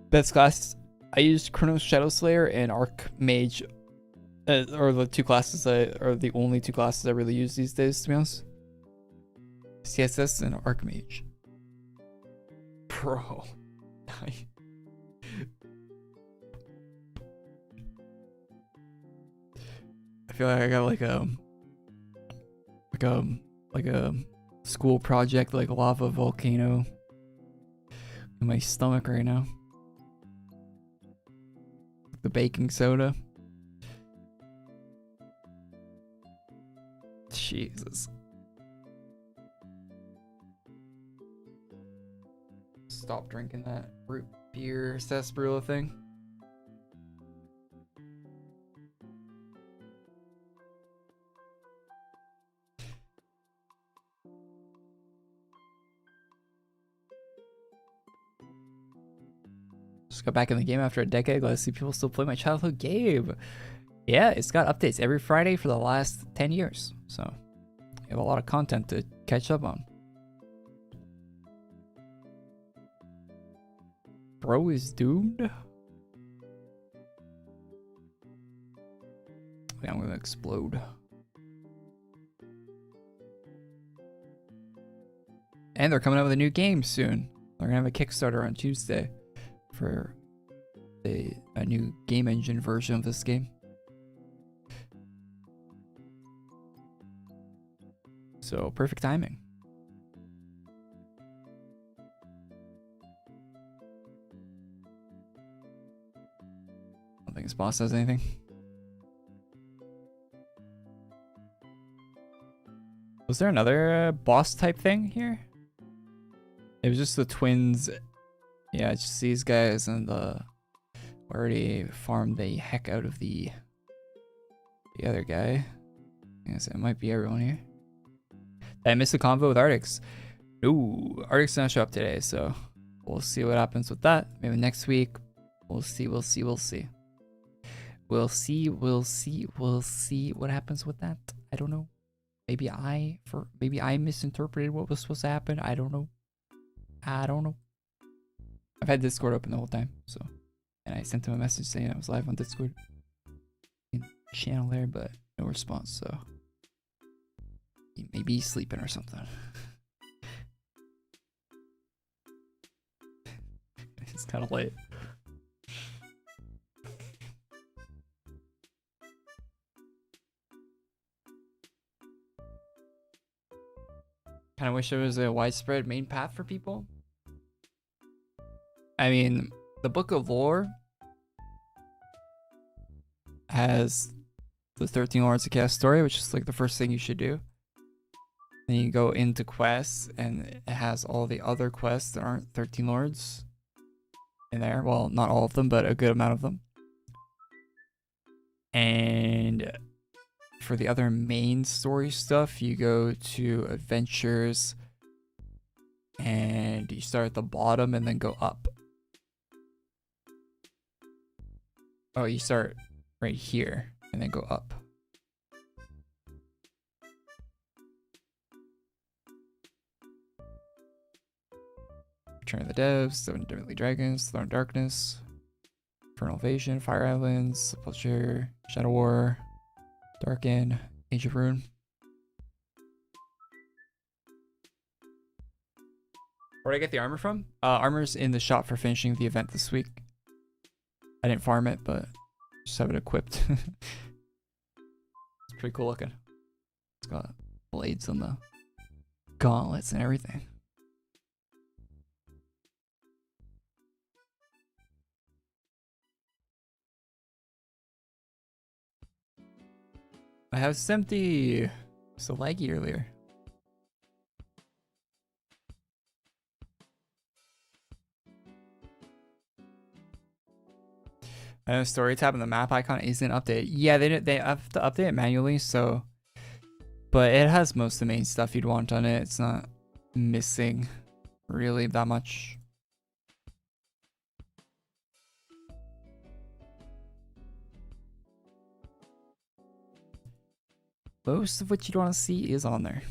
Best class, I used Chronos Shadow Slayer and Archmage, or the two classes that are the only two classes I really use these days, to be honest. CSS and Archmage. Bro. I feel like I got like a school project, like lava volcano in my stomach right now. The baking soda. Jesus. Stop drinking that root beer sarsaparilla thing. Just got back in the game after a decade. Glad to see people still play my childhood game. Yeah, it's got updates every Friday for the last 10 years. So, you have a lot of content to catch up on. Bro is doomed? Yeah, I'm gonna explode. And they're coming out with a new game soon. They're gonna have a Kickstarter on Tuesday for a new game engine version of this game. So, perfect timing. think his boss says anything. Was there another boss type thing here? It was just the twins. Yeah, it's just these guys and the already farmed the heck out of the other guy. I guess it might be everyone here. Did I missed the convo with Artix. No, Artix didn't show up today, so we'll see what happens with that. Maybe next week. We'll see. We'll see. We'll see. We'll see. We'll see. We'll see what happens with that. I don't know. Maybe I misinterpreted what was supposed to happen. I don't know. I don't know. I've had Discord open the whole time, so, and I sent him a message saying I was live on Discord channel there, but no response. So maybe he's sleeping or something. It's kind of late. Kind of wish there was a widespread main path for people. I mean, the Book of Lore has the 13 Lords of Chaos story, which is like the first thing you should do. Then you go into quests, and it has all the other quests that aren't 13 Lords in there. Well, not all of them, but a good amount of them. And for the other main story stuff, you go to adventures and you start at the bottom and then go up. Oh, you start right here and then go up. Return of the Devs, Seven Deadly Dragons, Throne of Darkness, Infernal Invasion, Fire Islands, Sepulture, Shadow War, Darken, Age of Ruin. Where did I get the armor from? Armor's in the shop for finishing the event this week. I didn't farm it, but just have it equipped. It's pretty cool looking. It's got blades on the gauntlets and everything. My house is empty. So laggy earlier. I know story tab and the map icon isn't updated. Yeah, they have to update it manually, so, but it has most of the main stuff you'd want on it. It's not missing really that much. Most of what you'd want to see is on there.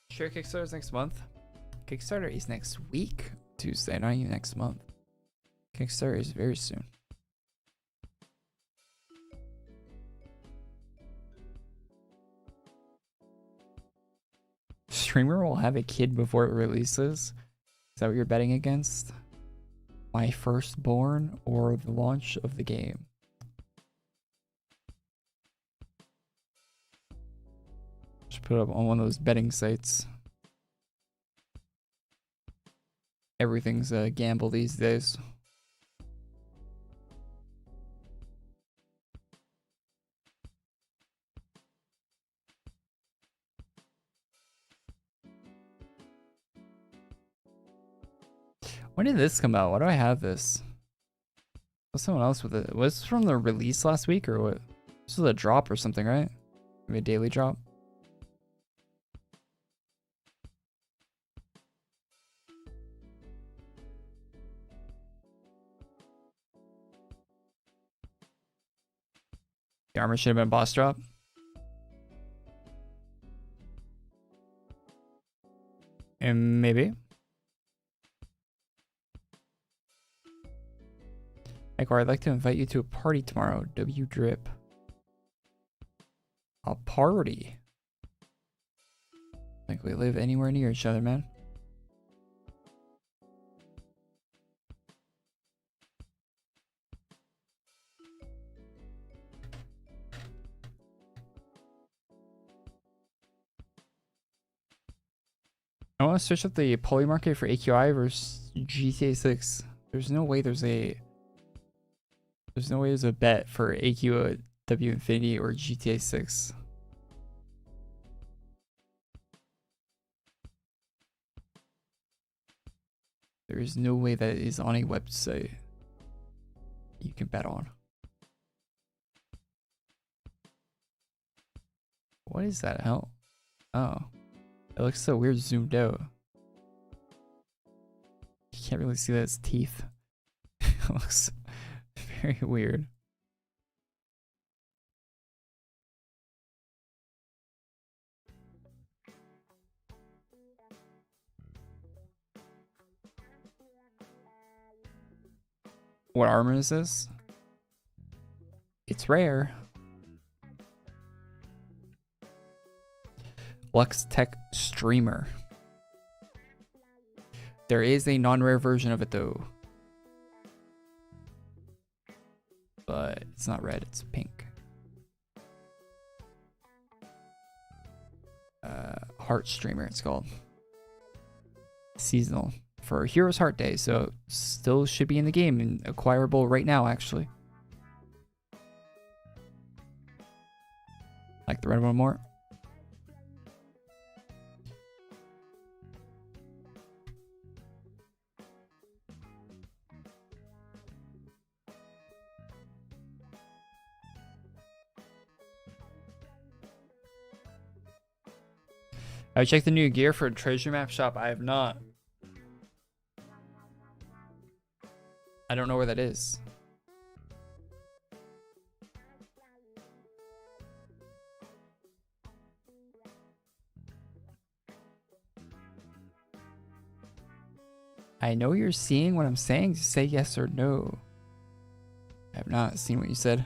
Sure, Kickstarter is next month. Kickstarter is next week, Tuesday, not even next month. Kickstarter is very soon. Streamer will have a kid before it releases. Is that what you're betting against? My firstborn or the launch of the game? Just put it up on one of those betting sites. Everything's a gamble these days. When did this come out? Why do I have this? Was someone else with it? Was this from the release last week or what? This was a drop or something, right? Maybe a daily drop. The armor should have been a boss drop. And maybe. Hey Korey, I'd like to invite you to a party tomorrow. W Drip. A party? I think we live anywhere near each other, man. I want to switch up the poly market for AQI versus GTA 6. There's no way there's a bet for AQW Infinity or GTA 6. There is no way that is on a website you can bet on. What is that? Hell? Oh. It looks so weird zoomed out. You can't really see that it's teeth. It looks very weird. What armor is this? It's rare. Lux Tech Streamer. There is a non-rare version of it though. But it's not red, it's pink. Heart Streamer it's called. Seasonal. For Heroes Heart Day, so still should be in the game and acquirable right now actually. Like the red one more. I checked the new gear for a treasure map shop. I have not. I don't know where that is. I know you're seeing what I'm saying. Just say yes or no. I have not seen what you said.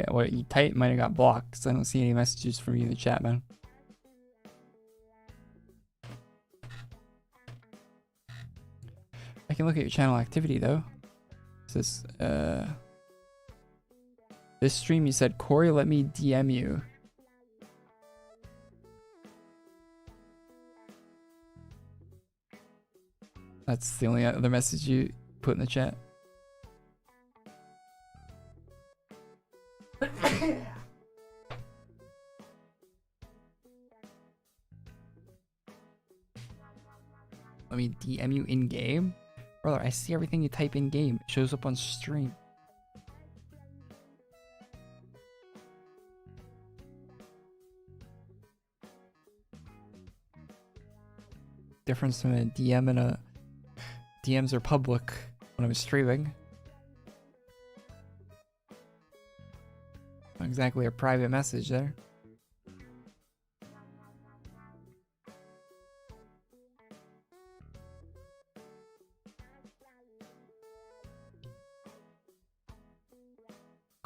What you typed might have got blocked because I don't see any messages from you in the chat, man. I can look at your channel activity though. It says, this stream you said, Korey, let me DM you. That's the only other message you put in the chat. Let me DM you in game? Brother, I see everything you type in game. It shows up on stream. Difference from a DM and a... DMs are public when I'm streaming. Not exactly a private message there.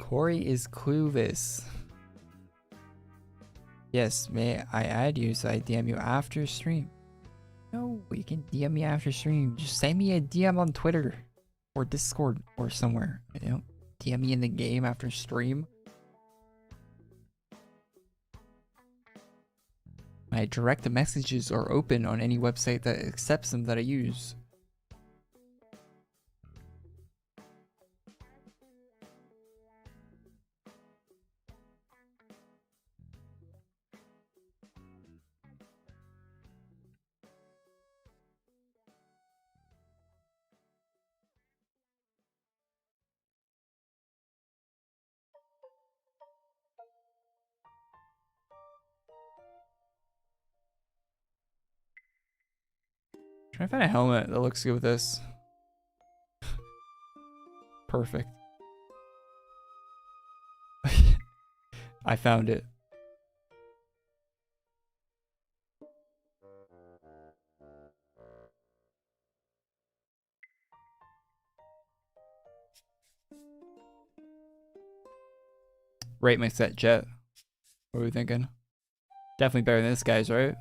Korey is clueless. Yes, may I add you so I DM you after stream? No, you can DM me after stream. Just send me a DM on Twitter or Discord or somewhere. You know, DM me in the game after stream. My direct messages are open on any website that accepts them that I use. Trying to find a helmet that looks good with this. Perfect. I found it. Rate my set jet. What are we thinking? Definitely better than this guy's, right?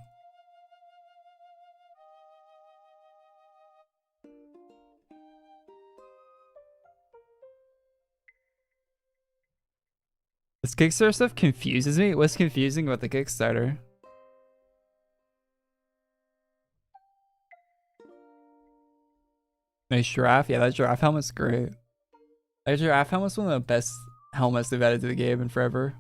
This Kickstarter stuff confuses me. What's confusing about the Kickstarter? Nice giraffe. Yeah, that giraffe helmet's great. That giraffe helmet's one of the best helmets they've added to the game in forever.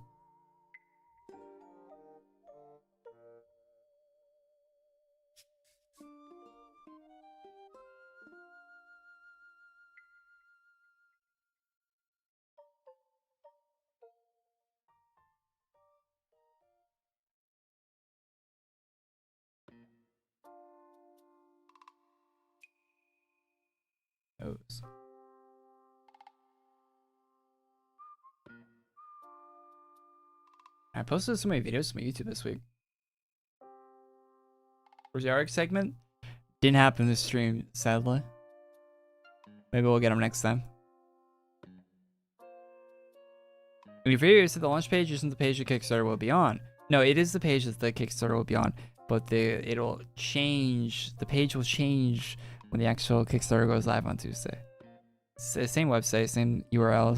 Those. I posted so many videos on my YouTube this week. Where's the Artix segment? Didn't happen this stream, sadly. Maybe we'll get them next time. In your video, you said the launch page isn't the page the Kickstarter will be on. No, it is the page that the Kickstarter will be on, but it'll change. The page will change when the actual Kickstarter goes live on Tuesday. Same website, same URL,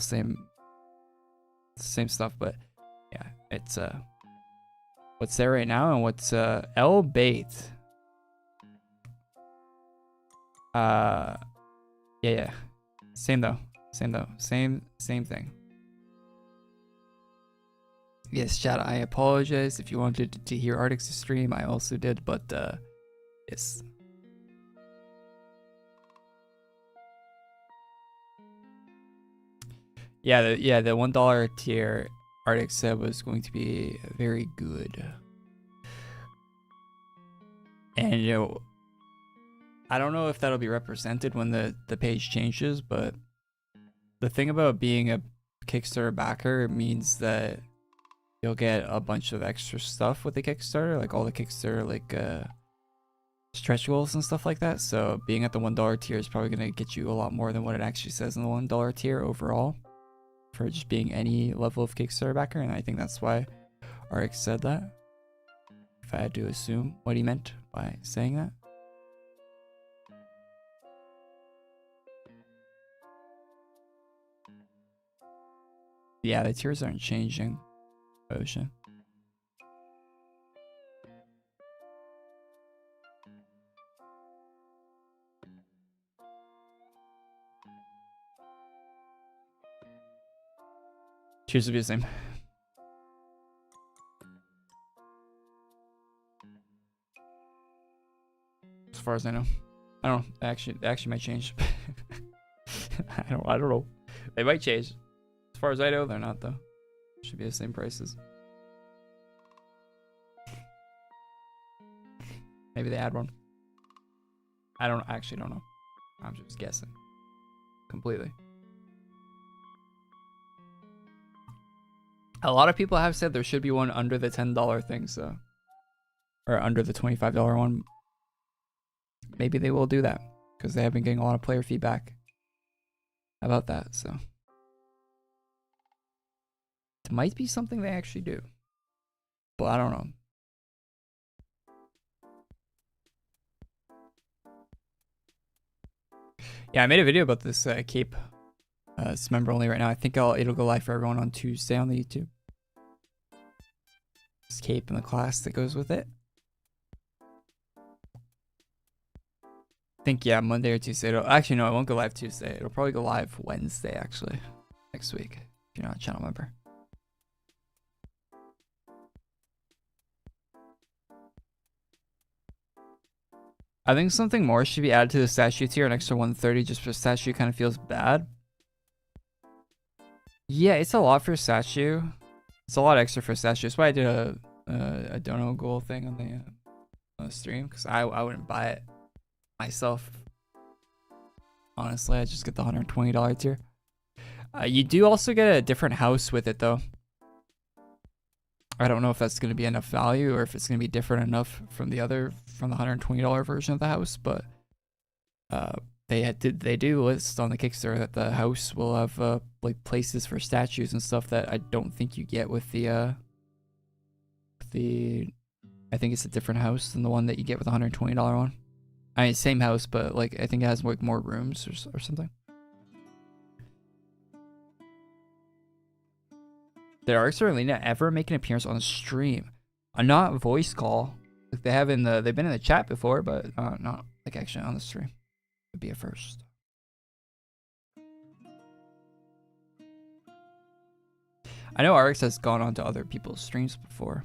same stuff, but yeah, it's what's there right now and what's L bait. Yeah. Same thing. Yes, chat, I apologize if you wanted to hear Artix's stream. I also did, but yes. Yeah, the $1 tier Artix said was going to be very good. And you know, I don't know if that'll be represented when the page changes, but the thing about being a Kickstarter backer, it means that you'll get a bunch of extra stuff with the Kickstarter, like all the Kickstarter like stretch goals and stuff like that. So being at the $1 tier is probably going to get you a lot more than what it actually says in the $1 tier overall for just being any level of Kickstarter backer. And I think that's why Artix said that, if I had to assume what he meant by saying that. Yeah, the tiers aren't changing. Ocean. Tiers will be the same. As far as I know. I don't know. Actually might change. I don't know. They might change. As far as I know, they're not though. Should be the same prices. Maybe they add one. I actually don't know. I'm just guessing. Completely. A lot of people have said there should be one under the $10 thing, so. Or under the $25 one. Maybe they will do that, because they have been getting a lot of player feedback about that, so. It might be something they actually do, but I don't know. Yeah, I made a video about this cape. It's member only right now. I think it'll go live for everyone on Tuesday on the YouTube. This cape and the class that goes with it. I think, yeah, Monday or Tuesday. Actually, no, it won't go live Tuesday. It'll probably go live Wednesday, actually, next week, if you're not a channel member. I think something more should be added to the statue tier, an extra 130 just for statue kind of feels bad. Yeah, it's a lot for statue. It's a lot extra for statue. That's why I did a dono goal thing on the stream, because I wouldn't buy it myself. Honestly, I just get the $120 tier. You do also get a different house with it though. I don't know if that's going to be enough value or if it's going to be different enough from the $120 version of the house, but they do list on the Kickstarter that the house will have like places for statues and stuff that I don't think you get with the I think it's a different house than the one that you get with the $120 one. I mean, same house, but like I think it has like more rooms or something. Did Artix or Alina ever make an appearance on the stream? A not voice call. Like they have in the, they've been in the chat before, but not like actually on the stream. Would be a first. I know Artix has gone on to other people's streams before.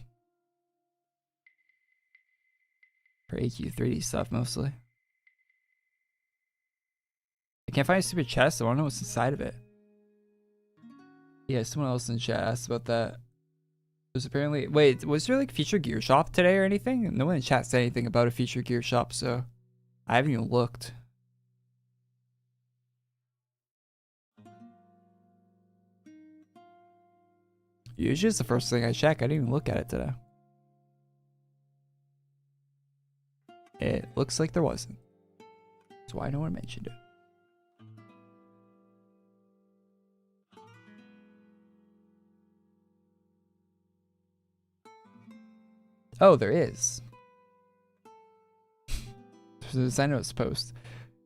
For AQ3D stuff mostly. I can't find a stupid chest. I want to know what's inside of it. Yeah, someone else in chat asked about that. There's apparently... Wait, was there like featured gear shop today or anything? No one in chat said anything about a featured gear shop, so... I haven't even looked. Usually it's the first thing I check. I didn't even look at it today. It looks like there wasn't. That's why no one mentioned it. Oh, there is. There's a sign notes post.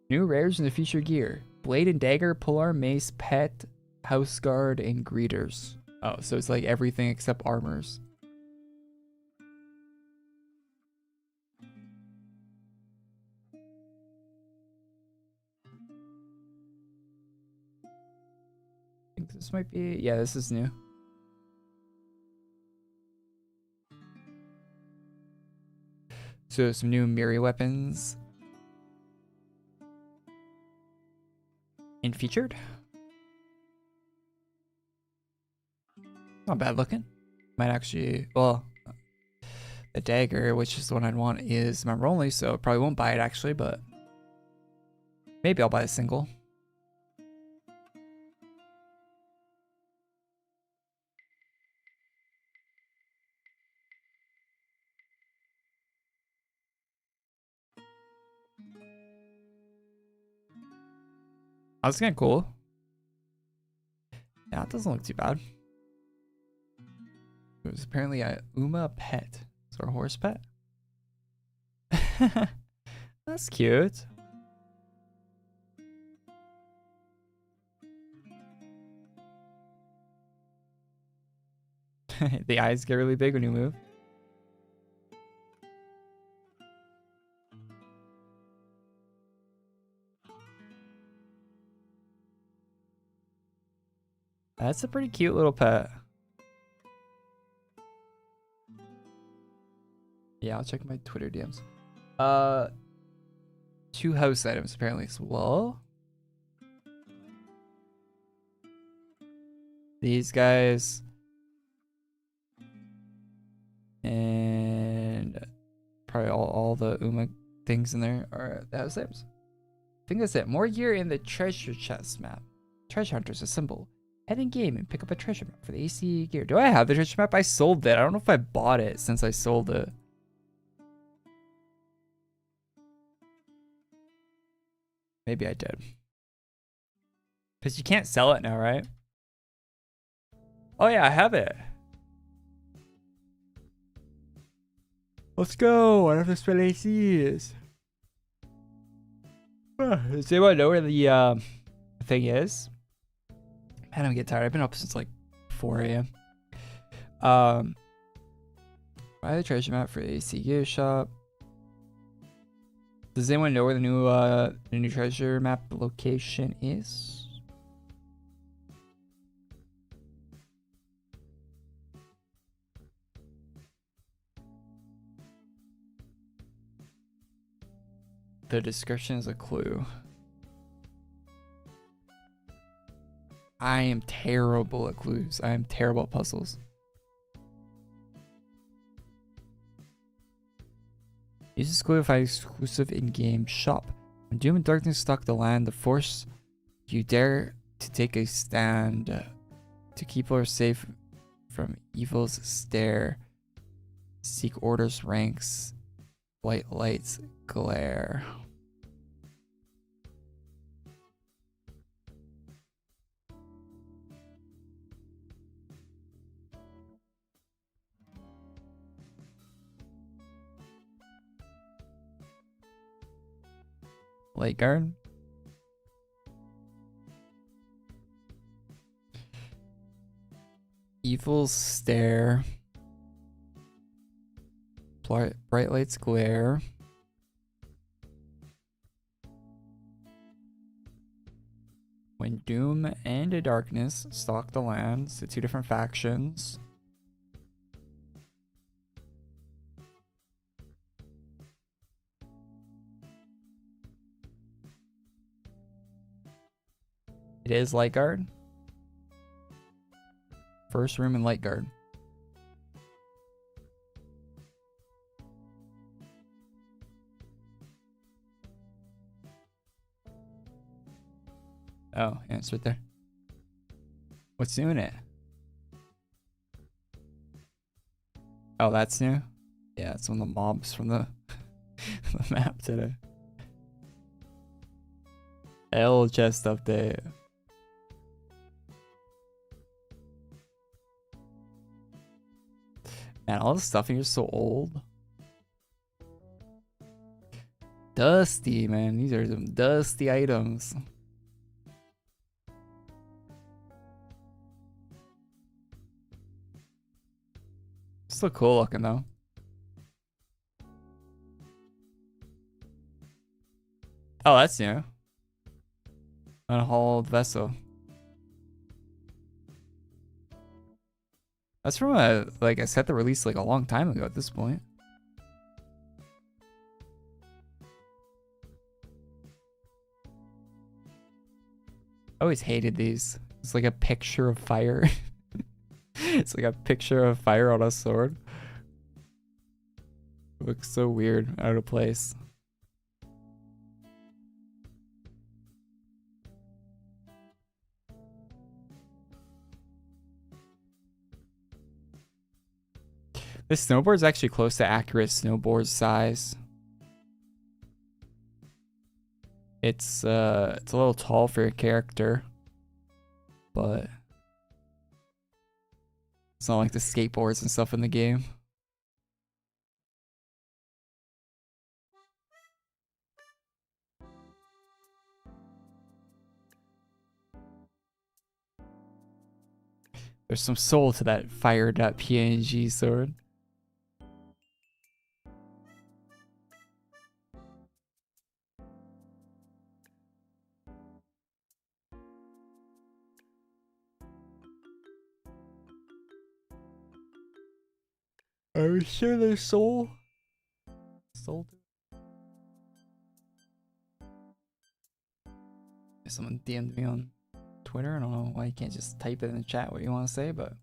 New rares in the feature gear. Blade and dagger, polearm, mace, pet, house guard, and greeters. Oh, so it's like everything except armors. I think this might be... Yeah, this is new. So some new Miri weapons. And featured. Not bad looking. Might actually, well, the dagger, which is the one I'd want, is member only, so probably won't buy it actually, but maybe I'll buy a single. That's kind of cool. Yeah, it doesn't look too bad. It was apparently a Uma pet. Is our horse pet? That's cute. The eyes get really big when you move. That's a pretty cute little pet. Yeah, I'll check my Twitter DMs. 2 house items apparently as well. These guys. And probably all the Uma things in there are the house items. I think that's it. More gear in the treasure chest map. Treasure hunters assemble. Head in game and pick up a treasure map for the AC gear. Do I have the treasure map? I sold it. I don't know if I bought it since I sold it. Maybe I did. Because you can't sell it now, right? Oh yeah, I have it. Let's go. I don't have to spell ACs. Does anyone know where the thing is? Man, I'm getting tired. I've been up since like 4 a.m. Buy the treasure map for the AC gear shop. Does anyone know where the new treasure map location is? The description is a clue. I am terrible at clues. I am terrible at puzzles. Use this clue to find exclusive in-game shop. When Doom and Darkness stalk the land, the force you dare to take a stand to keep her safe from evil's stare. Seek orders, ranks, white lights, glare. Light guard. Evil stare. Bright lights glare. When doom and darkness stalk the lands, the two different factions. It is light guard. First room in light guard. Oh, yeah, it's right there. What's new in it? Oh, that's new? Yeah, it's one of the mobs from the, the map today. L chest update. Man, all the stuff here is so old. Dusty, man. These are some dusty items. Still cool looking though. Oh, that's new. Unhauled vessel. That's from a set that released like a long time ago at this point. I always hated these. It's like a picture of fire. It's like a picture of fire on a sword. It looks so weird, out of place. This snowboard is actually close to accurate snowboard size. It's a little tall for your character, but it's not like the skateboards and stuff in the game. There's some soul to that fire.png sword. Are we sure there's soul? Soul? Someone DM'd me on Twitter. I don't know why you can't just type it in the chat what you want to say, but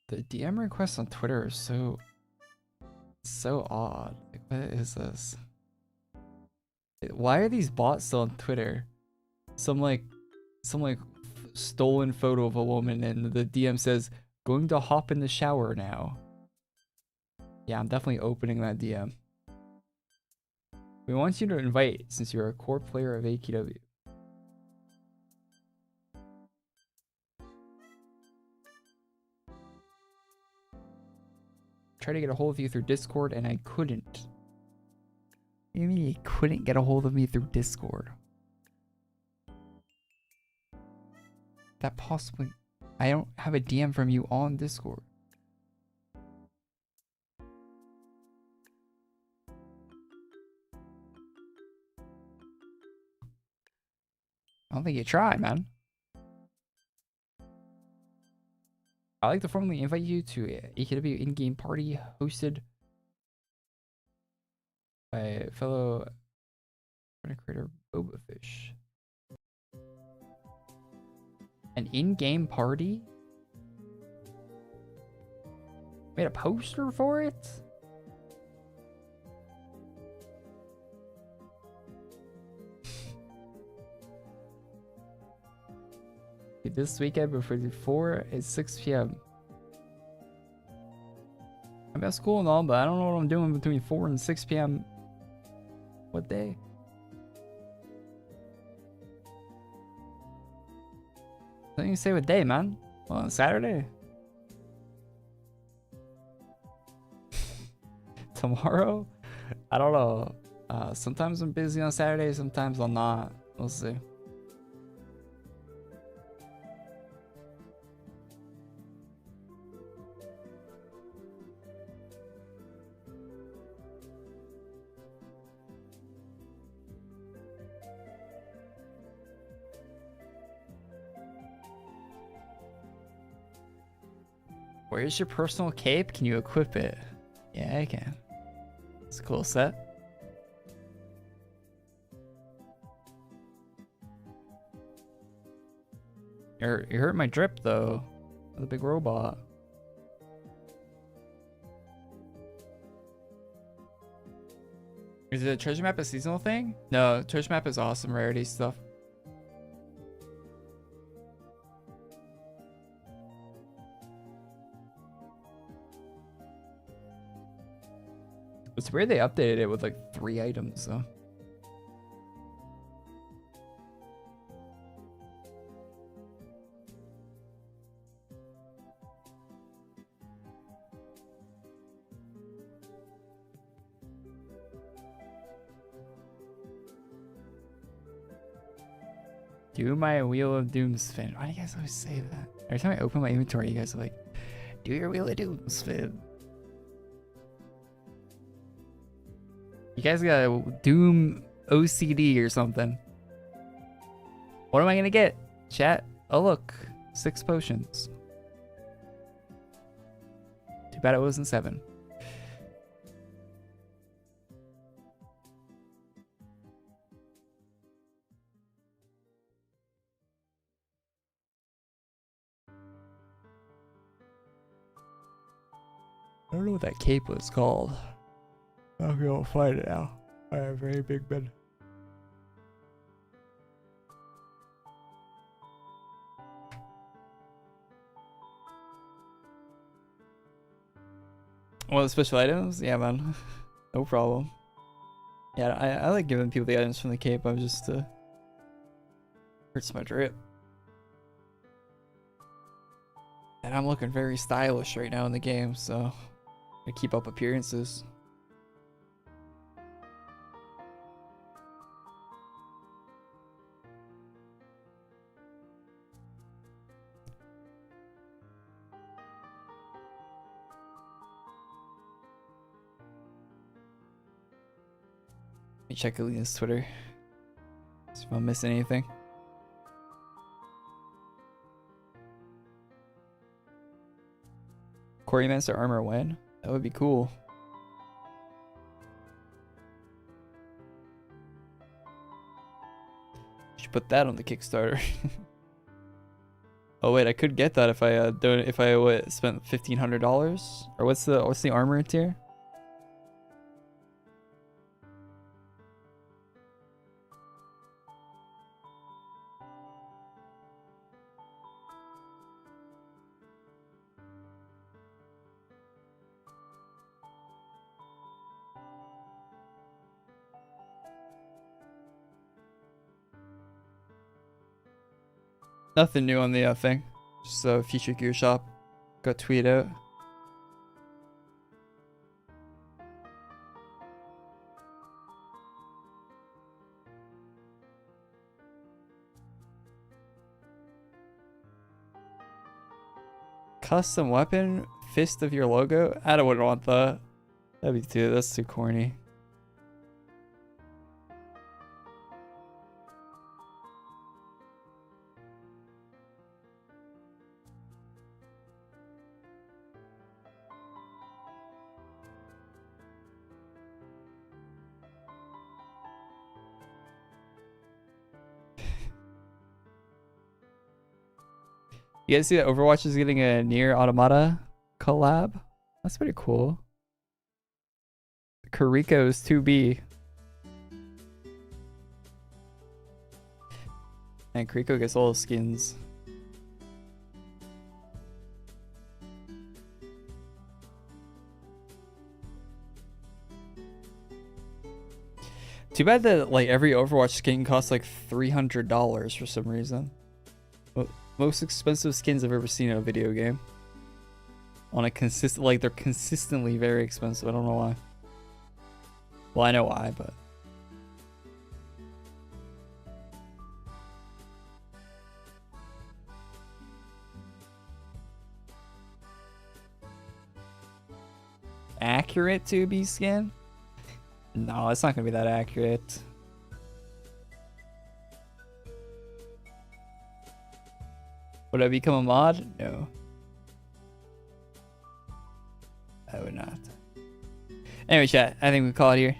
the DM requests on Twitter are so odd. Like, what is this? Why are these bots still on Twitter? Some stolen photo of a woman and the DM says, "Going to hop in the shower now." Yeah, I'm definitely opening that DM. We want you to invite since you're a core player of AQW. Try to get a hold of you through Discord and I couldn't. What do you mean you couldn't get a hold of me through Discord? That possibly... I don't have a DM from you on Discord. I don't think you tried, man. I'd like to formally invite you to a AQW in-game party hosted by fellow creator Bobafish. An in-game party? Made a poster for it? This weekend before 4 at 6 p.m. I'm at school and all, but I don't know what I'm doing between 4 and 6 p.m. What day? Don't you say what day, man? Well, on Saturday? Tomorrow? I don't know. Sometimes I'm busy on Saturday, sometimes I'm not. We'll see. Where's your personal cape? Can you equip it? Yeah, I can. It's a cool set. You hurt my drip though. The big robot. Is the treasure map a seasonal thing? No, treasure map is awesome rarity stuff. It's weird they updated it with like 3 items though. Do my Wheel of Doom spin. Why do you guys always say that? Every time I open my inventory, you guys are like, do your Wheel of Doom spin. You guys got a Doom OCD or something. What am I gonna get? Chat. Oh look, 6 potions. Too bad it wasn't 7. I don't know what that cape was called. I'm gonna find it now. I have a very big bed. Well, the special items? Yeah, man. No problem. Yeah, I like giving people the items from the cape. I was just hurts my drip. And I'm looking very stylish right now in the game, so I keep up appearances. Let me check Alina's Twitter. See if I'm missing anything. Korey Master Armor when? That would be cool. Should put that on the Kickstarter. Oh wait, I could get that if I spent $1,500. Or what's the armor tier? Nothing new on the thing. Just a future gear shop. Got tweet out. Custom weapon, fist of your logo. I wouldn't want that. That's too corny. You guys see that Overwatch is getting a Nier Automata collab? That's pretty cool. Kariko's 2B. And Kariko gets all the skins. Too bad that like every Overwatch skin costs like $300 for some reason. Most expensive skins I've ever seen in a video game. On a consistent, like they're consistently very expensive. I don't know why. Well, I know why, but accurate 2B skin? No, it's not gonna be that accurate. Would I become a mod? No. I would not. Anyway, chat, I think we call it here.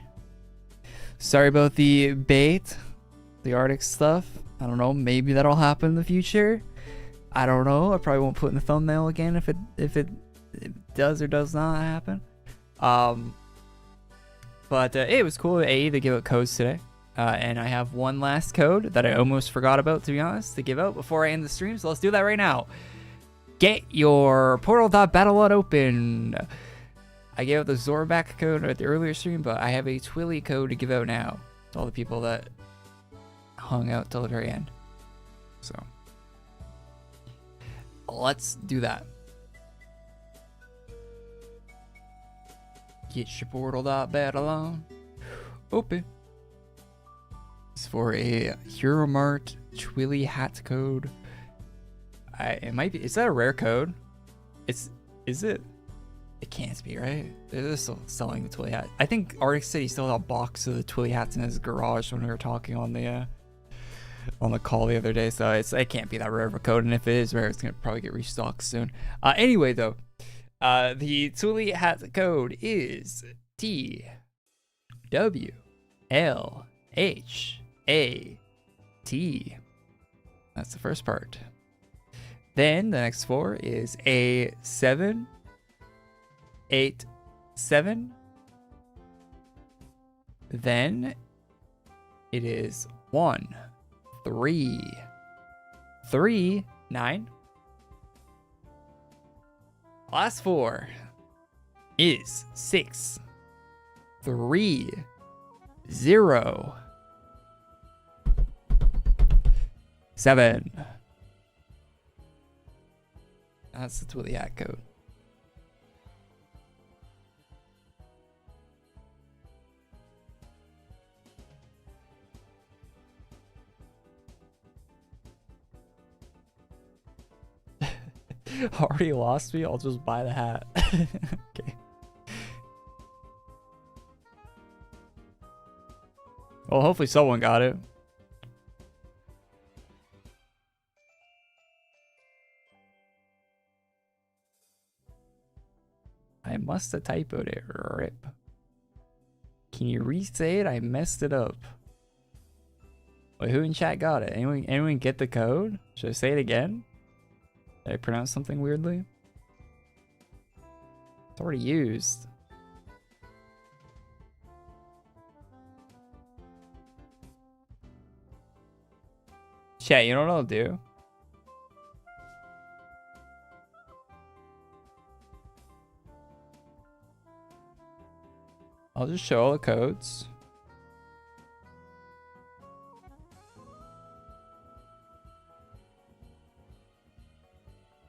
Sorry about the bait, the Artix stuff. I don't know, maybe that'll happen in the future. I don't know. I probably won't put in the thumbnail again if it does or does not happen. But it was cool to give out codes today. And I have one last code that I almost forgot about, to be honest, to give out before I end the stream. So let's do that right now. Get your portal.battle.lot open. I gave out the Zorback code at the earlier stream, but I have a Twilly code to give out now to all the people that hung out till the very end. So let's do that. Get your portal.battle open. It's for a Hero Mart Twilly hat code. It might be. Is that a rare code? Is it? It can't be, right? They're still selling the Twilly hat. I think Artix said he still had a box of the Twilly hats in his garage when we were talking on the call the other day. So it can't be that rare of a code, and if it is rare, it's gonna probably get restocked soon. Anyway, though, the Twilly hat code is TWLHAT. That's the first part. Then the next 4 is A787. Then it is 1339. Last 4 is 630. Seven. That's the Twilly hat code. Already lost me? I'll just buy the hat. Okay. Well, hopefully someone got it. I must have typoed it. Rip. Can you re-say it? I messed it up. Wait, who in chat got it? Anyone get the code? Should I say it again? Did I pronounce something weirdly? It's already used. Chat, you know what I'll do? I'll just show all the codes.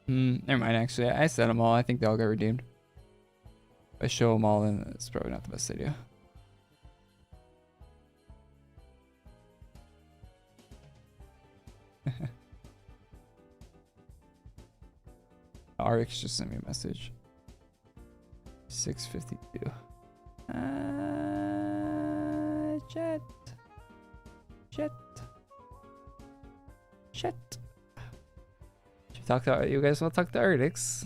Never mind, actually. I said them all. I think they all got redeemed. If I show them all, then it's probably not the best idea. Artix just sent me a message. 652. Chat. Should we talk to you guys? Want to talk to Artix?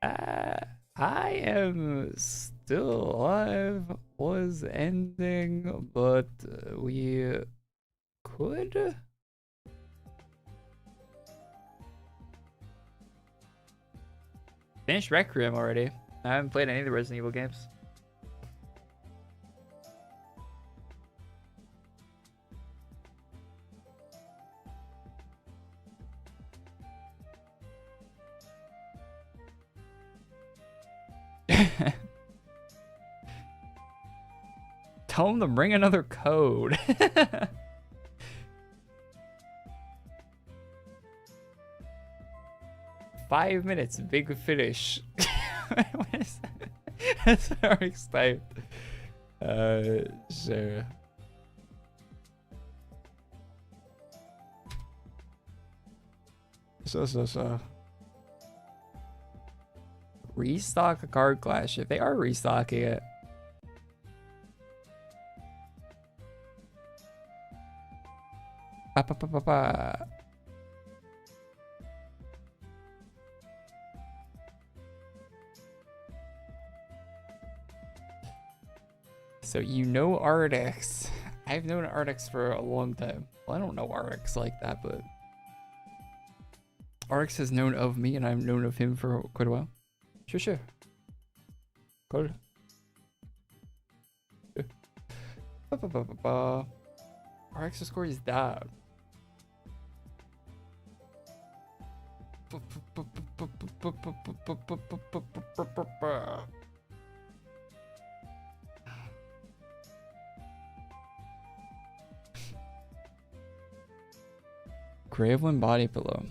I am still alive. Was ending, but we could. Finished Requiem already. I haven't played any of the Resident Evil games. Tell him to bring another code. 5 minutes, big finish. What is that? That's very excited. So restock a card clash if they are restocking it. Ba, ba, ba, ba, ba. So you know Artix. I've known Artix for a long time. Well, I don't know Artix like that, but Artix has known of me and I've known of him for quite a while. Sure. Go. Artix's score is down. Gravelin body pillow.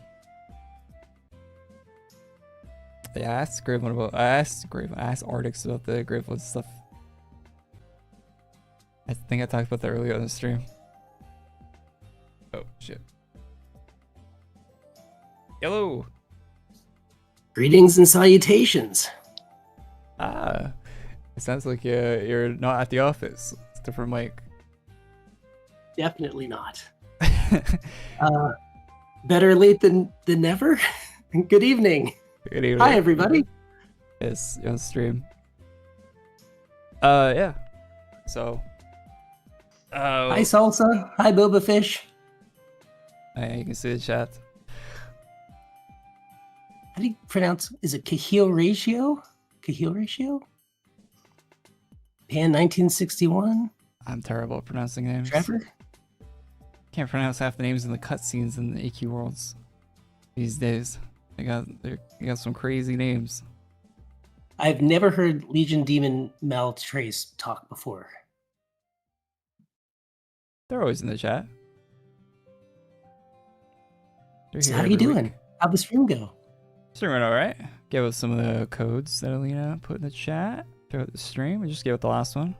Yeah, I asked Artix about the Gravelin stuff. I think I talked about that earlier on the stream. Oh shit. Hello. Greetings and salutations. Ah, it sounds like you're not at the office. It's a different mic. Definitely not. Better late than never. Good evening. Good evening. Hi, everybody. Yes, you're on stream. Yeah. So. Hi, Salsa. Hi, Boba Fish. You can see the chat. How do you pronounce? Is it Cahil Ratio? Cahil Ratio? Pan 1961. I'm terrible at pronouncing names. Trevor. Can't pronounce half the names in the cutscenes in the AQWorlds these days. They got some crazy names. I've never heard Legion Demon Maltrace talk before. They're always in the chat. So how you doing? How'd the stream go? Stream went alright. Give us some of the codes that Alina put in the chat throughout the stream. We just gave it the last one.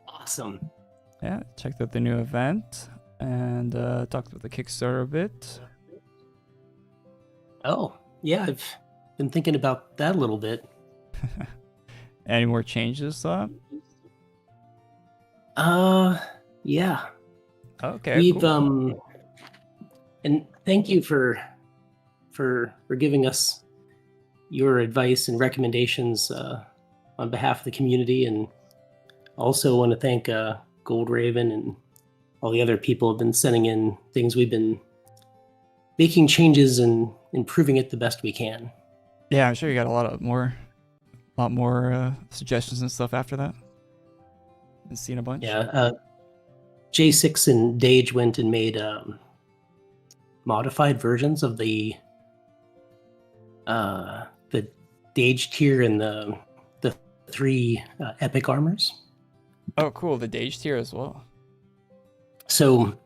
Awesome. Yeah, checked out the new event and talked about the Kickstarter a bit. Oh, yeah, I've been thinking about that a little bit. Any more changes, though? Yeah. Okay. We've cool. And thank you for giving us your advice and recommendations on behalf of the community, and also want to thank Gold Raven and all the other people who have been sending in things. We've been making changes and improving it the best we can. Yeah, I'm sure you got a lot more suggestions and stuff after that. I've seen a bunch. Yeah, J6 and Dage went and made modified versions of the Dage tier and the 3 epic armors. Oh, cool! The Dage tier as well. So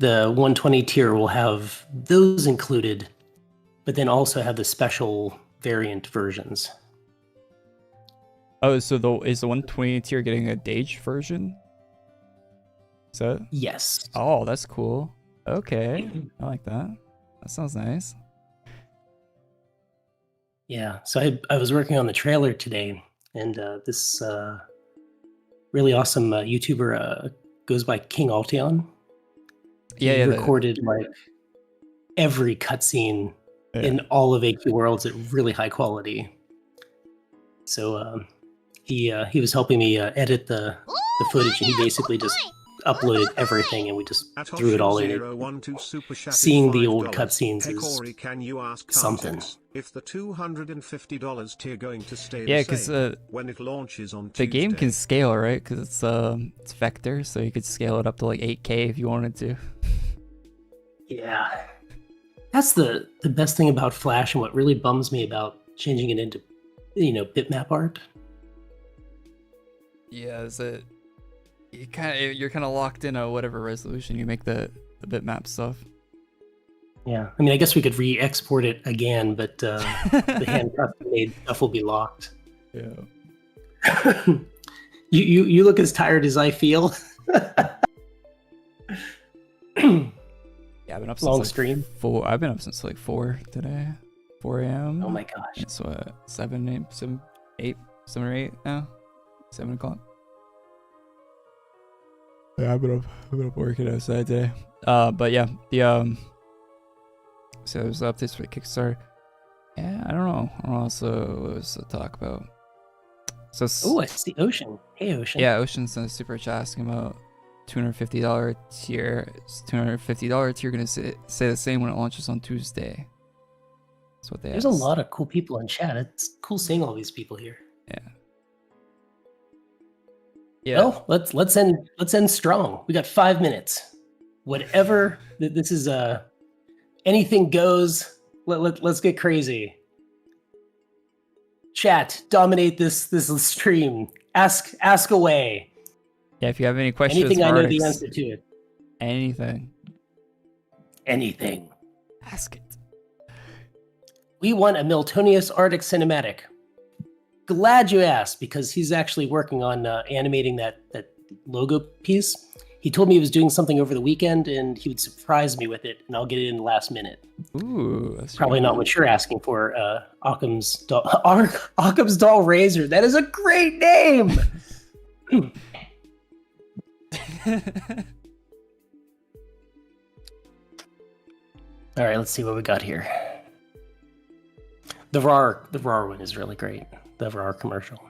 the 120 tier will have those included, but then also have the special variant versions. Oh, so is the 120 tier getting a Dage version? Is that? Yes. Oh, that's cool. Okay, I like that. That sounds nice. Yeah, so I was working on the trailer today, and this really awesome YouTuber goes by King Altion. Yeah, he recorded like every cutscene in all of AQWorlds at really high quality. So he was helping me edit the footage, and he basically just uploaded everything, and we just threw it all in it. Seeing the old cutscenes is can you ask something. If the $250 tier going to stay yeah, because when it launches on the Tuesday. game can scale, right? Because it's vector, so you could scale it up to like 8K if you wanted to. Yeah, that's the best thing about Flash, and what really bums me about changing it into bitmap art. Yeah, is it? You're kind of locked in at whatever resolution you make the bitmap stuff. Yeah, I mean, I guess we could re-export it again, but the hand custom made stuff will be locked. Yeah. You look as tired as I feel. Yeah, I've been up since Long stream. 4. I've been up since like 4 today. 4 a.m. Oh my gosh. It's 7 or 8 now. 7 o'clock. Yeah, I've been up working outside today. But yeah, so there's updates for the Kickstarter. Yeah, I don't know what else was to talk about. So oh, it's the Ocean. Hey, Ocean. Yeah, Ocean sent a super chat asking about $250 tier. Is $250 tier gonna say the same when it launches on Tuesday? That's what they There's asked. a lot of cool people in chat. It's cool seeing all these people here. Yeah. Well, let's end strong. We got 5 minutes. Whatever. This is anything goes. Let's get crazy. Chat, dominate this stream. Ask away. Yeah, if you have any questions, Anything I know the Artix, answer to it. Anything. Ask it. We want a Miltonius Artix cinematic. Glad you asked, because he's actually working on animating that logo piece. He told me he was doing something over the weekend, and he would surprise me with it, and I'll get it in the last minute. Ooh, that's Probably not what you're asking for, Occam's Doll Razor. That is a great name! All right, let's see what we got here. The RAR one is really great. The RAR commercial.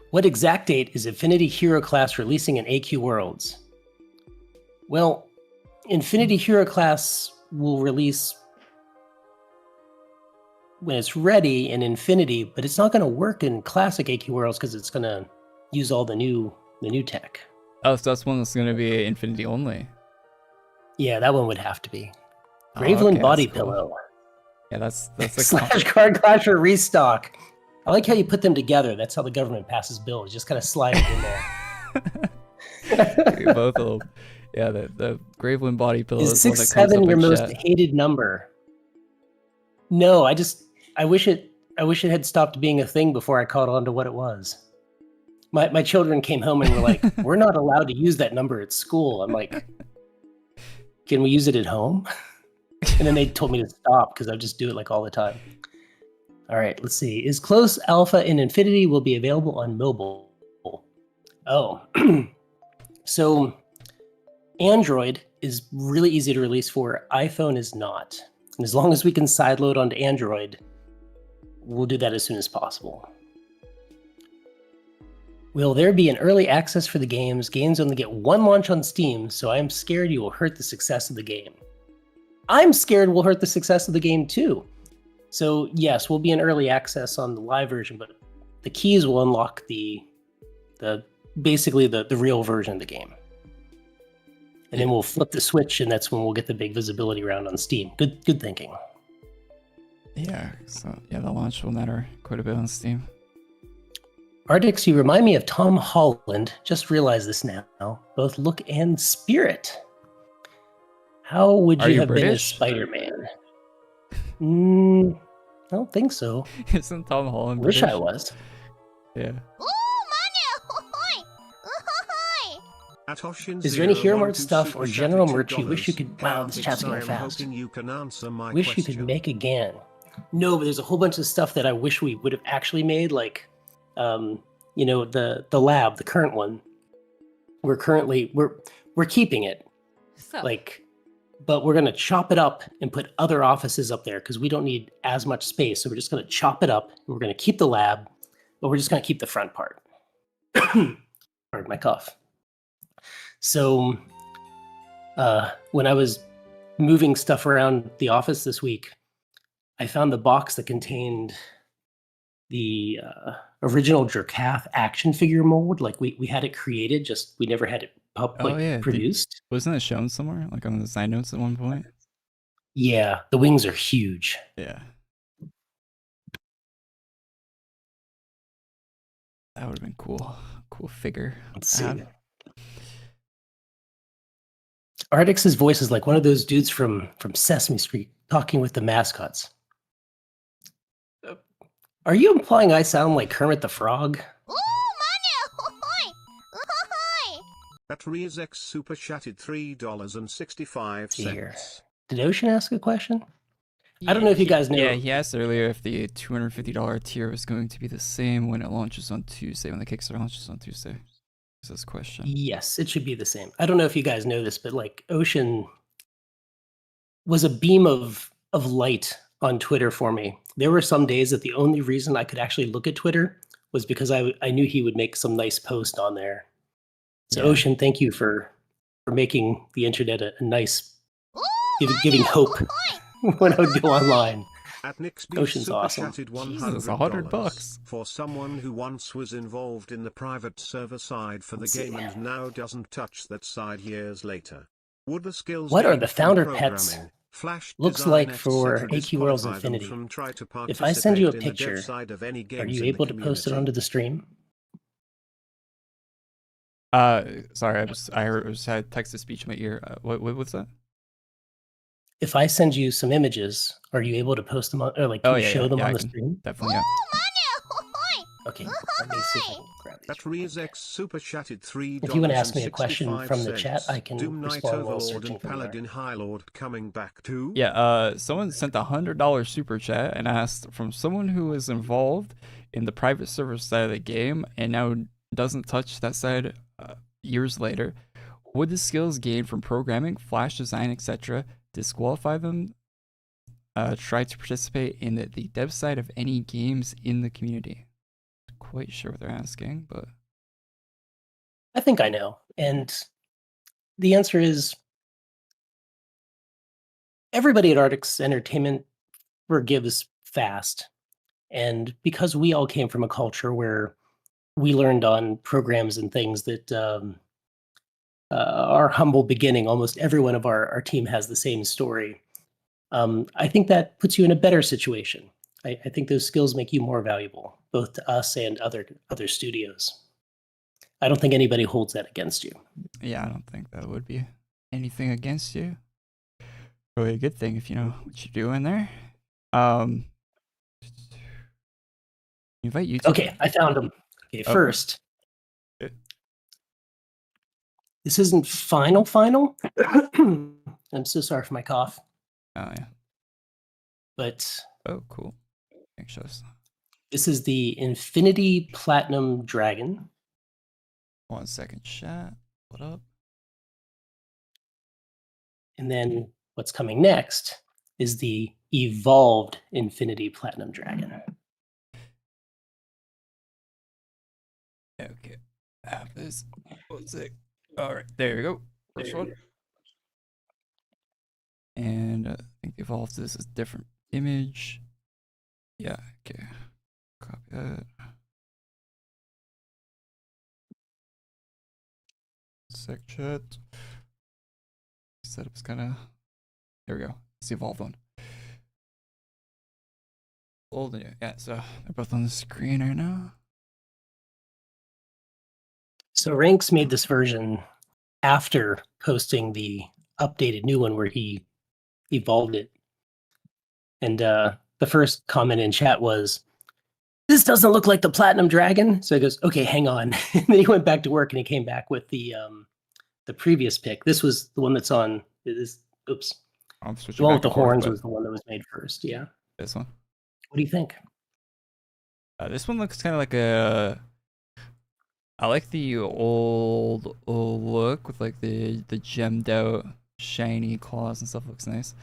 What exact date is Infinity Hero Class releasing in AQWorlds? Well, Infinity Hero Class will release when it's ready in Infinity, but it's not going to work in classic AQWorlds because it's going to use all the new tech. Oh, so that's one that's gonna be Infinity only. Yeah, that one would have to be. Gravelin body pillow. Yeah, that's like Slash Card Clasher restock. I like how you put them together. That's how the government passes bills. You just kind of slide it in there. both of them. Yeah, the Gravelin body pillow Is is one that comes 6-7 up your in most chat. hated number? No, I wish it had stopped being a thing before I caught on to what it was. My children came home and were like, "We're not allowed to use that number at school." I'm like, "Can we use it at home?" And then they told me to stop because I just do it like all the time. All right, let's see. Is Close Alpha in Infinity will be available on mobile? Oh, so Android is really easy to release for. iPhone is not. And as long as we can sideload onto Android, we'll do that as soon as possible. Will there be an early access for the games? Games only get one launch on Steam, so I am scared you will hurt the success of the game. I'm scared we'll hurt the success of the game too. So yes, we'll be in early access on the live version, but the keys will unlock basically the real version of the game. And then we'll flip the switch, and that's when we'll get the big visibility round on Steam. Good thinking. Yeah, so yeah, the launch will matter quite a bit on Steam. Artix, you remind me of Tom Holland. Just realized this now. Both look and spirit. How would you have been as Spider-Man? I don't think so. Isn't Tom Holland Wish British? I was. Yeah. Ooh, money! Is there any Hero Mart stuff or general merch you wish you could... Wow, this chat's going fast. You can answer my Wish you question. could make again. No, but there's a whole bunch of stuff that I wish we would have actually made, like, the lab, the current one. We're keeping it, So, but we're gonna chop it up and put other offices up there because we don't need as much space. So we're just gonna chop it up. And we're gonna keep the lab, but we're just gonna keep the front part. Pardon my cough. So, when I was moving stuff around the office this week, I found the box that contained the original Jerkath action figure mold. Like we had it created, just we never had it produced. Wasn't it shown somewhere, like on the side notes at one point? Yeah, the wings are huge. Yeah. That would have been cool. Cool figure. Let's see. Artix's voice is like one of those dudes from Sesame Street talking with the mascots. Are you implying I sound like Kermit the Frog? ooh, money! At RiaZX Super Chatted $3.65. Here. Did Ocean ask a question? I don't know if you guys know. Yeah, he asked earlier if the $250 tier was going to be the same when it launches on Tuesday, when the Kickstarter launches on Tuesday. Is this question? Yes, it should be the same. I don't know if you guys know this, but like Ocean was a beam of light on Twitter for me. There were some days that the only reason I could actually look at Twitter was because I knew he would make some nice post on there. So Yeah. Ocean, thank you for making the internet a nice, giving hope when I would go online. At Nick's Ocean's Super awesome. Chatted Jesus, $100 $100 for someone who once was involved in the private server side for the Let's game see. and now doesn't touch that side years later. Would the skills What are gained the from founder pets? programming, Flash Looks design, like etc. for AQWorlds disqualify them Infinity. from try to If I send you a participate in the dev picture, side of any Are games you in the able to post it community? onto the stream? Sorry, I had text to speech in my ear. What's that? If I send you some images, are you able to post them on, or like can you show them on I the can. stream? Definitely, yeah. Okay, let me see if I can grab these. At RiaZX Super Chatted $3.65. If you want to ask me a question from the chat, I can Doom Knight respond while Overlord searching and for Paladin High Lord coming back too? Yeah, someone sent a $100 super chat and asked, from someone who was involved in the private server side of the game and now doesn't touch that side years later, would the skills gained from programming, flash design, etc. disqualify them try to participate in the dev side of any games in the community? Not quite sure what they're asking, but I think I know. And the answer is everybody at Artix Entertainment forgives fast. And because we all came from a culture where we learned on programs and things that our humble beginning, almost everyone of our team has the same story. I think that puts you in a better situation. I think those skills make you more valuable, both to us and other studios. I don't think anybody holds that against you. yeah, I don't think that would be anything against you. Probably a good thing if you know what you're doing there. Invite YouTube. Okay, I found them. Okay, first, this isn't final. I'm so sorry for my cough. Oh yeah. But Oh cool. Anxious. this is the Infinity Platinum Dragon. 1 second, chat. What up? And then what's coming next is the Evolved Infinity Platinum Dragon. Okay. Have this. What's it? All right, there we go. First one. And I think evolved this is different image. Yeah. Okay. Copy that. Sec chat. Setup's kind of. There we go. It's the evolved one. Old and yeah. So they're both on the screen right now. So Ranks made this version after posting the updated new one where he evolved it. And the first comment in chat was, "This doesn't look like the Platinum Dragon." So he goes, "Okay, hang on." And then he went back to work and he came back with the previous pick. This was the one that's on. Oops. I'm The switching one back with the and forth, horns but was the one that was made first. Yeah. this one. What do you think? This one looks kind of like a. I like the old look with like the gemmed out shiny claws and stuff. Looks nice.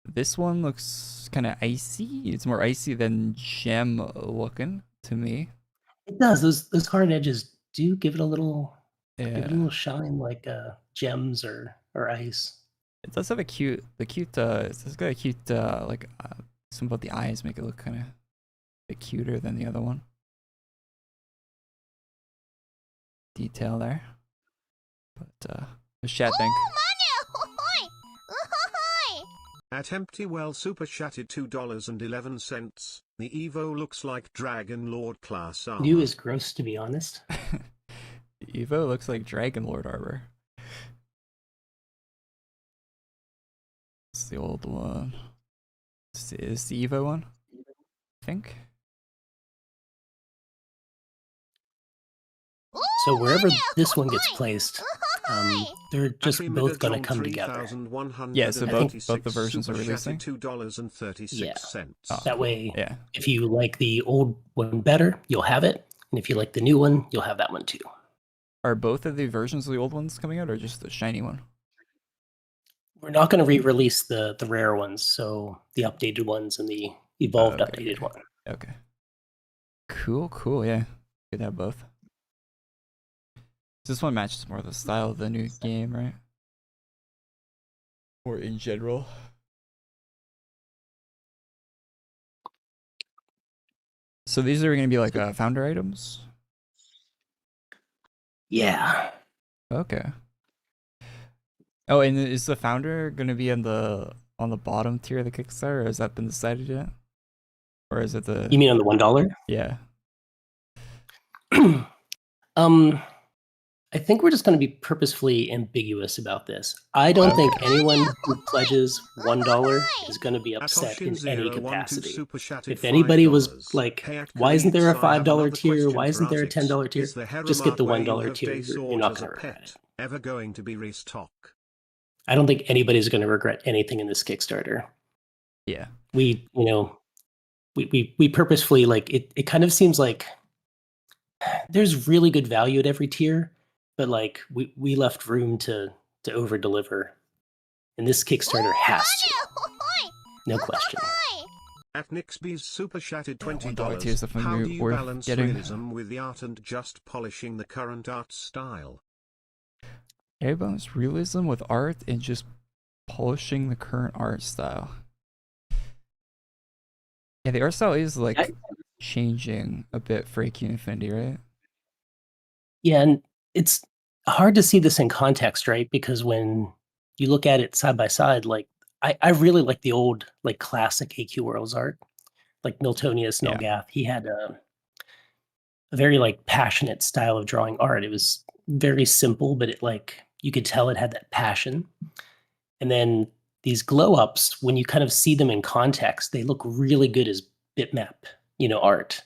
This one looks kind of icy. It's more icy than gem looking to me. It does. Those hard edges do give it a little Yeah, shine, like gems or ice. it does have a cute. It's got a cute like some about the eyes make it look kind of a bit cuter than the other one. Detail there, but the chat think. At Empty Well Super Chatted $2.11. The Evo looks like Dragon Lord class armor. New is gross, to be honest. Evo looks like Dragon Lord armor. It's the old one. Is the Evo one? I think. So wherever this one gets placed, They're just both going to come together. Yeah, so both the versions are releasing. $2.36. That way, Yeah. if you like the old one better, you'll have it. And if you like the new one, you'll have that one too. Are both of the versions of the old ones coming out, or just the shiny one? We're not going to re-release the rare ones, so the updated ones and the evolved updated one. Okay. Cool. Yeah, good to have both. This one matches more the style of the new game, right? Or in general. So these are going to be like founder items? Yeah. Okay. Oh, and is the founder going to be on the bottom tier of the Kickstarter, or has that been decided yet? Or is it the... You mean on the $1? Yeah. I think we're just going to be purposefully ambiguous about this. I don't think anyone who pledges $1 is going to be upset in any capacity. If anybody was like, why isn't there a $5 tier? Why isn't there a $10 tier? Just get the $1 tier. You're not going to regret it. Ever going to be restock? I don't think anybody's going to regret anything in this Kickstarter. Yeah. We purposefully, like, it kind of seems like there's really good value at every tier, but like we left room to over deliver, and this Kickstarter has to, no question. At Nixby's super chatted $20, $1 how do you worth balance getting. realism with the art and just polishing the current art style? I balance realism with art and just polishing the current art style. Yeah, the art style is like changing a bit for AQ Infinity, right? Yeah, and it's hard to see this in context, right? Because when you look at it side by side, like I really like the old, like, classic AQWorlds art, like Miltonius Nelgath. He had a very like passionate style of drawing art. It was very simple, but it, like, you could tell it had that passion. And then these glow ups, when you kind of see them in context, they look really good as bitmap, art.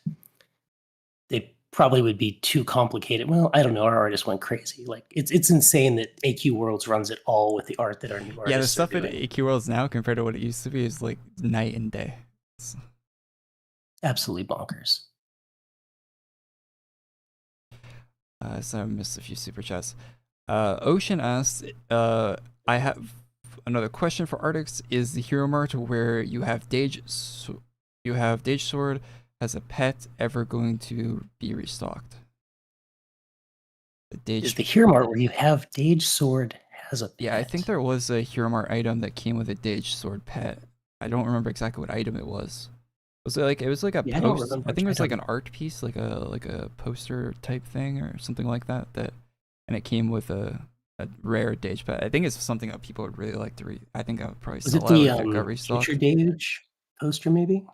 They probably would be too complicated. Well, I don't know. Our artist went crazy. Like, it's insane that AQWorlds runs it all with the art that our new artists. Yeah, the stuff at AQWorlds now compared to what it used to be is like night and day. It's absolutely bonkers. So I missed a few super chats. Ocean asked, I have another question for Artix. Is the hero mart where you have Dage Sword as a pet ever going to be restocked? Is the hero mart where you have Dage Sword as a pet? Yeah, I think there was a hero mart item that came with a Dage Sword pet. I don't remember exactly what item it was. Was it like a post? I think it was like an art piece, like a poster type thing or something like that. And it came with a rare Dage pet. I think it's something that people would really like to read. I think I would probably sell out if it got restocked. Future Dage poster, maybe?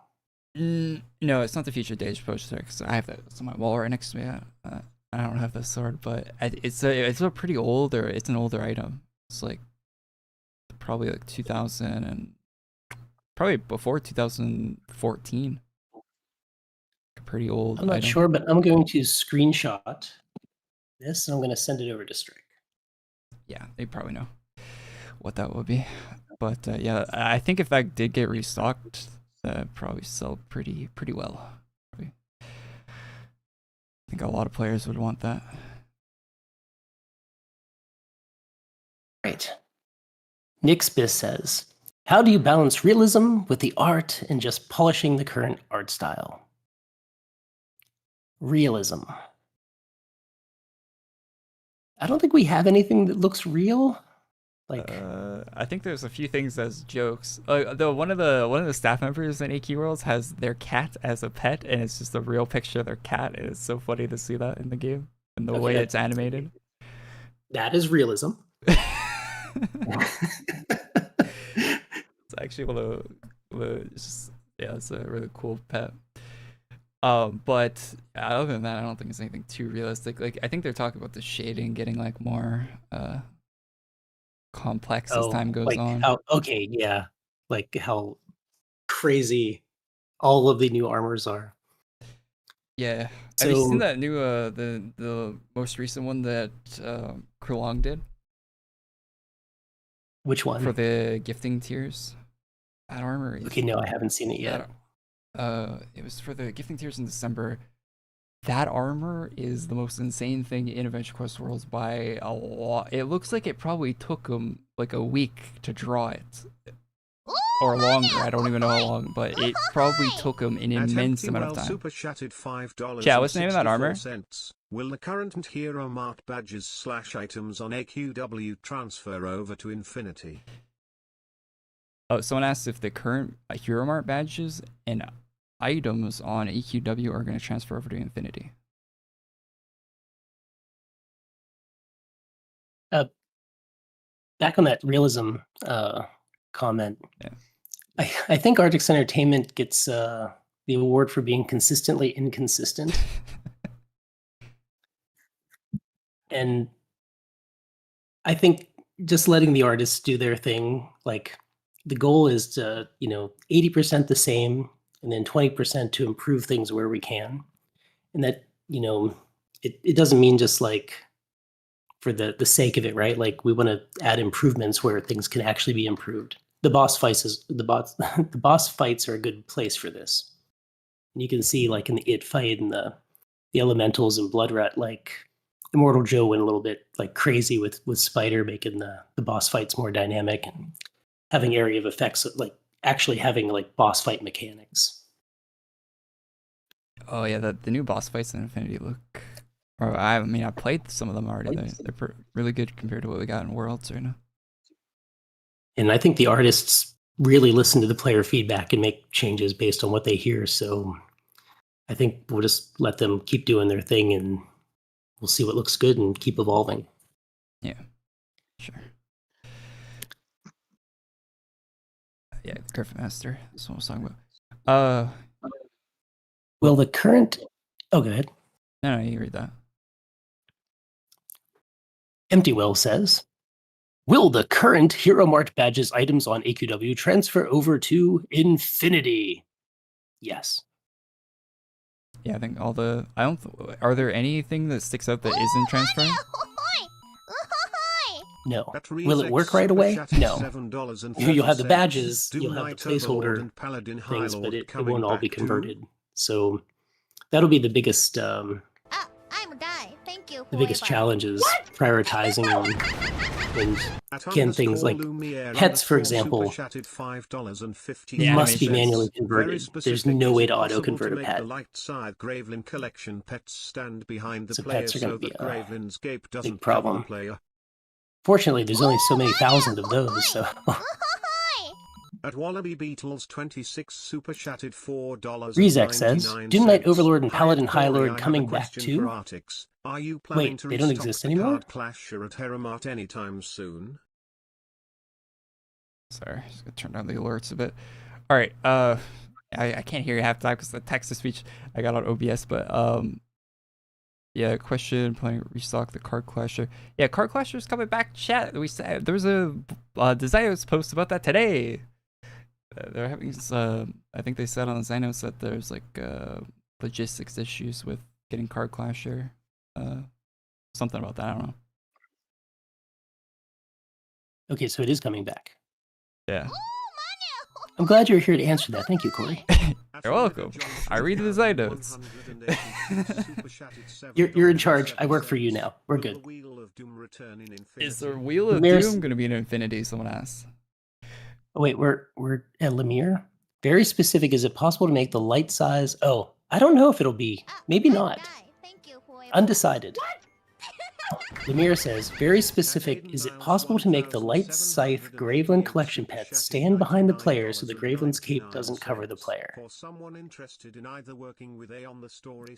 No, it's not the Future Dage poster because I have that. It's on my wall right next to me. I don't have the sword, but it's a pretty old, or it's an older item. It's like probably like 2000 and probably before 2014. A pretty old. I'm not sure, but I'm going to screenshot this and I'm going to send it over to Strike. Yeah, they probably know what that would be. But yeah, I think if that did get restocked, that'd probably sell pretty well. Probably. I think a lot of players would want that. Right. Nixbis says, how do you balance realism with the art and just polishing the current art style? Realism. I don't think we have anything that looks real. Like, I think there's a few things as jokes. Though one of the staff members in AQWorlds has their cat as a pet, and it's just a real picture of their cat. And it's so funny to see that in the game and the way it's animated. That is realism. It's actually one of the it's a really cool pet. But other than that, I don't think it's anything too realistic. Like, I think they're talking about the shading getting like more complex as time goes on. Like how crazy all of the new armors are. Yeah. So, have you seen that new the most recent one that Krulong did? Which one? For the gifting tiers. That armor is... Okay, no, I haven't seen it yet. It was for the gifting tiers in December. That armor is the most insane thing in Adventure Quest Worlds by a lot. It looks like it probably took them like a week to draw it. Or longer, I don't even know how long, but it probably took them an immense amount of time. Super chatted $5 Yeah, what's the name of that armor? Will the current Hero Mart badges / items on AQW transfer over to Infinity? Oh, someone asked if the current Hero Mart badges and items on AQW are going to transfer over to Infinity. Back on that realism comment. Yeah. I think Artix Entertainment gets the award for being consistently inconsistent. And I think just letting the artists do their thing, like the goal is to, 80% the same and then 20% to improve things where we can. And that, it doesn't mean just like for the sake of it, right? Like we want to add improvements where things can actually be improved. The boss fights are a good place for this. And you can see like in the It fight and the elementals and Bloodrat, like Immortal Joe went a little bit like crazy with Spider, making the boss fights more dynamic and having area of effects, like actually having like boss fight mechanics. Oh yeah, the new boss fights in Infinity look... Or I mean, I played some of them already. They're really good compared to what we got in Worlds right now. And I think the artists really listen to the player feedback and make changes based on what they hear. So I think we'll just let them keep doing their thing and we'll see what looks good and keep evolving. Yeah, sure. Yeah, Griffin Master. That's what I was talking about. Well, the current... Oh, go ahead. No, you read that. Empty Well says, will the current Hero Mart badges items on AQW transfer over to Infinity? Yes. Yeah, I think all the... Are there anything that sticks out that isn't transferring? No. Will it work right away? No. You'll have the badges, you'll have the placeholder things, but it won't all be converted. So that'll be the biggest... I'm a guy. Thank you. The biggest challenge is prioritizing and again, things like pets, for example, must be manually converted. There's no way to auto-convert a pet. Gravelin collection pets stand behind the So player pets are going to be Gravelin's gape doesn't big problem. player. Fortunately, there's only so many thousand of those, so... At Wallaby Beetles 26 super chatted $4. Rezek says, Doom Knight Overlord and Paladin High Lord coming back too? Are you planning Wait, to they don't restock exist the anymore? Card Clasher at Hero Mart anytime soon? Sorry, just gonna turn down the alerts a bit. All right, I can't hear you half the time because the text to speech I got on OBS, but yeah, question, planning to restock the Card Clasher. Yeah, Card Clasher's coming back, chat. We said there was a Desios post about that today. They're having I think they said on the Zynos that there's like logistics issues with getting Card Clasher. Something about that, I don't know. Okay, so it is coming back. Yeah. I'm glad you're here to answer that. Thank you, Korey. You're welcome. I read the Zynos. You're in charge. I work for you now. We're good. Is the Wheel of Lumir's... Doom going to be in Infinity? Someone asked. Oh, wait, we're at Lemire? Very specific. Is it possible to make the light size? Oh, I don't know if it'll be. Maybe not. Undecided. Lemire says, very specific. Is it possible to make the light scythe Gravelin collection pet stand behind the player so the Gravelin's cape doesn't cover the player?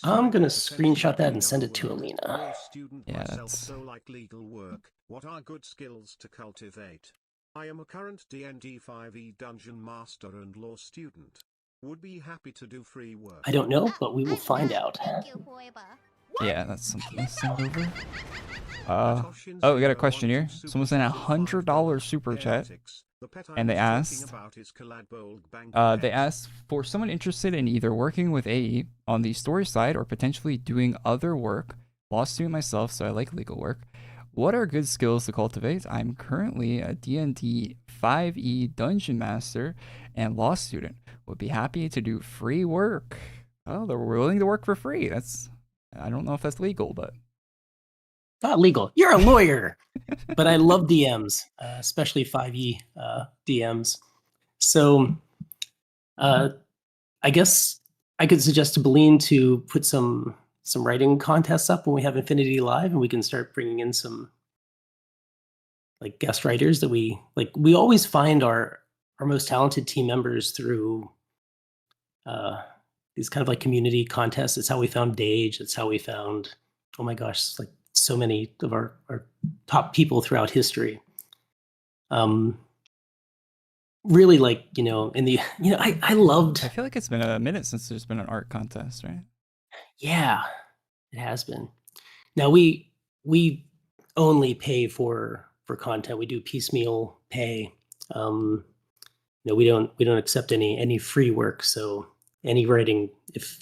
I'm going to screenshot that and send it to Alina. Yeah, that's... What are good skills to cultivate? I am a current D&D 5e dungeon master and law student. Would be happy to do free work. I don't know, but we will find out. Yeah, that's something to send over. Oh, we got a question here. Someone sent a $100 super chat, and they asked for someone interested in either working with AE on the story side or potentially doing other work. Law student myself, so I like legal work. what are good skills to cultivate? I'm currently a D&D 5e dungeon master and law student. Would be happy to do free work. Oh, they're willing to work for free. I don't know if that's legal, but Not legal. You're a lawyer. But I love DMs, especially 5e DMs. So I guess I could suggest to Beline to put some writing contests up when we have Infinity Live, and we can start bringing in some like guest writers that we always find our most talented team members through these kind of like community contests. It's how we found Dage. It's how we found, oh my gosh, like so many of our top people throughout history. Really, like, I loved. I feel like it's been a minute since there's been an art contest, right? Yeah, it has been. Now we only pay for content. We do piecemeal pay. We don't accept any free work. So any writing, if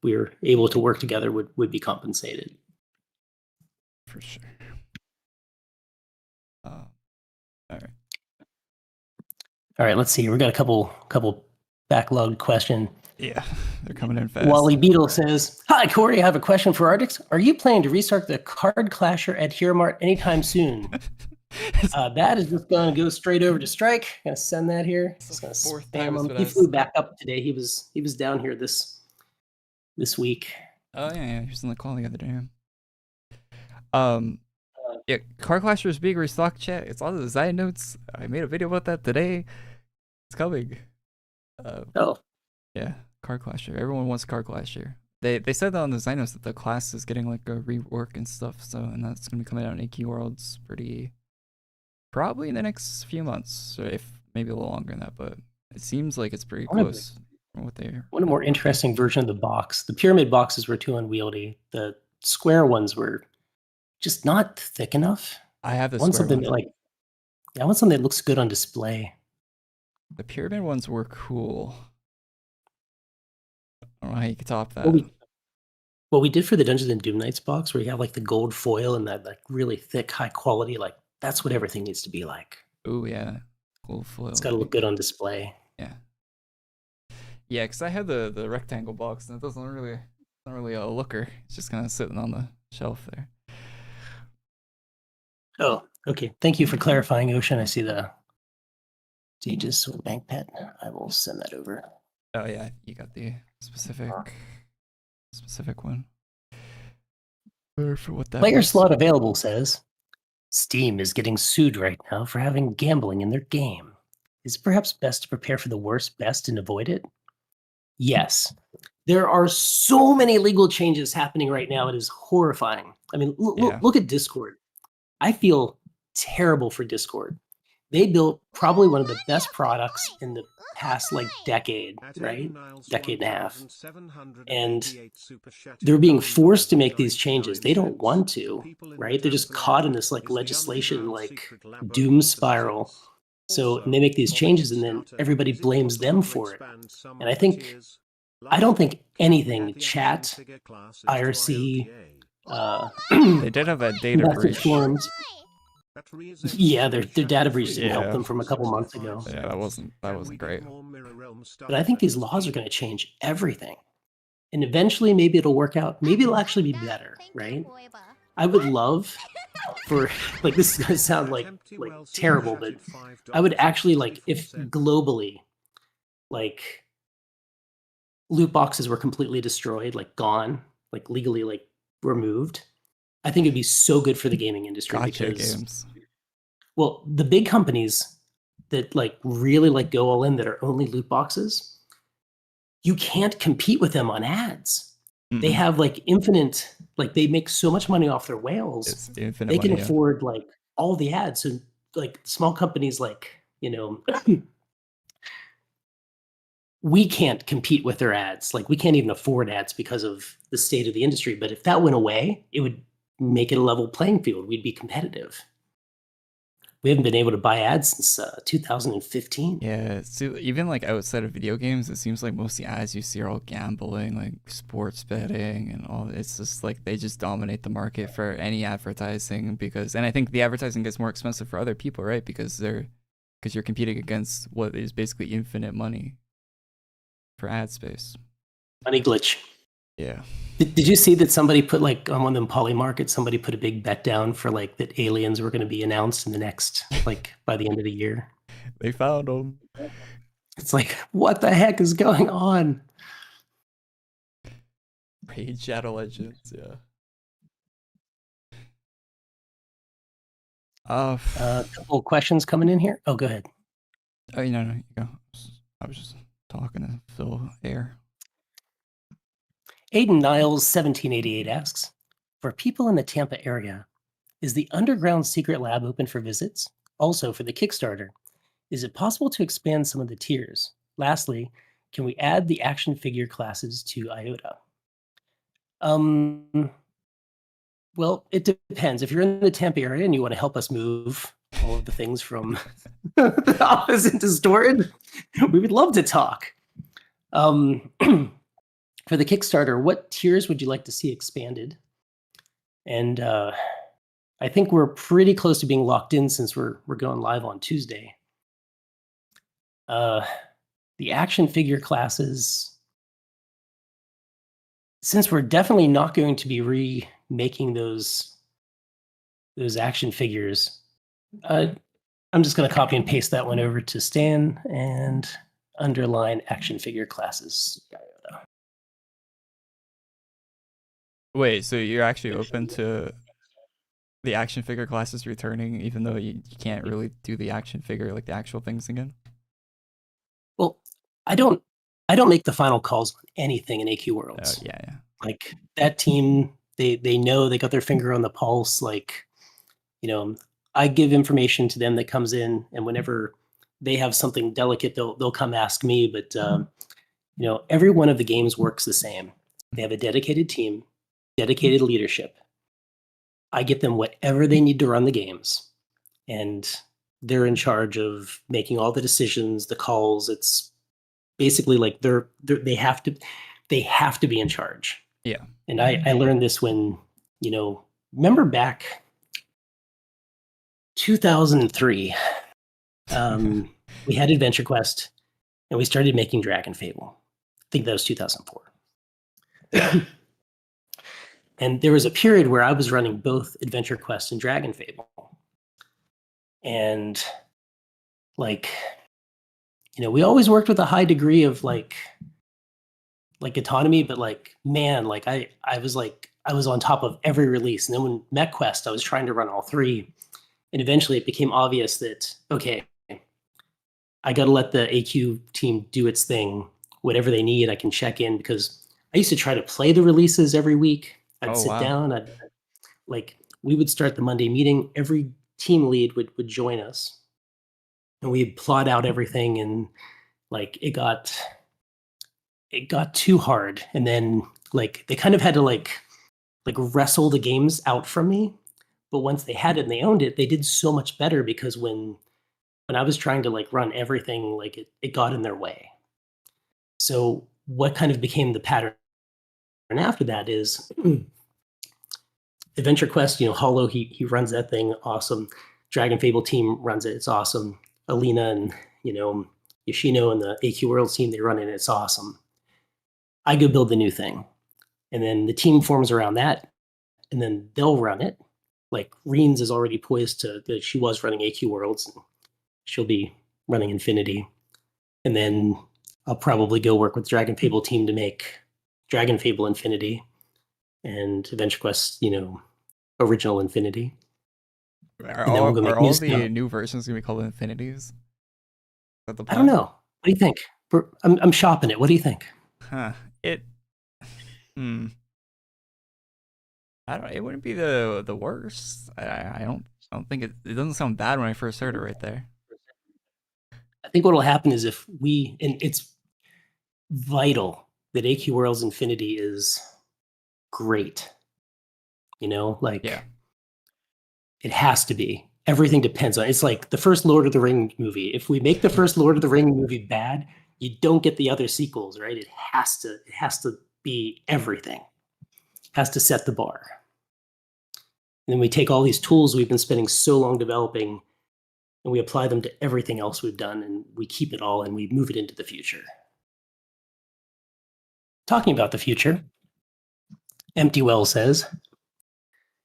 we're able to work together, would be compensated. For sure. All right. All right, let's see. We got a couple backlogged question. Yeah, they're coming in fast. Wally Beetle says, "Hi, Korey. I have a question for Artix. Are you planning to restart the Card Clasher at Mart anytime soon?" That is just going to go straight over to Strike. Gonna send that here. Just gonna spam him. He flew back up today. He was down here this week. Oh yeah, he was in the call the other day. Yeah, Card Clasher is being restocked, chat. It's on the design notes. I made a video about that today. It's coming. Yeah, Card Clasher. Everyone wants Card Clasher. They said that on the design notes that the class is getting like a rework and stuff. So, and that's gonna be coming out in AQWorlds probably in the next few months, or if maybe a little longer than that. But it seems like it's pretty close from what they. One more interesting version of the box. The pyramid boxes were too unwieldy. The square ones were just not thick enough. I have this. I want something that looks good on display. The pyramid ones were cool. I don't know how you could top that. What we did for the Dungeons and Doom Knights box, where you have like the gold foil and that like really thick, high quality, like that's what everything needs to be like. Oh yeah, gold foil. It's got to look good on display. Yeah. Yeah, because I have the rectangle box and it doesn't really, not really a looker. It's just kind of sitting on the shelf there. Oh, okay. Thank you for clarifying, Ocean. I see the Dage's bank pet. I will send that over. Oh yeah, you got the specific one. For what that Player was. slot available says, Steam is getting sued right now for having gambling in their game. Is it perhaps best to prepare for the worst best and avoid it? Yes. There are so many legal changes happening right now. It is horrifying. I mean, look at Discord. I feel terrible for Discord. They built probably one of the best products in the past decade, right? Decade and a half. And they're being forced to make these changes. They don't want to, right? They're just caught in this legislation, doom spiral. So and they make these changes and then everybody blames them for it. And I don't think anything, chat, IRC, they did have that data breach. Forums, yeah, their data breach didn't help them from a couple months ago. Yeah, that wasn't great. But I think these laws are going to change everything. And eventually maybe it'll work out. Maybe it'll actually be better, right? I would love for this is going to sound like terrible, but I would actually if globally loot boxes were completely destroyed, gone, legally removed. I think it'd be so good for the gaming industry because games. Well, the big companies that really go all in that are only loot boxes, you can't compete with them on ads. Mm-hmm. They have infinite, they make so much money off their whales. It's infinite they can money, afford all the ads. So small companies we can't compete with their ads. We can't even afford ads because of the state of the industry. But if that went away, it would make it a level playing field. We'd be competitive. we haven't been able to buy ads since 2015. Yeah, so even like outside of video games, it seems like most of the ads you see are all gambling, like sports betting and all. It's just like they just dominate the market for any advertising and I think the advertising gets more expensive for other people, right? Because you're competing against what is basically infinite money for ad space. Money glitch. Yeah. Did you see that somebody put like on one of them poly markets, somebody put a big bet down for like that aliens were going to be announced in the next, like by the end of the year? They found them. It's like, what the heck is going on? Raid Shadow Legends, yeah. A couple of questions coming in here. Oh, go ahead. Oh, no, you go. I was just talking to fill air. Aiden Niles 1788 asks, for people in the Tampa area, is the underground secret lab open for visits? Also for the Kickstarter, is it possible to expand some of the tiers? Lastly, can we add the action figure classes to IOTA? Well, it depends. If you're in the Tampa area and you want to help us move all of the things from the office into storage, we would love to talk. For the Kickstarter, what tiers would you like to see expanded? And I think we're pretty close to being locked in since we're going live on Tuesday. The action figure classes, since we're definitely not going to be remaking those action figures, I'm just going to copy and paste that one over to Stan and underline action figure classes. Wait, so you're actually open to the action figure classes returning, even though you can't really do the action figure, like the actual things again? Well, I don't make the final calls on anything in AQWorlds. Oh, yeah. Like that team, they know, they got their finger on the pulse. Like, I give information to them that comes in, and whenever they have something delicate, they'll come ask me. But every one of the games works the same. They have a dedicated team, dedicated leadership. I get them whatever they need to run the games, and they're in charge of making all the decisions, the calls. It's basically like they have to be in charge. Yeah. And I learned this when, remember back 2003, we had Adventure Quest and we started making Dragon Fable. I think that was 2004. And there was a period where I was running both Adventure Quest and Dragon Fable. And we always worked with a high degree of like autonomy, but I was on top of every release. And then when MechQuest, I was trying to run all three. And eventually it became obvious that, okay, I got to let the AQ team do its thing. Whatever they need, I can check in, because I used to try to play the releases every week. I'd sit down. We would start the Monday meeting. Every team lead would join us, and we'd plot out everything. And it got too hard. And then they kind of had to wrestle the games out from me. But once they had it and they owned it, they did so much better, because when I was trying to run everything, it got in their way. So what kind of became the pattern after that is Adventure Quest, Hollow, he runs that thing, awesome. Dragon Fable team runs it, it's awesome. Alina and Yoshino and the AQWorlds team, they run it, it's awesome. I go build the new thing, and then the team forms around that, and then they'll run it. Reens is already poised she was running AQWorlds, and she'll be running Infinity. And then I'll probably go work with Dragon Fable team to make Dragon Fable Infinity and Adventure Quest, original Infinity. Are all the new versions going to be called Infinities? I don't know. What do you think? I'm shopping it. What do you think? It wouldn't be the worst. I don't think it doesn't sound bad when I first heard it right there. I think what will happen is and it's vital that AQWorlds Infinity is great. Yeah. It has to be. everything depends on. It's like the first Lord of the Ring movie. If we make the first Lord of the Ring movie bad, you don't get the other sequels, right? It has to be everything. It has to set the bar. And then we take all these tools we've been spending so long developing, and we apply them to everything else we've done, and we keep it all and we move it into the future. Talking about the future, Empty Well says,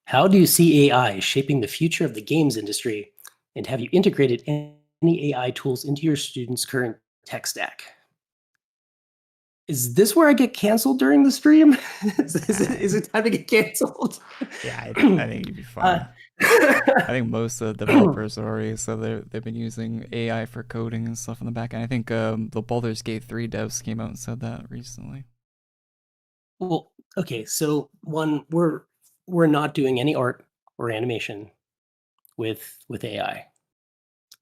how do you see AI shaping the future of the games industry, and have you integrated any AI tools into your students' current tech stack? Is this where I get canceled during the stream? is it time to get canceled? Yeah, I think you'd be fine. I think most of the developers already said they've been using AI for coding and stuff in the back end. I think the Baldur's Gate 3 devs came out and said that recently. Well, okay, so one, we're not doing any art or animation with AI.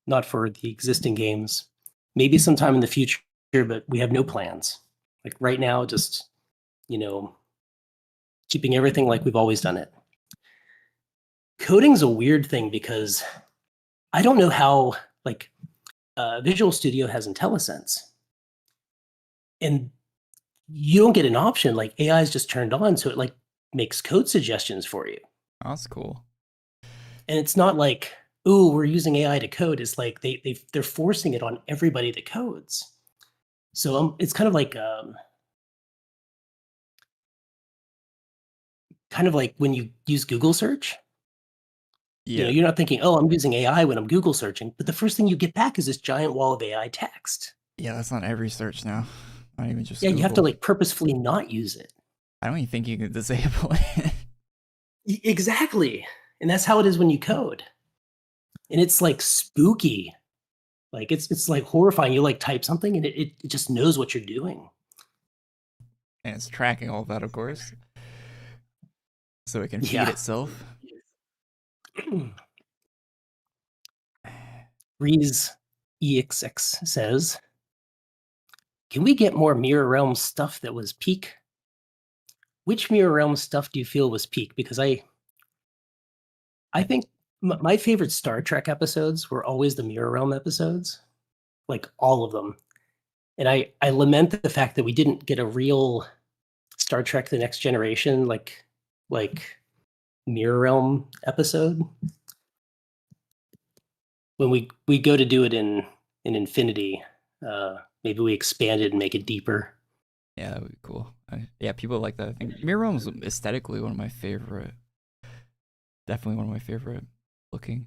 Not for the existing games. Maybe sometime in the future, but we have no plans. Like right now, just, keeping everything like we've always done it. Coding's a weird thing because I don't know how, Visual Studio has IntelliSense. And you don't get an option, like AI is just turned on, so it makes code suggestions for you. Oh, that's cool. And it's not like, ooh, we're using AI to code. It's like they're forcing it on everybody that codes. So it's kind of like when you use Google search. Yeah. You're not thinking, oh, I'm using AI when I'm Google searching, but the first thing you get back is this giant wall of AI text. Yeah, that's on every search now. Not even just Yeah, Google. you have to purposefully not use it. I don't even think you can disable it. Exactly. And that's how it is when you code. And it's spooky. It's horrifying. You type something and it just knows what you're doing. And it's tracking all of that, of course. So it can feed itself. Reese EXX says, can we get more Mirror Realm stuff that was peak? Which Mirror Realm stuff do you feel was peak? Because I think my favorite Star Trek episodes were always the Mirror Realm episodes, all of them. And I lament the fact that we didn't get a real Star Trek: The Next Generation like Mirror Realm episode. When we go to do it in Infinity, maybe we expand it and make it deeper. Yeah, that would be cool. Yeah, people like that. I think Mirror Realm is aesthetically one of my favorite. Definitely one of my favorite looking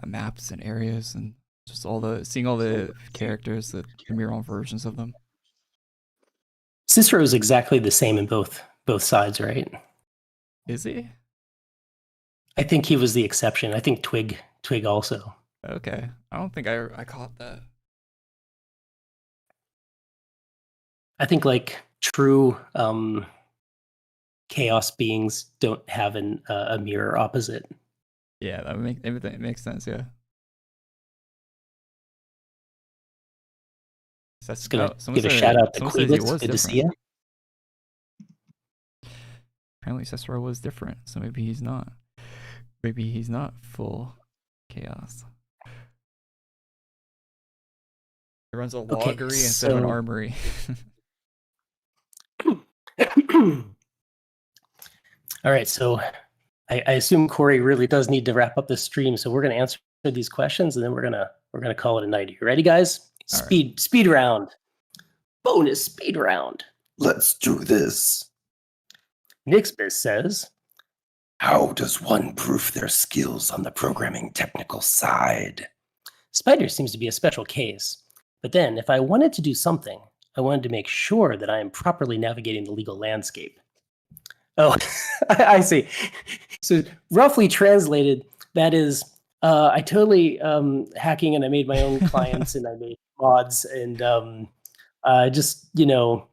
maps and areas, and just seeing all the characters, the Mirror Realm versions of them. Cicero is exactly the same in both sides, right? Is he? I think he was the exception. I think Twig also. Okay, I don't think I caught that. I think true chaos beings don't have a mirror opposite. Yeah, that would make everything. It makes sense. Yeah. Just gonna give a shout out to Cleveland. Good to see you. Apparently, Cicero was different, so maybe he's not. Maybe he's not full chaos. He runs a loggery instead of an armory. All right, so I assume Korey really does need to wrap up this stream, so we're going to answer these questions, and then we're gonna call it a night. You ready, guys? Speed round. Bonus speed round. Let's do this. Nixbis says, how does one prove their skills on the programming technical side? Spider seems to be a special case. But then, if I wanted to do something, I wanted to make sure that I am properly navigating the legal landscape. Oh, I see. So roughly translated, that is, I totally hacking and I made my own clients and I made mods and you know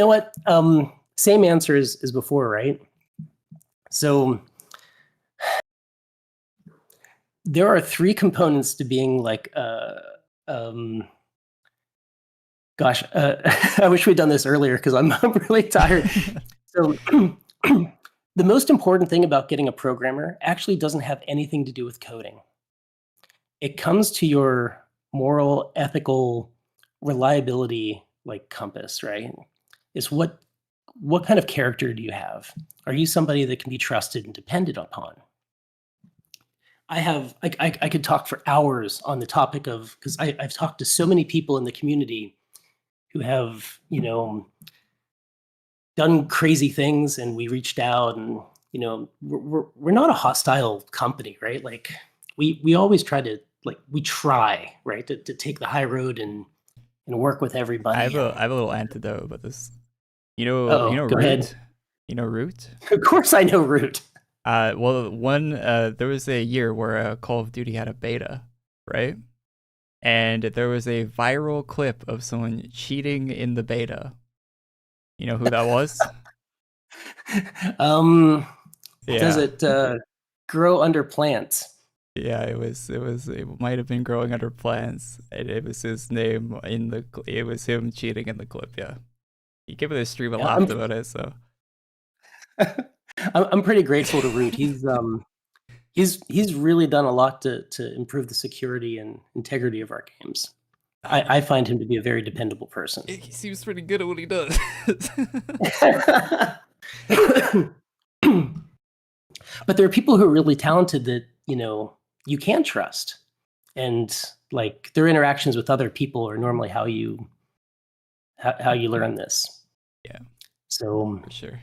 what? Same answer as before, right? So there are three components to being I wish we'd done this earlier because I'm really tired. So the most important thing about getting a programmer actually doesn't have anything to do with coding. It comes to your moral, ethical, reliability like compass, right? Is what kind of character do you have? Are you somebody that can be trusted and depended upon? I could talk for hours on the topic of, because I've talked to so many people in the community who have, you know, done crazy things, and we reached out, and you know, we're not a hostile company, right? Like we always try to, like, we try, right, to take the high road and work with everybody. I have a little antidote about this. You know go Root? ahead. You know Root? Of course I know Root. Well, there was a year where Call of Duty had a beta, right? And there was a viral clip of someone cheating in the beta. You know who that was? Does it grow under plants? Yeah, it might have been growing under plants, and it was his name it was him cheating in the clip. Yeah, he gave it a stream and laughed about it. So I'm pretty grateful to Root. He's really done a lot to improve the security and integrity of our games. I find him to be a very dependable person. He seems pretty good at what he does. But there are people who are really talented that, you know, you can trust, and like their interactions with other people are normally how you learn this. Yeah. So For sure.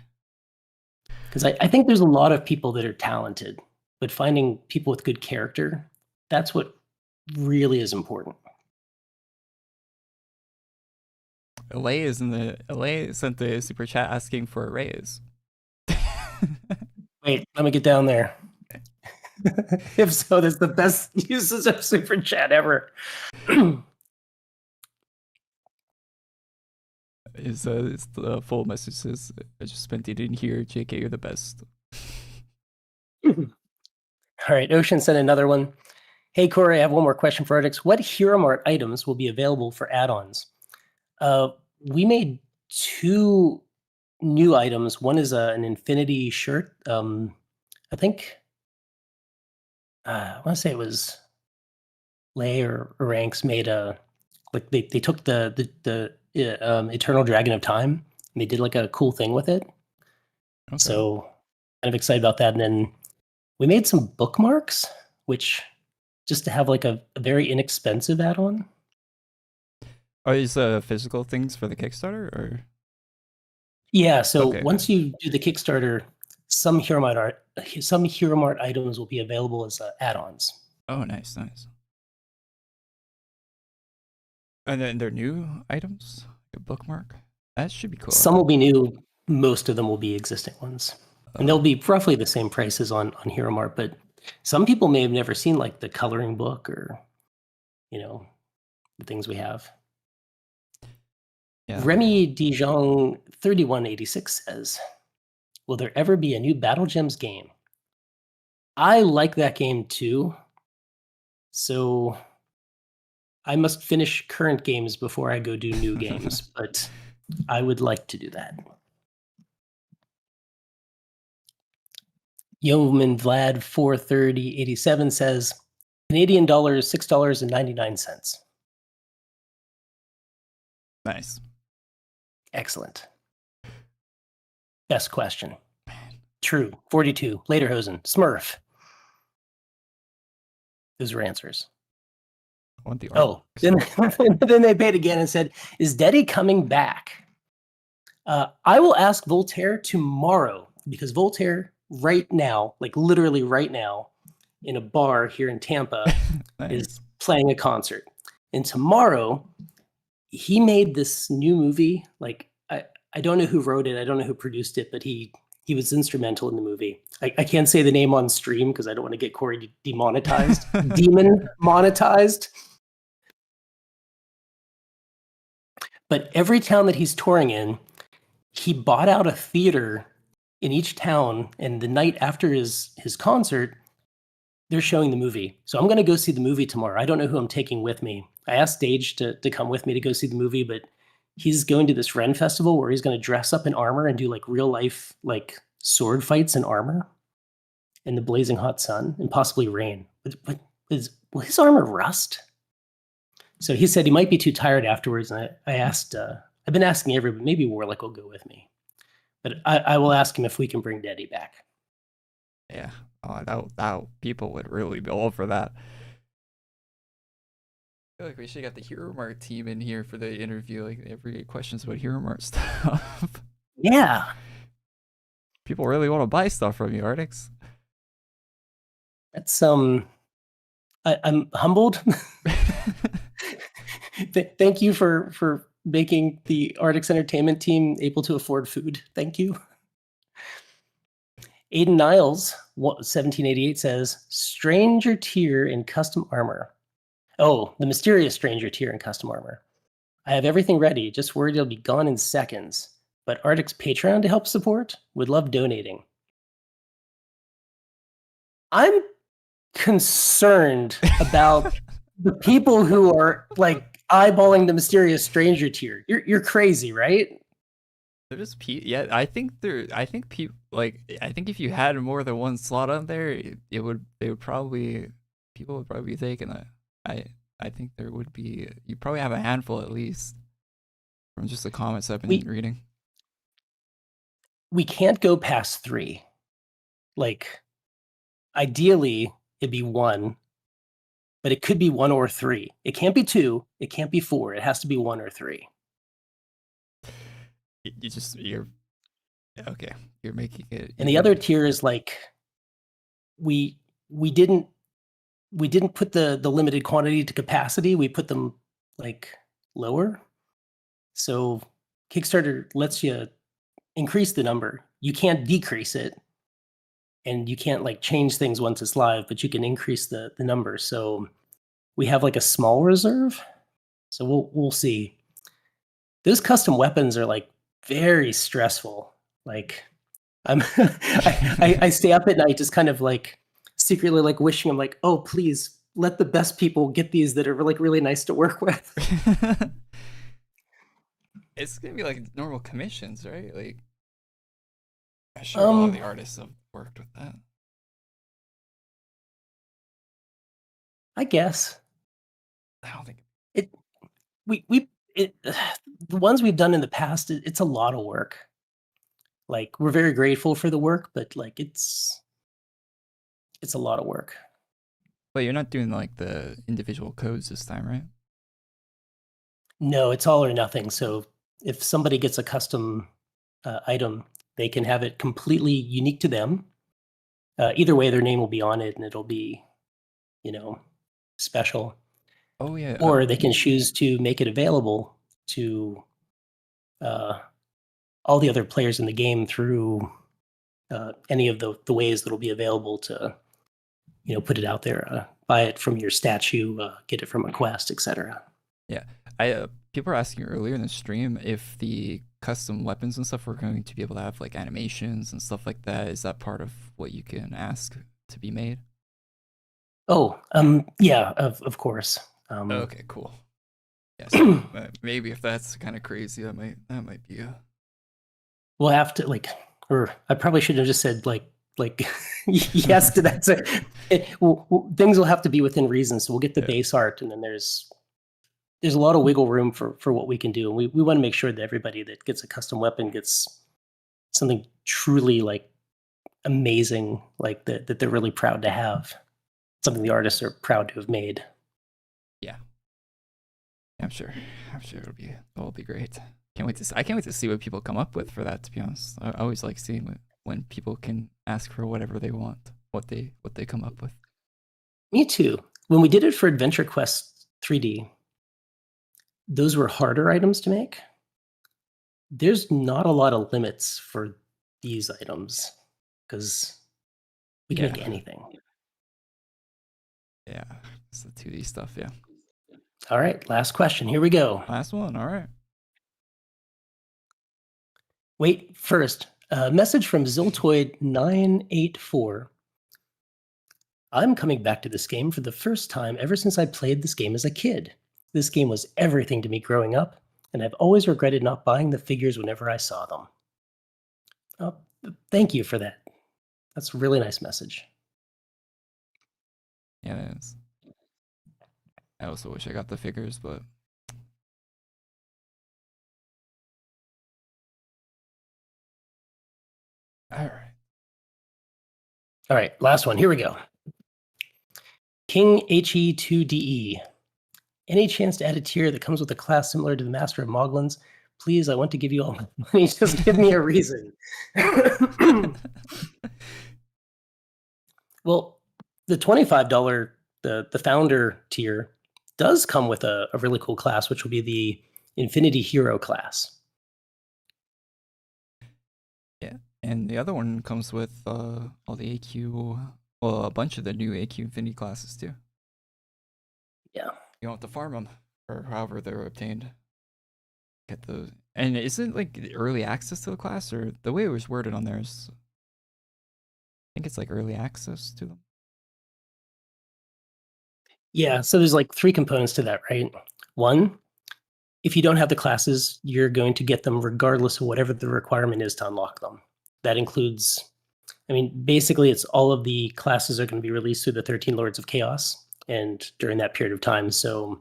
Because I think there's a lot of people that are talented, but finding people with good character, that's what really is important. LA sent the super chat asking for a raise. Wait, let me get down there. If so, that's the best uses of super chat ever. It's the full message says, I just spent it in here. JK, you're the best. All right, Ocean sent another one. Hey, Korey, I have one more question for Artix. What Hero Mart items will be available for add-ons? We made 2 new items. One is an Infinity shirt. I think, I want to say it was Lay or Ranks made a, like they took the Eternal Dragon of Time, and they did like a cool thing with it. Okay. So kind of excited about that. And then we made some bookmarks, which just to have like a very inexpensive add-on. Are these physical things for the Kickstarter, or? Yeah, so Okay, once you do the Kickstarter, some Hero Mart items will be available as add-ons. Oh, nice. And then they're new items, like a bookmark. That should be cool. Some will be new. Most of them will be existing ones, and they'll be roughly the same prices on Hero Mart. But some people may have never seen like the coloring book or, you know, the things we have. Yeah. Remy Dijon 3186 says, will there ever be a new Battle Gems game? I like that game too. So I must finish current games before I go do new games, but I would like to do that. Yeoman Vlad 43087 says, Canadian dollars, $6.99. Nice. Excellent. Best question. True. 42. Lederhosen. Smurf. Those were answers. I want the Oh, then they paid again and said, is Deddy coming back? I will ask Voltaire tomorrow, because Voltaire right now, like literally right now, in a bar here in Tampa, Nice. is playing a concert. And tomorrow, he made this new movie. Like, I don't know who wrote it. I don't know who produced it, but he was instrumental in the movie. I can't say the name on stream because I don't want to get Korey demonetized. Demon monetized. But every town that he's touring in, he bought out a theater in each town, and the night after his concert, they're showing the movie. So I'm going to go see the movie tomorrow. I don't know who I'm taking with me. I asked Stage to come with me to go see the movie, but he's going to this Ren festival where he's going to dress up in armor and do like real life, like sword fights in armor in the blazing hot sun and possibly rain. Will his armor rust? So he said he might be too tired afterwards. And I asked, I've been asking everybody, maybe Warlick will go with me. But I will ask him if we can bring Daddy back. Yeah. Oh, that people would really be all for that. I feel like we should have got the Hero Mart team in here for the interview. Like, every questions about Hero Mart stuff. Yeah. People really want to buy stuff from you, Artix. That's I'm humbled. Thank you for making the Artix Entertainment team able to afford food. Thank you. Aiden Niles, 1788 says, Stranger tier in custom armor. Oh, the mysterious Stranger tier in custom armor. I have everything ready, just worried it'll be gone in seconds. But Artix Patreon to help support? Would love donating. I'm concerned about the people who are like eyeballing the mysterious Stranger tier. You're crazy, right? There's yeah, I think people like, I think if you had more than one slot on there, people would probably be taking it. I think there would be, you probably have a handful at least from just the comments I've been reading. We can't go past 3. Like, ideally it'd be 1, but it could be 1 or 3. It can't be 2. It can't be 4. It has to be 1 or 3. You're okay. You're making it. And the other tier is like, we didn't put the limited quantity to capacity. We put them like lower. So Kickstarter lets you increase the number. You can't decrease it, and you can't like change things once it's live, but you can increase the number. So we have like a small reserve. So we'll see. Those custom weapons are like very stressful. Like I stay up at night just kind of like secretly like wishing, I'm like, oh, please let the best people get these that are like really nice to work with. It's gonna be like normal commissions, right? Like, I'm sure a lot of the artists have worked with that. I guess. I don't think it. The ones we've done in the past, it's a lot of work. Like, we're very grateful for the work, but like it's a lot of work. But you're not doing like the individual codes this time, right? No, it's all or nothing. So if somebody gets a custom item, they can have it completely unique to them. Either way, their name will be on it, and it'll be, special. Oh yeah. Or they can choose to make it available to all the other players in the game through any of the ways that'll be available to, put it out there, buy it from your statue, get it from a quest, etc. Yeah, people were asking earlier in the stream if the custom weapons and stuff were going to be able to have like animations and stuff like that. Is that part of what you can ask to be made? Oh, yeah, of course. Okay, cool. Yeah, so maybe if that's kind of crazy, that might be a. We'll have to or I probably should have just said like yes to that. So things will have to be within reason. So we'll get the base art, and then there's a lot of wiggle room for what we can do. And we want to make sure that everybody that gets a custom weapon gets something truly like amazing, like that they're really proud to have. Something the artists are proud to have made. Yeah, I'm sure it'll be great. I can't wait to see what people come up with for that, to be honest. I always like seeing when people can ask for whatever they want, what they come up with. Me too. When we did it for Adventure Quest 3D, those were harder items to make. There's not a lot of limits for these items because we can make anything. Yeah, it's the 2D stuff, yeah. All right, last question. Here we go. Last one, all right. Wait, first, a message from Ziltoid984. I'm coming back to this game for the first time ever since I played this game as a kid. This game was everything to me growing up, and I've always regretted not buying the figures whenever I saw them. Thank you for that. That's a really nice message. Yeah, it is. I also wish I got the figures, but all right, last one. Here we go. King HE2DE. Any chance to add a tier that comes with a class similar to the Master of Moglins? Please, I want to give you all my money. Just give me a reason. Well, the $25, the founder tier, does come with a really cool class, which will be the Infinity Hero class. Yeah, and the other one comes with all the AQ, well, a bunch of the new AQ Infinity classes too. Yeah. You don't have to farm them, or however they're obtained. Get those. And isn't like early access to the class, or the way it was worded on there is, I think it's like early access to them. Yeah, so there's like 3 components to that, right? 1, if you don't have the classes, you're going to get them regardless of whatever the requirement is to unlock them. That includes, I mean, basically it's all of the classes are going to be released through the 13 Lords of Chaos and during that period of time. So,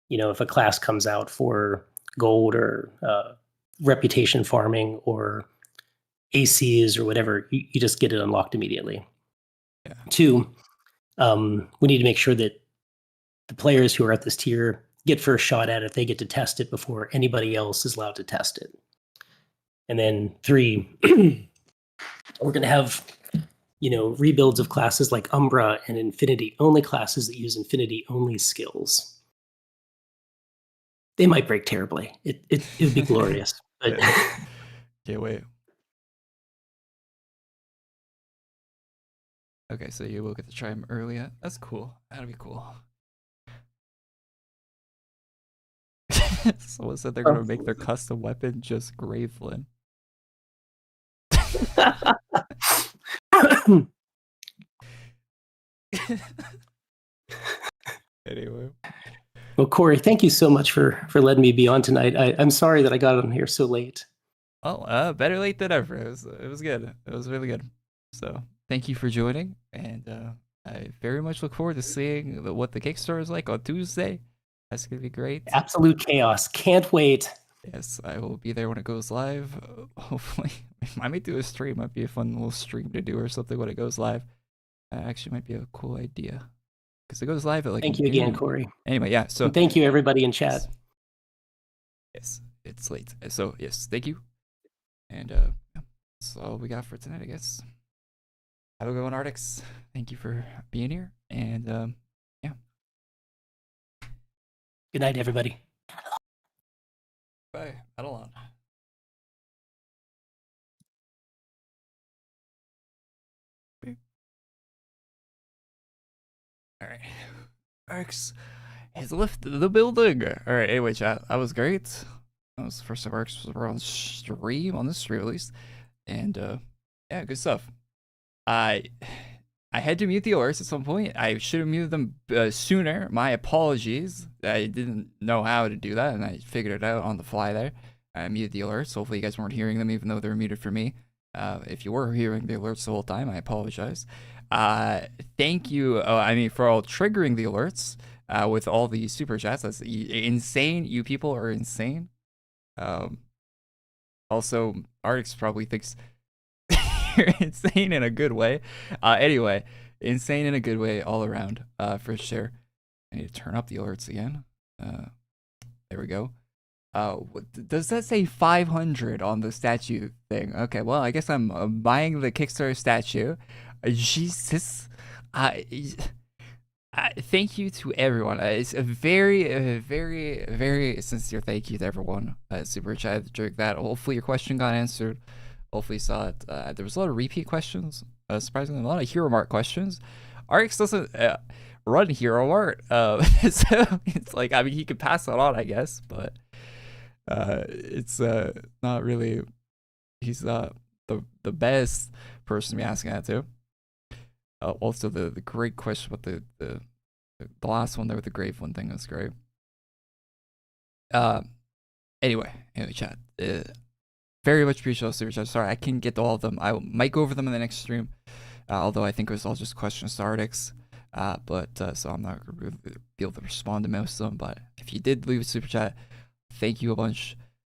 you know, if a class comes out for gold or reputation farming or ACs or whatever, you just get it unlocked immediately. Yeah. 2, we need to make sure that the players who are at this tier get first shot at it. They get to test it before anybody else is allowed to test it. And then 3, we're going to have, you know, rebuilds of classes like Umbra and Infinity only classes that use Infinity only skills. They might break terribly. It would be glorious. But Can't wait. Okay, so you will get to try them early. That's cool. That'll be cool. Someone said they're gonna make their custom weapon just Gravelin. Anyway. Well, Korey, thank you so much for letting me be on tonight. I'm sorry that I got on here so late. Oh, better late than ever. It was good. It was really good. So thank you for joining, and I very much look forward to seeing what the Kickstarter is like on Tuesday. That's gonna be great. Absolute chaos. Can't wait. Yes, I will be there when it goes live. Hopefully, I might do a stream. Might be a fun little stream to do or something when it goes live. Actually, might be a cool idea because it goes live at like. Thank you again, Korey. Anyway, yeah. So and thank you everybody in chat. Yes, it's late. So yes, thank you. And that's all we got for tonight, I guess. Have a good one, Artix. Thank you for being here. And yeah. Good night, everybody. Bye. Adelon. All right. Artix has left the building. All right. Anyway, chat. That was great. That was the first time Artix was on stream, on this stream at least. And yeah, good stuff. I had to mute the alerts at some point. I should have muted them sooner. My apologies. I didn't know how to do that, and I figured it out on the fly there. I muted the alerts. Hopefully you guys weren't hearing them, even though they were muted for me. If you were hearing the alerts the whole time, I apologize. Thank you, for all triggering the alerts with all the super chats. That's insane. You people are insane. Also, Artix probably thinks you're insane in a good way. Anyway, insane in a good way all around, for sure. I need to turn up the alerts again. There we go. Does that say 500 on the statue thing? Okay, well, I guess I'm buying the Kickstarter statue. Jesus. Thank you to everyone. It's a very, very, very sincere thank you to everyone. Super chat during that. Hopefully your question got answered. Hopefully you saw it. There was a lot of repeat questions. Surprisingly, a lot of Hero Mart questions. Artix doesn't run Hero Mart. So it's like, I mean, he could pass that on, I guess, but it's not really, he's not the best person to be asking that to. Also, the great question about the last one there with the Gravelin thing was great. Anyway, chat. very much appreciate all the super chats. Sorry, I couldn't get to all of them. I might go over them in the next stream, although I think it was all just questions to Artix. So I'm not gonna be able to respond to most of them. But if you did leave a super chat, thank you a bunch.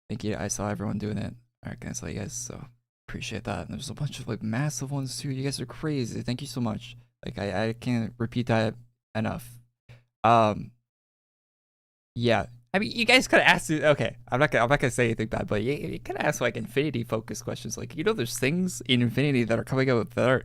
Thank you. I saw everyone doing it. I recognize you guys, so appreciate that. And there's a bunch of like massive ones too. You guys are crazy. Thank you so much. Like I can't repeat that enough. Yeah. I mean, you guys could have asked. Okay, I'm not gonna say anything bad, but you could have asked like Infinity focused questions. Like, there's things in Infinity that are coming out that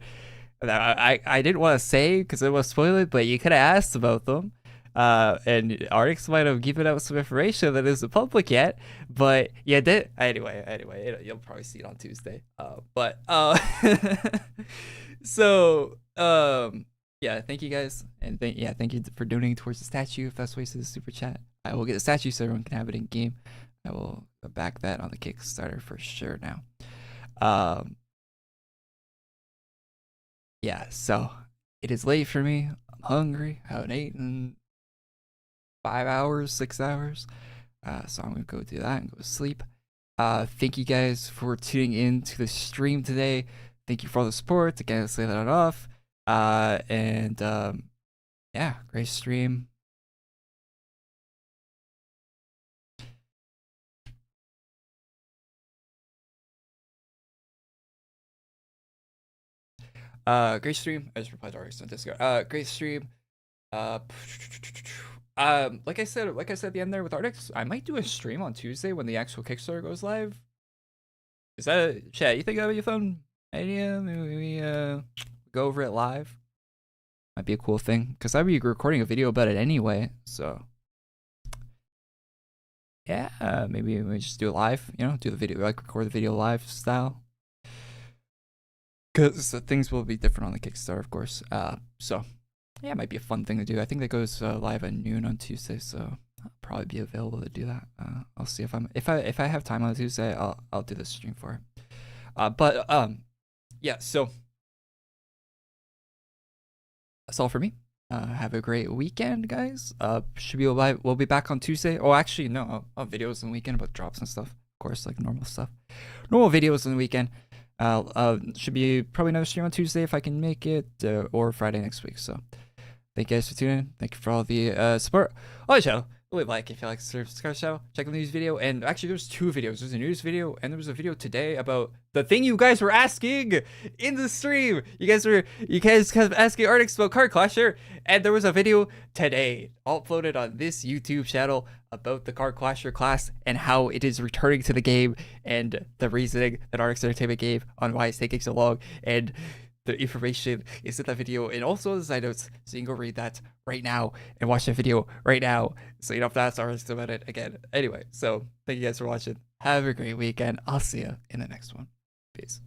I didn't want to say because it was spoiled, but you could have asked about them. And Artix might have given out some information that isn't public yet, but yeah, anyway, you'll probably see it on Tuesday. Yeah, thank you guys, and thank you for donating towards the statue. If that's wasted the super chat, I will get a statue so everyone can have it in game. I will back that on the Kickstarter for sure now. Yeah, so it is late for me. I'm hungry. I haven't eaten in 5 hours, 6 hours. So I'm gonna go do that and go to sleep. Thank you guys for tuning in to the stream today. Thank you for all the support. Again, let's say that off. Yeah, great stream. Great stream. I just replied to Artix on Discord. Great stream. Like I said at the end there with Artix, I might do a stream on Tuesday when the actual Kickstarter goes live. Is that chat? You think that would be a fun idea? Maybe go over it live. Might be a cool thing because I'd be recording a video about it anyway. So yeah, maybe we just do it live. Do the video, like record the video live style. Because things will be different on the Kickstarter, of course. So yeah, it might be a fun thing to do. I think that goes live at noon on Tuesday, so I'll probably be available to do that. I'll see if I have time on Tuesday, I'll do the stream for it. Yeah. So that's all for me. Have a great weekend, guys. We'll be back on Tuesday. Oh, actually, no, I'll have videos on the weekend about drops and stuff. Of course, like normal stuff. Normal videos on the weekend. Should be probably another stream on Tuesday if I can make it, or Friday next week. So thank you guys for tuning in. Thank you for all the support. Oh, the show. Leave a like if you like the subscribe show. Check out the news video. And actually, there's 2 videos. There's a news video and there was a video today about the thing you guys were asking in the stream. You guys kept asking Artix about Card Clasher, and there was a video today uploaded on this YouTube channel about the Card Clasher class and how it is returning to the game and the reasoning that Artix Entertainment gave on why it's taking so long, and the information is in that video and also the side notes, so you can go read that right now and watch that video right now, so you don't have to ask Artix about it again. Anyway, so thank you guys for watching. Have a great weekend. I'll see you in the next one. Peace.